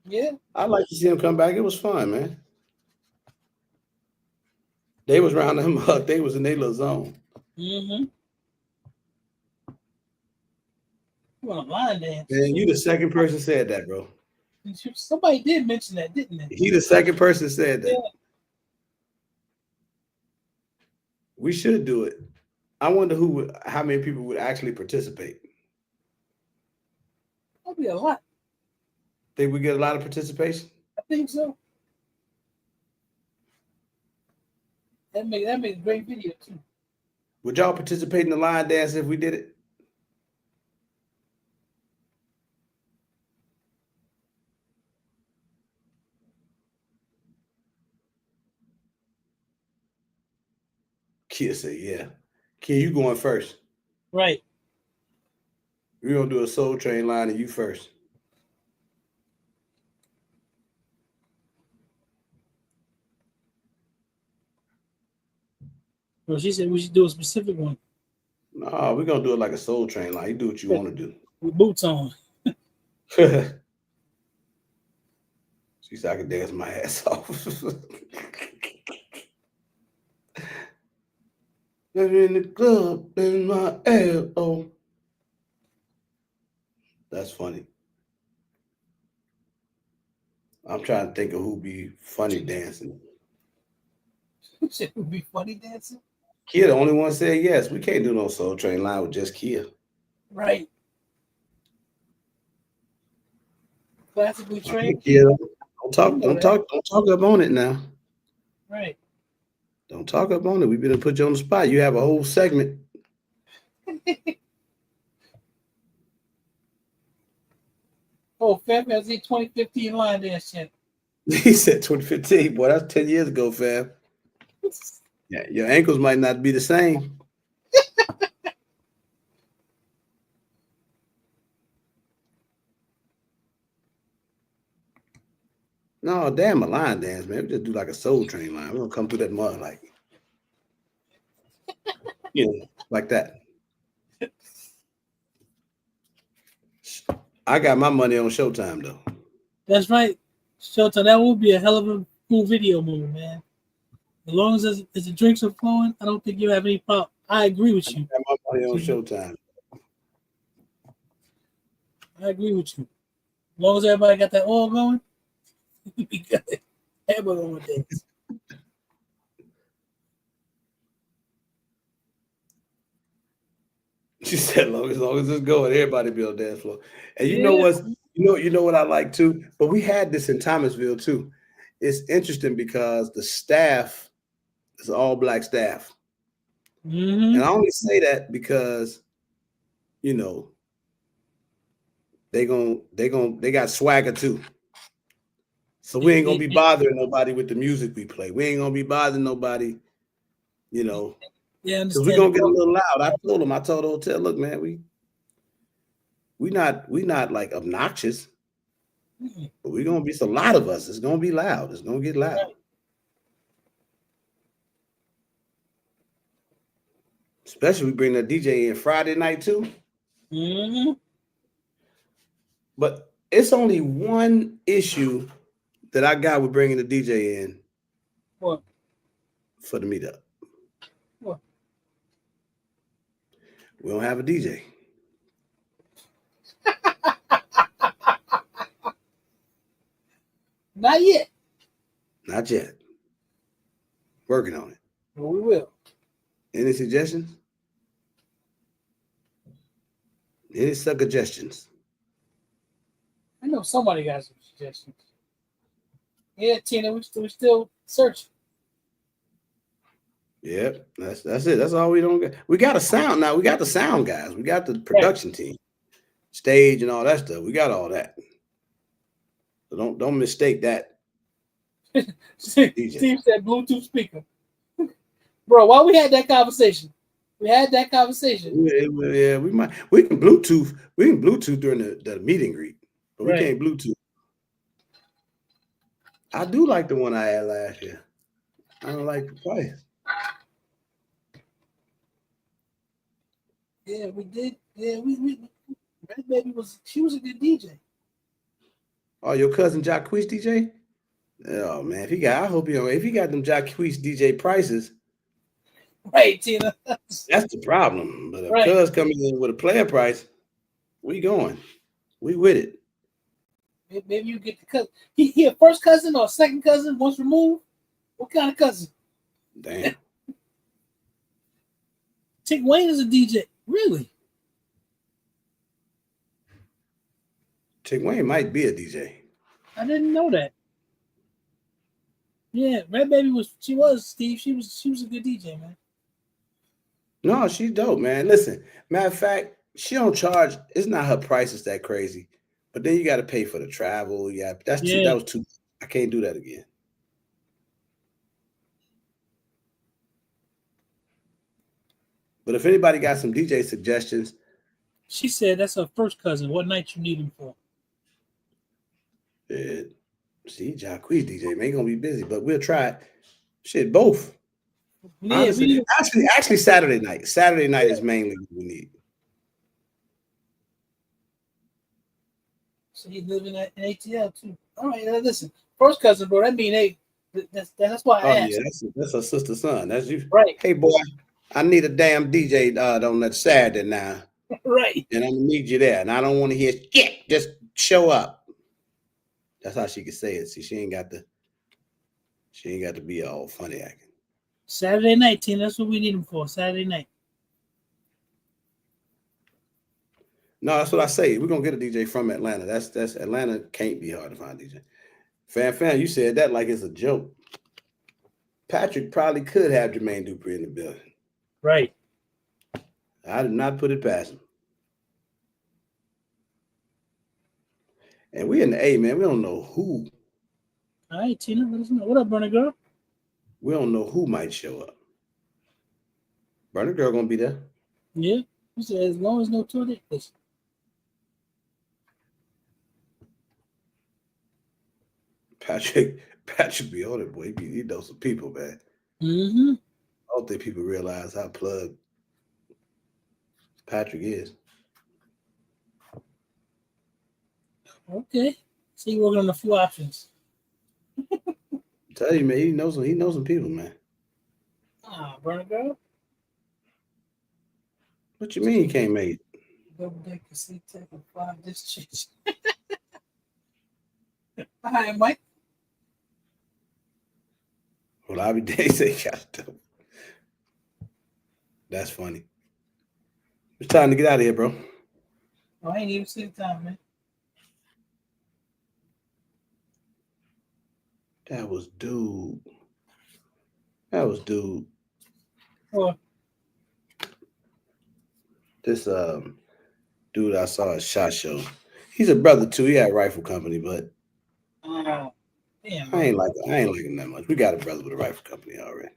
Yeah. I'd like to see them come back. It was fun, man. They was rounding them up. They was in their little zone. Well, line dance. Man, you the second person said that, bro. Somebody did mention that, didn't they? He the second person said that. Yeah. We should do it. I wonder how many people would actually participate. That'd be a lot. Think we get a lot of participation? I think so. That make a great video too. Would y'all participate in the line dance if we did it? Kia said, yeah. Kia, you going first. Right. We're going to do a Soul Train line and you first. Well, she said we should do a specific one. No, we're going to do it like a Soul Train line. You do what you want to do. With boots on. She said I could dance my ass off. Living in the club in my ass off. That's funny. I'm trying to think of who be funny dancing. Who said who'd be funny dancing? Kia, the only one said yes. We can't do no Soul Train line with just Kia. Right. Classically trained. Kia, don't talk up on it now. Right. Don't talk up on it. We better put you on the spot. You have a whole segment. Oh, Fab has the 2015 line dance chant. He said 2015. Boy, that's 10 years ago, Fab. Yeah, your ankles might not be the same. No, damn a line dance, man. We just do like a Soul Train line. We're gonna come through that mud like, like that. I got my money on Showtime though. That's right. Showtime. That will be a hell of a cool video moment, man. As long as the drinks are flowing, I don't think you have any problem. I agree with you. I got my money on Showtime. I agree with you. As long as everybody got that oil going, we got it. Everybody on dance. She said, as long as it's going, everybody be on the dance floor. And you know what I like too? But we had this in Thomasville too. It's interesting because the staff is all black staff. Mm-hmm. And I only say that because, they got swagger too. So we ain't gonna be bothering nobody with the music we play. We ain't gonna be bothering nobody, Yeah, because we're gonna get a little loud. I told the hotel, look, man, we not like obnoxious, but we're gonna be a lot of us. It's gonna be loud. It's gonna get loud. Right. Especially we bring the DJ in Friday night too. Mm-hmm. But it's only one issue that I got with bringing the DJ in. What? For the meetup. What? We don't have a DJ. Not yet. Not yet. Working on it. Well, we will. Any suggestions? Any suggestions? I know somebody got some suggestions. Yeah, Tina, we're still searching. Yep, that's it. That's all we don't get. We got a sound now. We got the sound guys. We got the production team, stage and all that stuff. We got all that. So don't mistake that. Steve said Bluetooth speaker. Bro, why we had that conversation? Yeah, we can Bluetooth during the meet and greet, but we can't Bluetooth. I do like the one I had last year. I don't like the price. Yeah, we did. Yeah, we Red Baby was a good DJ. Oh, your cousin Jacquees DJ? Oh man, if he got them Jacquees DJ prices, right, Tina. That's the problem. But if Right. cuz coming in with a player price, we going. We with it. Maybe you get the cousin. He a first cousin or a second cousin once removed? What kind of cousin? Damn. Tick Wayne is a DJ. Really? Tick Wayne might be a DJ. I didn't know that. Yeah, Red Baby was Steve. She was a good DJ, man. No, she's dope, man. Listen, matter of fact, she don't charge. It's not her prices that crazy, but then you got to pay for the travel. Yeah, that was too. I can't do that again. But if anybody got some DJ suggestions, she said that's her first cousin. What night you need him for? See, Jacquees DJ ain't gonna be busy, but we'll try it. Shit, both. Yeah, honestly, actually, Saturday night. Saturday night is mainly what we need. So he's living in ATL too. All right, listen, first cousin, bro. That mean that's why I asked. Yeah, that's her sister's son. That's you, right? Hey, boy, I need a damn DJ on that Saturday now. Right. And I'm gonna need you there, and I don't want to hear shit. Just show up. That's how she could say it. See, she ain't got to be all funny acting. Saturday night, team. That's what we need him for. Saturday night. No, that's what I say. We're gonna get a DJ from Atlanta. That's Atlanta can't be hard to find DJ. Fan, you said that like it's a joke. Patrick probably could have Jermaine Dupri in the building. Right. I did not put it past him. And we in the A, man. We don't know who. All right, Tina, let us know. What up, Burner Girl? We don't know who might show up. Burner Girl gonna be there. Yeah. He said as long as no toilet. Listen. Patrick be on it, boy. He knows some people, man. Mm-hmm. I don't think people realize how plugged Patrick is. Okay. So you're working on a few options. Tell you, man, he knows some people, man. Burner Girl. What you mean you can't make it? Double decker seat tech and 5 disc change. Hi, Mike. Well, I be day say do. That's funny. It's time to get out of here, bro. Oh, I ain't even see the time, man. That was dude. What? This dude I saw at SHOT Show. He's a brother too. He had a rifle company, but damn, I ain't like him that much. We got a brother with a rifle company already.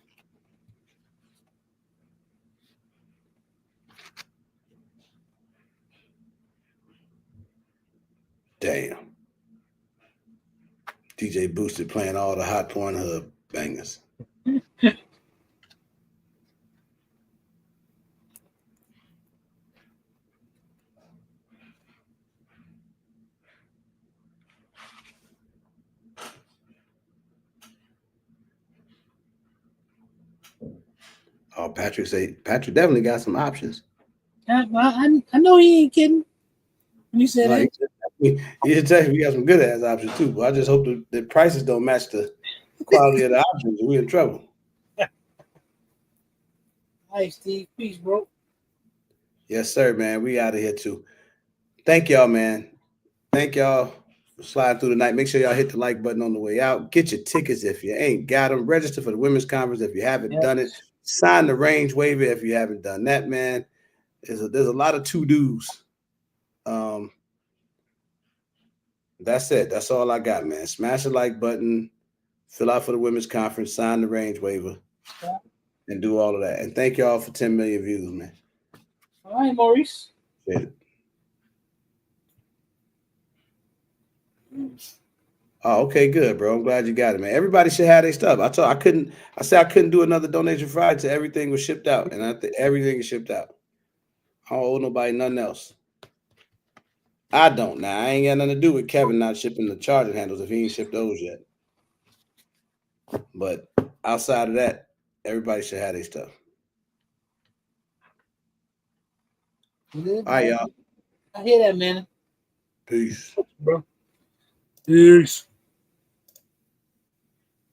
Damn. DJ Boosted playing all the Hot Pornhub bangers. Oh, Patrick definitely got some options. I know he ain't kidding. When you said that. He just tell you we got some good ass options too, but I just hope the prices don't match the quality of the options. We're in trouble. Hi, Steve. Peace, bro. Yes, sir, man. We out of here too. Thank y'all, man. Thank y'all for sliding through the night. Make sure y'all hit the like button on the way out. Get your tickets if you ain't got them. Register for the women's conference if you haven't done it. Sign the range waiver if you haven't done that, man. There's a lot of to-dos. That's it. That's all I got, man. Smash the like button, fill out for the women's conference, sign the range waiver, and do all of that. And thank y'all for 10 million views, man. All right, Maurice. Appreciate it. Oh, okay, good, bro. I'm glad you got it, man. Everybody should have their stuff. I said I couldn't do another donation Friday till everything was shipped out, and I think everything is shipped out. I don't owe nobody nothing else. I don't now. I ain't got nothing to do with Kevin not shipping the charging handles if he ain't shipped those yet. But outside of that, everybody should have their stuff. All right, y'all. I hear that, man. Peace. Bro. Peace.